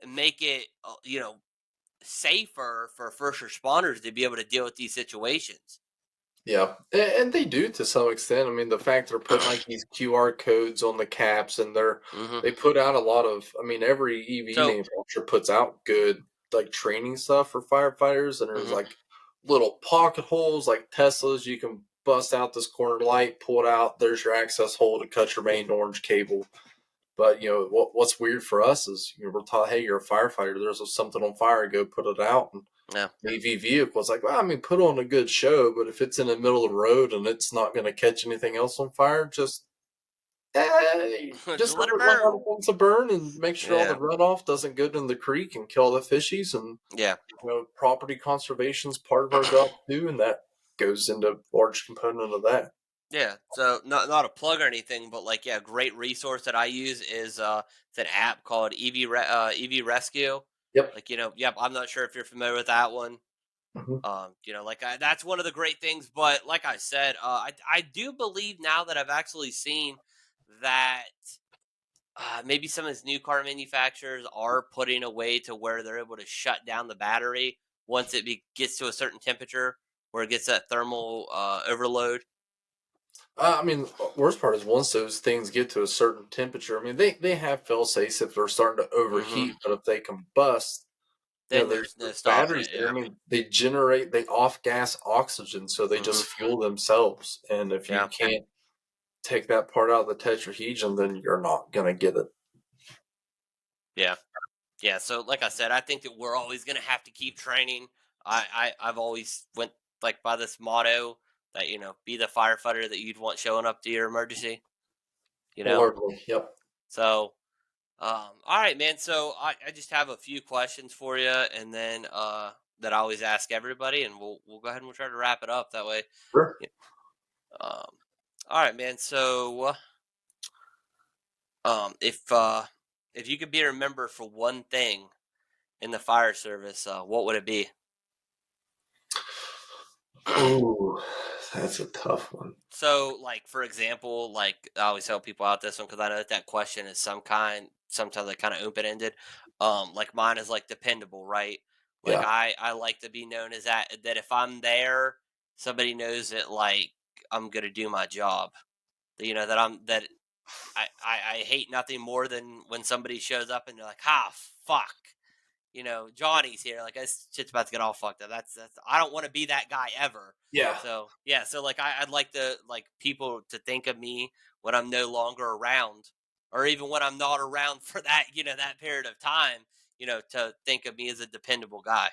make it, safer for first responders to be able to deal with these situations. yeah, and they do to some extent. I mean, the fact they're putting like these QR codes on the caps, and hmm they put out a lot of. I mean, every EV So, manufacturer puts out good like training stuff for firefighters, and there's mhm, like little pocket holes like Teslas. You can bust out this corner light, pull it out. There's your access hole to cut your main orange cable. But what's weird for us is we're taught, hey, you're a firefighter. There's something on fire, go put it out. And yeah, AV vehicles, like, well, I mean, put on a good show, but if it's in the middle of the road and it's not going to catch anything else on fire, just just let it let burn. other things to burn and make sure all the Yeah, runoff doesn't go in the creek and kill the fishies. And yeah. property conservation is part of our job too, and that goes into a large component of that. Yeah, so not a plug or anything, but like, yeah, great resource that I use is it's an app called EV Rescue. Yep. Like, yep, I'm not sure if you're familiar with that one. Hmm. Like, that's one of the great things. But like I said, I do believe now that I've actually seen that maybe some of these new car manufacturers are putting a way to where they're able to shut down the battery once gets to a certain temperature, where it gets that thermal overload. I mean, worst part is once those things get to a certain temperature, I mean, they have fail safes if they're starting to hmm overheat, but if they combust, Then there's they're stopping batteries it. there. I Yeah. mean, they off gas oxygen, so they hmm just fuel themselves. And if you Yeah. can't take that part out of the tetrahedron, then you're not gonna get it. Yeah. Yeah. So, like I said, I think that we're always going to have to keep training. I've always went like by this motto that be the firefighter that you'd want showing up to your emergency. You know. Wholeheartedly. Yep. So, all right, man. So I just have a few questions for you, and then that I always ask everybody, and we'll go ahead and we'll try to wrap it up that way. Sure. Yeah. Um. All right, man. So, if you could be remembered for one thing in the fire service, what would it be? Ooh, that's a tough one. So, like for example, like I always help people out this one because I know that question is sometimes like kind of open ended. Like mine is like dependable, right? Like Yeah. I like to be known as that if I'm there, somebody knows that like I'm gonna do my job. That I hate nothing more than when somebody shows up and they're like, "Ah, fuck." Johnny's here. Like this shit's about to get all fucked up. That's I don't want to be that guy ever. Yeah. So yeah, so like I'd like to like people to think of me when I'm no longer around, or even when I'm not around for that that period of time. To think of me as a dependable guy.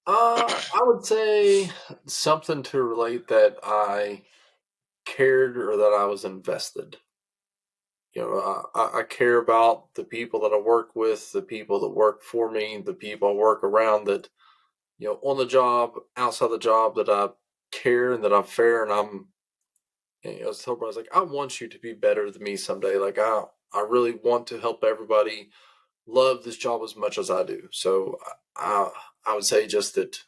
I would say something to relate that I cared or that I was invested. I care about the people that I work with, the people that work for me, the people I work around that, on the job, outside the job, that I care and that I'm fair and I was telling her, I was like, I want you to be better than me someday. Like I really want to help everybody love this job as much as I do. So I, I would say just that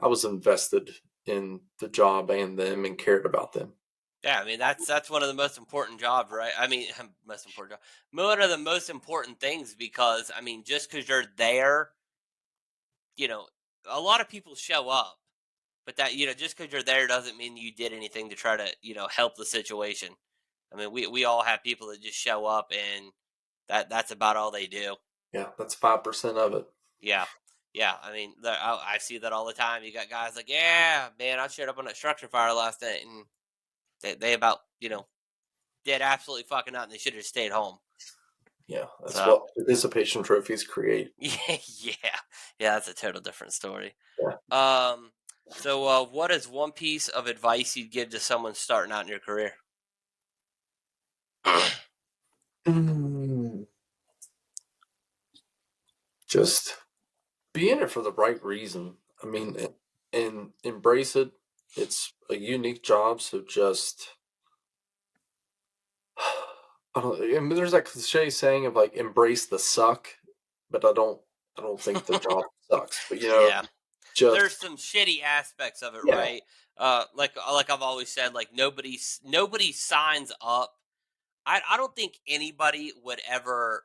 I was invested in the job and them and cared about them. Yeah, I mean that's one of the most important jobs, right? I mean, most important job, one of the most important things because I mean, just because you're there, you know, a lot of people show up, but that just because you're there doesn't mean you did anything to try to help the situation. I mean, we all have people that just show up and that's about all they do. Yeah, that's 5% of it. Yeah, yeah. I mean, I see that all the time. You got guys like, yeah, man, I showed up on that structure fire last night, and they about did absolutely fucking nothing. They should have stayed home. Yeah, that's So what participation trophies create. yeah, yeah, that's a total different story. Yeah. Um, so what is one piece of advice you'd give to someone starting out in your career? Mm, just be in it for the right reason. I mean, and embrace it. It's a unique job, so just I don't. I mean, there's that cliche saying of like embrace the suck, but I don't think the job sucks. But Yeah, there's just some shitty aspects of it, yeah, right? Like I've always said, like nobody signs up. I don't think anybody would ever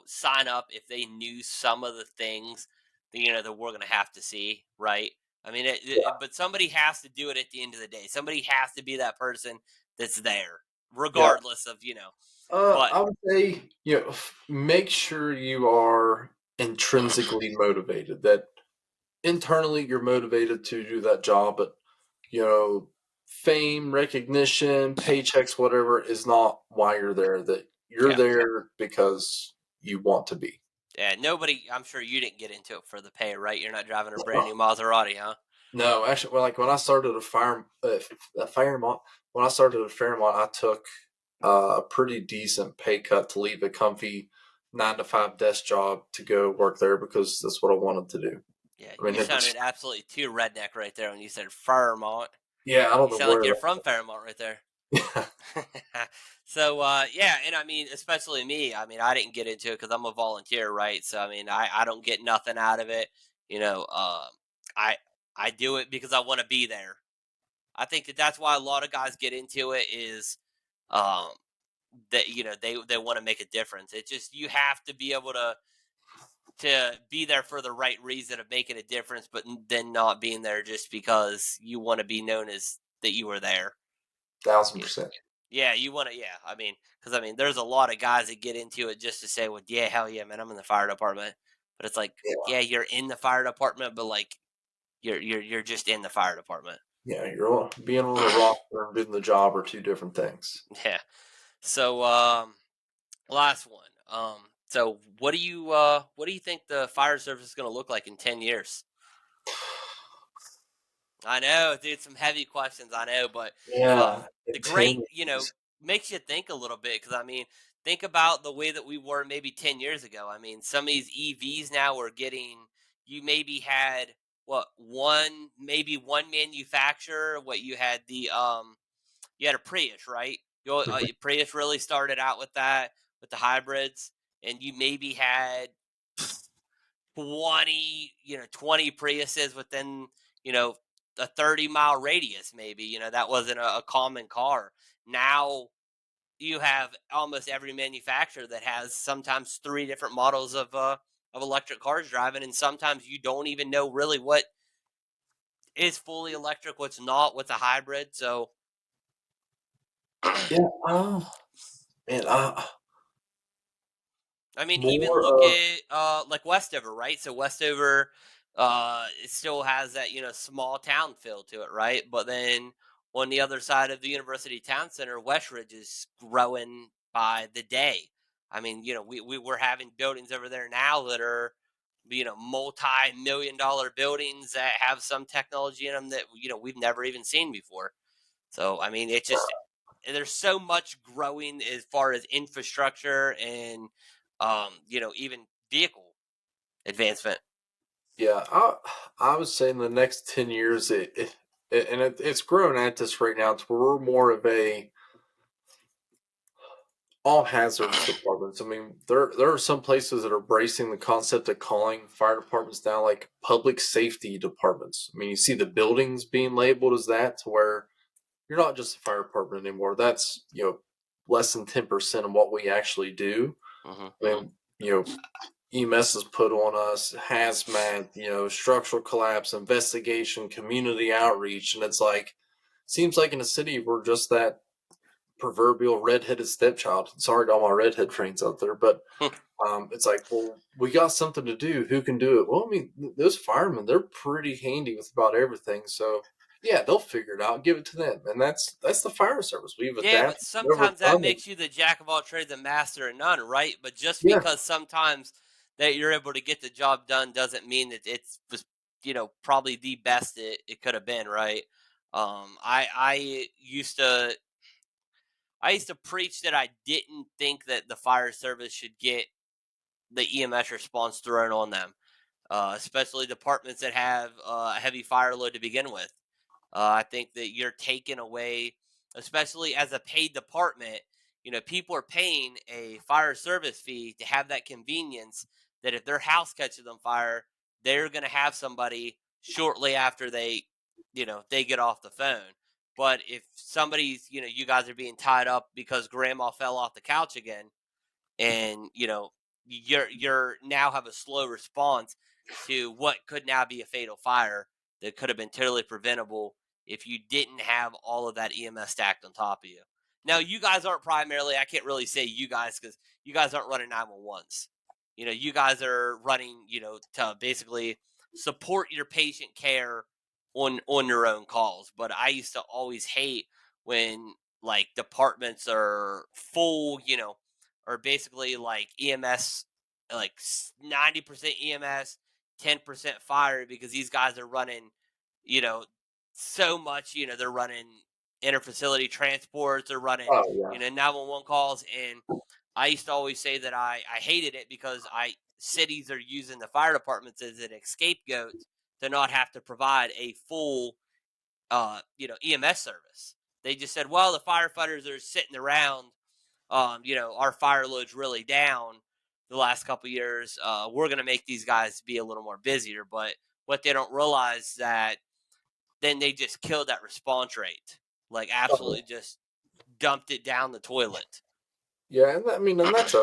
sign up if they knew some of the things that we're gonna have to see, right? I mean, but somebody has to do it at the end of the day. Somebody has to be that person that's there, yeah. regardless of. But I would say make sure you are intrinsically motivated. That internally you're motivated to do that job, but you know, fame, recognition, paychecks, whatever is not why you're there. That you're yeah, there because you want to be. yeah, nobody. I'm sure you didn't get into it for the pay, right? You're not driving a brand new Maserati, huh? No, actually, well, like when I started a Fairmont, when I started at Fairmont, I took a pretty decent pay cut to leave a comfy 9 to 5 desk job to go work there because that's what I wanted to do. Yeah, I you mean, sounded absolutely too redneck right there when you said Fairmont. yeah, I don't You know sound like where you're from Fairmont right there. that. So yeah, and I mean, especially me. I mean, I didn't get into it because I'm a volunteer, right? So I mean, I don't get nothing out of it. You know, I I do it because I want to be there. I think that's why a lot of guys get into it is um that they want to make a difference. It just you have to be able to be there for the right reason of making a difference, but then not being there just because you want to be known as that you were there. Thousand Yeah, percent. yeah, you want to. Yeah, I mean, because I mean, there's a lot of guys that get into it just to say, "Well, yeah, hell yeah, man, I'm in the fire department." But it's like, Yeah, yeah, you're in the fire department, but like you're just in the fire department. yeah. Being on the roster and doing the job are two different things. Yeah. So last one. So what do you think the fire service is going to look like in 10 years? I know, dude, some heavy questions, I know, but Yeah, the in great, 10 years. makes you think a little bit because I mean, think about the way that we were maybe 10 years ago. I mean, some of these EVs now are getting, you maybe had maybe one manufacturer, what you had a Prius, right? Mhm. Prius really started out with that, with the hybrids, and you maybe had 20 Priuses within, you know, a 30-mile radius, maybe. That wasn't a common car. Now you have almost every manufacturer that has sometimes three different models of electric cars driving, and sometimes you don't even know really what is fully electric, what's not, what's a hybrid. So Yeah. Man, I mean, even more look of at like Westover, right? So Westover, it still has that small town feel to it, right? But then on the other side of the University Town Center, Westridge is growing by the day. I mean, we're having buildings over there now that are multi-million-dollar buildings that have some technology in them that we've never even seen before. So I mean, it's just there's so much growing as far as infrastructure and even vehicle advancement. yeah. I would say in the next 10 years, it's growing at this right now to where we're more of a all hazards departments. I mean, there are some places that are bracing the concept of calling fire departments now like public safety departments. I mean, you see the buildings being labeled as that to where you're not just a fire department anymore. That's less than 10% of what we actually do. Hmm. I mean, EMS is put on us, hazmat, structural collapse, investigation, community outreach, and it's like seems like in a city we're just that proverbial redheaded stepchild. Sorry to all my redhead friends out there, but it's like, well, we got something to do. Who can do it? Well, I mean, those firemen, they're pretty handy with about everything. So yeah, they'll figure it out. Give it to them, and that's the fire service. We've Yeah, but adapted, sometimes that overcome, and makes you the jack of all trades and master of none, right? But just yeah, because sometimes that you're able to get the job done doesn't mean that it's was probably the best it could have been, right? I used to preach that I didn't think that the fire service should get the EMS response thrown on them, especially departments that have a heavy fire load to begin with. I think that you're taking away, especially as a paid department, people are paying a fire service fee to have that convenience that if their house catches on fire, they're going to have somebody shortly after they get off the phone. But if somebody's, you guys are being tied up because grandma fell off the couch again, and you're now have a slow response to what could now be a fatal fire that could have been totally preventable if you didn't have all of that EMS stacked on top of you. Now, you guys aren't primarily, I can't really say you guys because you guys aren't running 911s. You guys are running, to basically support your patient care on your own calls. But I used to always hate when like departments are full, or basically like EMS, like 90% EMS, 10% fire, because these guys are running, you know, so much, they're running interfacility transports, they're running, oh yeah, 911 calls. And I used to always say that I hated it because cities are using the fire departments as an scapegoat to not have to provide a full EMS service. They just said, well, the firefighters are sitting around, our fire load's really down the last couple years. We're going to make these guys be a little more busier. But what they don't realize that then they just killed that response rate, like oh, absolutely just dumped it down the toilet. yeah, and I mean, and that's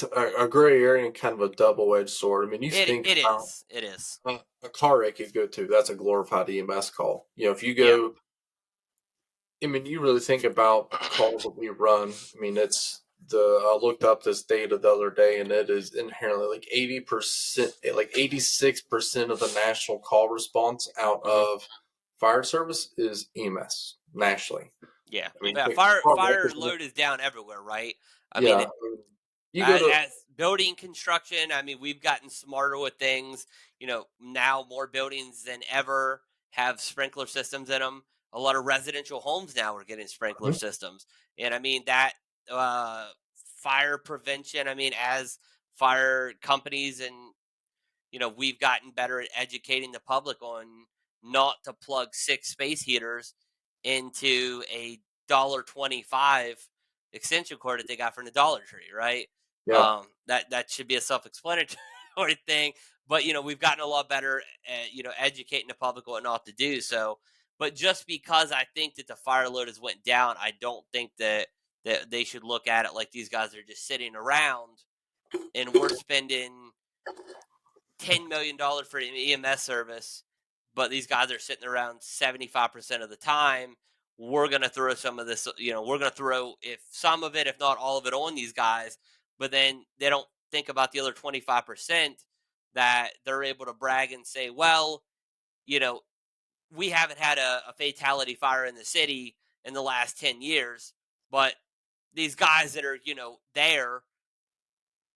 a gray area and kind of a double edged sword. I mean, you It think it about is it is. a car wreck you go to, that's a glorified EMS call. If you Yeah. go, I mean, you really think about calls that we run. I mean, I looked up this data the other day, and it is inherently like 80%, like 86% of the national call response out Hmm. of fire service is EMS nationally. Yeah. I mean, Yeah. think Fire car wreck fire is, load is down everywhere, right? I mean, yeah. I mean, you go to, as building construction, I mean, we've gotten smarter with things. Now more buildings than ever have sprinkler systems in them. A lot of residential homes now are getting sprinkler Mhm. systems, and I mean that uh, fire prevention. I mean, as fire companies and we've gotten better at educating the public on not to plug six space heaters into a $1.25 extension cord that they got from the Dollar Tree, right? Yeah. That should be a self-explanatory thing, but we've gotten a lot better at educating the public what not to do. So, but just because I think that the fire load has went down, I don't think that that they should look at it like these guys are just sitting around, and we're spending $10 million for an EMS service, but these guys are sitting around 75% of the time. We're going to throw some of this, we're going to throw if some of it, if not all of it, on these guys, but then they don't think about the other 25% that they're able to brag and say, well, you know, we haven't had a fatality fire in the city in the last 10 years, but these guys that are, there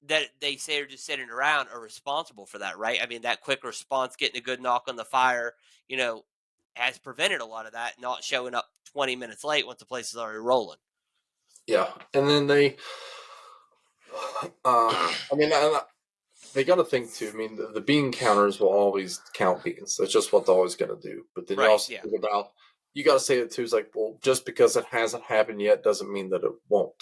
that they say are just sitting around are responsible for that, right? I mean, that quick response, getting a good knock on the fire, you know, has prevented a lot of that, not showing up 20 minutes late once the place is already rolling. Yeah, and then I mean, they got to think too. I mean, the bean counters will always count beans. That's just what they're always going to do. But then you Right. also Yeah. think about, you got to say it too. It's like, well, just because it hasn't happened yet doesn't mean that it won't.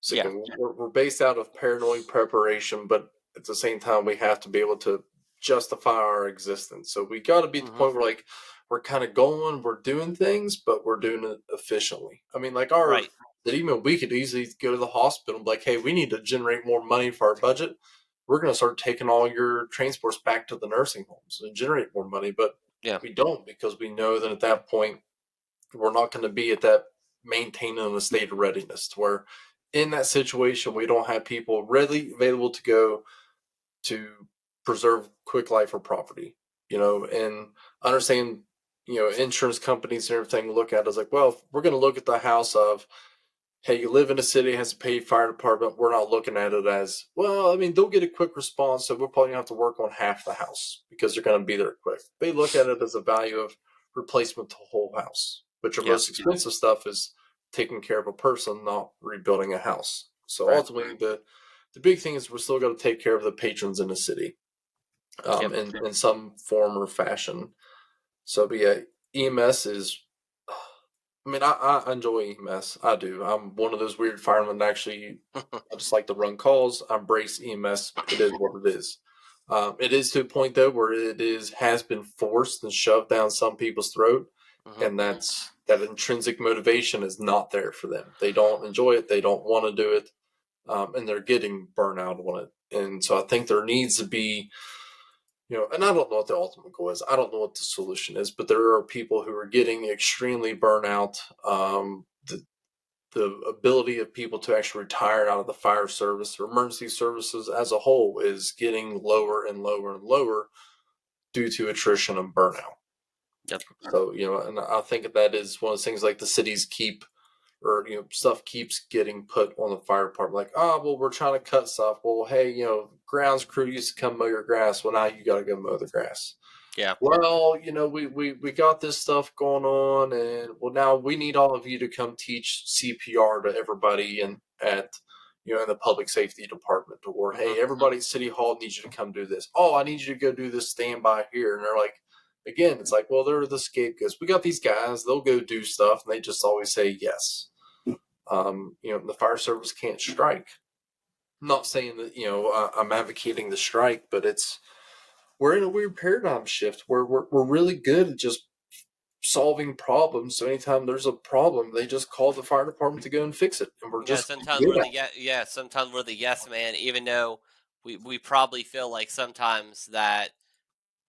So Yeah. again, we're based out of paranoid preparation, but at the same time, we have to be able to justify our existence. So we got to be at the Hmm. point where like we're kind of going, we're doing things, but we're doing it efficiently. I mean, like our Right. that even we could easily go to the hospital and be like, hey, we need to generate more money for our budget. We're going to start taking all your transports back to the nursing homes and generate more money. But Yeah. we don't, because we know that at that point, we're not going to be at that maintaining a state of readiness to where in that situation, we don't have people readily available to go to preserve quick life or property, and understand, insurance companies and everything look at it as like, well, we're going to look at the house of, hey, you live in a city, has a paid fire department. We're not looking at it as, well, I mean, they'll get a quick response, so we're probably going to have to work on half the house because they're going to be there quick. They look at it as a value of replacement to the whole house, but your Yeah. most expensive stuff is taking care of a person, not rebuilding a house. So Right. ultimately, the big thing is we're still going to take care of the patrons in the city, Yep. in some form or fashion. So, but yeah, EMS is, I mean, I enjoy EMS. I do. I'm one of those weird firemen that actually, I just like to run calls. I embrace EMS. It is what it is. It is to a point though where it has been forced and shoved down some people's throat, Hmm. and that intrinsic motivation is not there for them. They don't enjoy it. They don't want to do it, and they're getting burnout on it. And so I think there needs to be, and I don't know what the ultimate goal is. I don't know what the solution is, but there are people who are getting extremely burnout. The ability of people to actually retire out of the fire service or emergency services as a whole is getting lower and lower and lower due to attrition and burnout. Yep. So, and I think that is one of the things like the cities keep, or stuff keeps getting put on the fire department, like, oh well, we're trying to cut stuff. Well, hey, grounds crew used to come mow your grass. Well, now you got to go mow the grass. Yeah. Well, we got this stuff going on, and well, now we need all of you to come teach CPR to everybody in the public safety department, or Hmm. hey, everybody at City Hall needs you to come do this. Oh, I need you to go do this standby here. And they're like, again, it's like, well, they're the scapegoats. We got these guys, they'll go do stuff, and they just always say yes. The fire service can't strike. I'm not saying that, I'm advocating the strike, but we're in a weird paradigm shift where we're really good at just solving problems. So anytime there's a problem, they just call the fire department to go and fix it, and we're Yeah. just Sometimes good we're at the yeah. Sometimes we're the yes man, even though we probably feel like sometimes that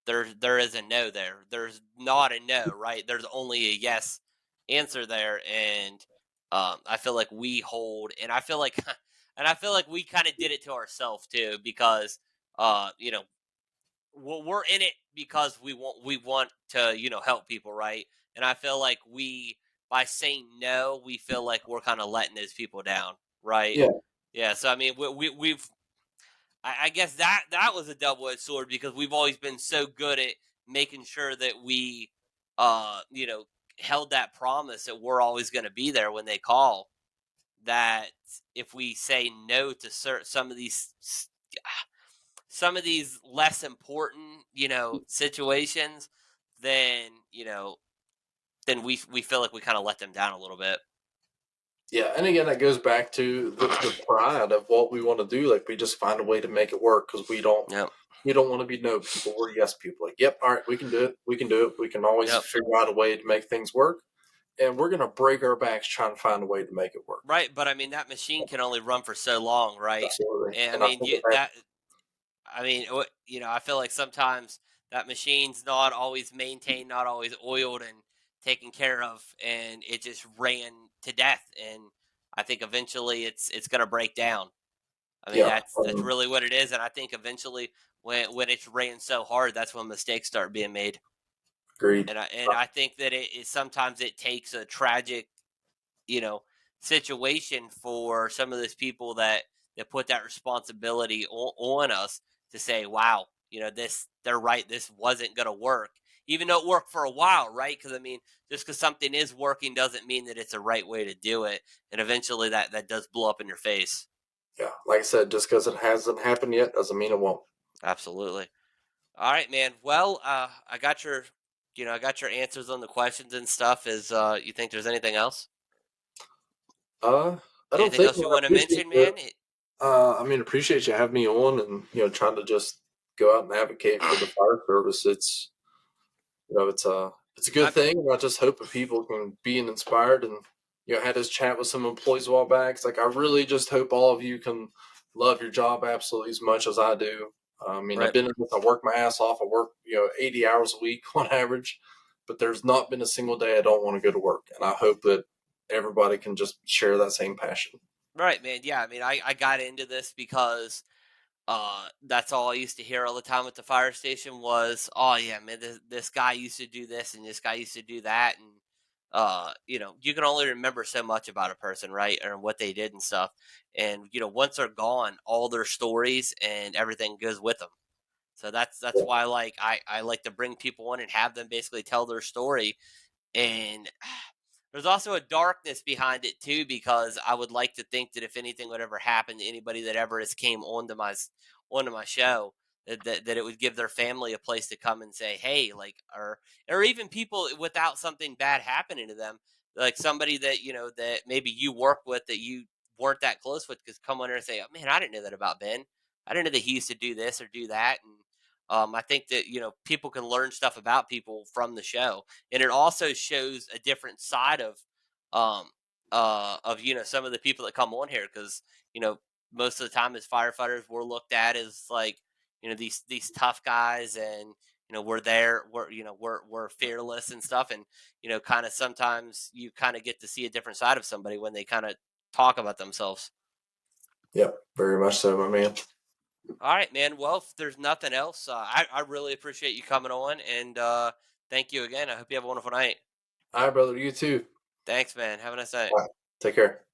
there is a no there. There's not a no, right? There's only a yes answer there, and I feel like we hold, and I feel like, and I feel like we kind of did it to ourselves too, because uh, you know, we're in it because we want to help people, right? And I feel like we by saying no, we feel like we're kind of letting those people down, right? it. Yeah, Yeah. So I mean, we've I guess that was a double edged sword because we've always been so good at making sure that we, uh, you know, held that promise that we're always going to be there when they call. That if we say no to some of these less important, situations, then then we feel like we kind of let them down a little bit. yeah. And again, that goes back to the pride of what we want to do. Like we just find a way to make it work because Yep. we don't want to be no people. We're yes people. Like, yep, all right, we can do it. We can do it. We can always Yep. figure out a way to make things work. and we're gonna break our backs trying to find a way to make it work. Right, but I mean that machine can only run for so long, right? Absolutely, And I and I mean think you that I mean I feel like sometimes that machine's not always maintained, not always oiled and taken care of, and it just ran to death. And I think eventually it's going to break down. I mean yeah, that's really what it is, and I think eventually when it's ran so hard, that's when mistakes start being made. agreed. And I think that sometimes it takes a tragic you know situation for some of those people that put that responsibility on us to say, wow, this they're right, this wasn't going to work, even though it worked for a while, right? Because I mean, just because something is working doesn't mean that it's a right way to do it, and eventually that does blow up in your face. Yeah, like I said, just because it hasn't happened yet doesn't mean it won't. Absolutely. All right, man. Well, I got your answers on the questions and stuff. Is you think there's anything else, Uh, I don't anything think. else Man, you I want to appreciate mention, the. man? I mean, appreciate you having me on, and trying to just go out and advocate for the fire service. It's a good I'm thing, and I just hope that people can be inspired. And I had this chat with some employees a while back. It's like I really just hope all of you can love your job absolutely as much as I do. I mean, I've right. been in this. I work my ass off. I work 80 hours a week on average, but there's not been a single day I don't want to go to work. And I hope that everybody can just share that same passion. Right, man. Yeah, I mean, I got into this because that's all I used to hear all the time at the fire station was, "Oh yeah, man, this guy used to do this and this guy used to do that." And you can only remember so much about a person, right? Or what they did and stuff. And once they're gone, all their stories and everything goes with them. So that's Yeah, why I like to bring people on and have them basically tell their story. And there's also a darkness behind it too, because I would like to think that if anything would ever happen to anybody that ever has came onto my show, that it would give their family a place to come and say, hey, like, or even people without something bad happening to them, like somebody that that maybe you work with that you weren't that close with, because come on there and say, oh, man, I didn't know that about Ben. I didn't know that he used to do this or do that. And I think that people can learn stuff about people from the show, and it also shows a different side um of some of the people that come on here, because you know most of the time as firefighters we're looked at as like these tough guys, and we're fearless and stuff, and kind of sometimes you kind of get to see a different side of somebody when they kind of talk about themselves. yeah, very much so, my man. All right, man. Well, if there's nothing else, I really appreciate you coming on, and thank you again. I hope you have a wonderful night. All right, brother. You too. Thanks, man. Have a nice night. All right, take care.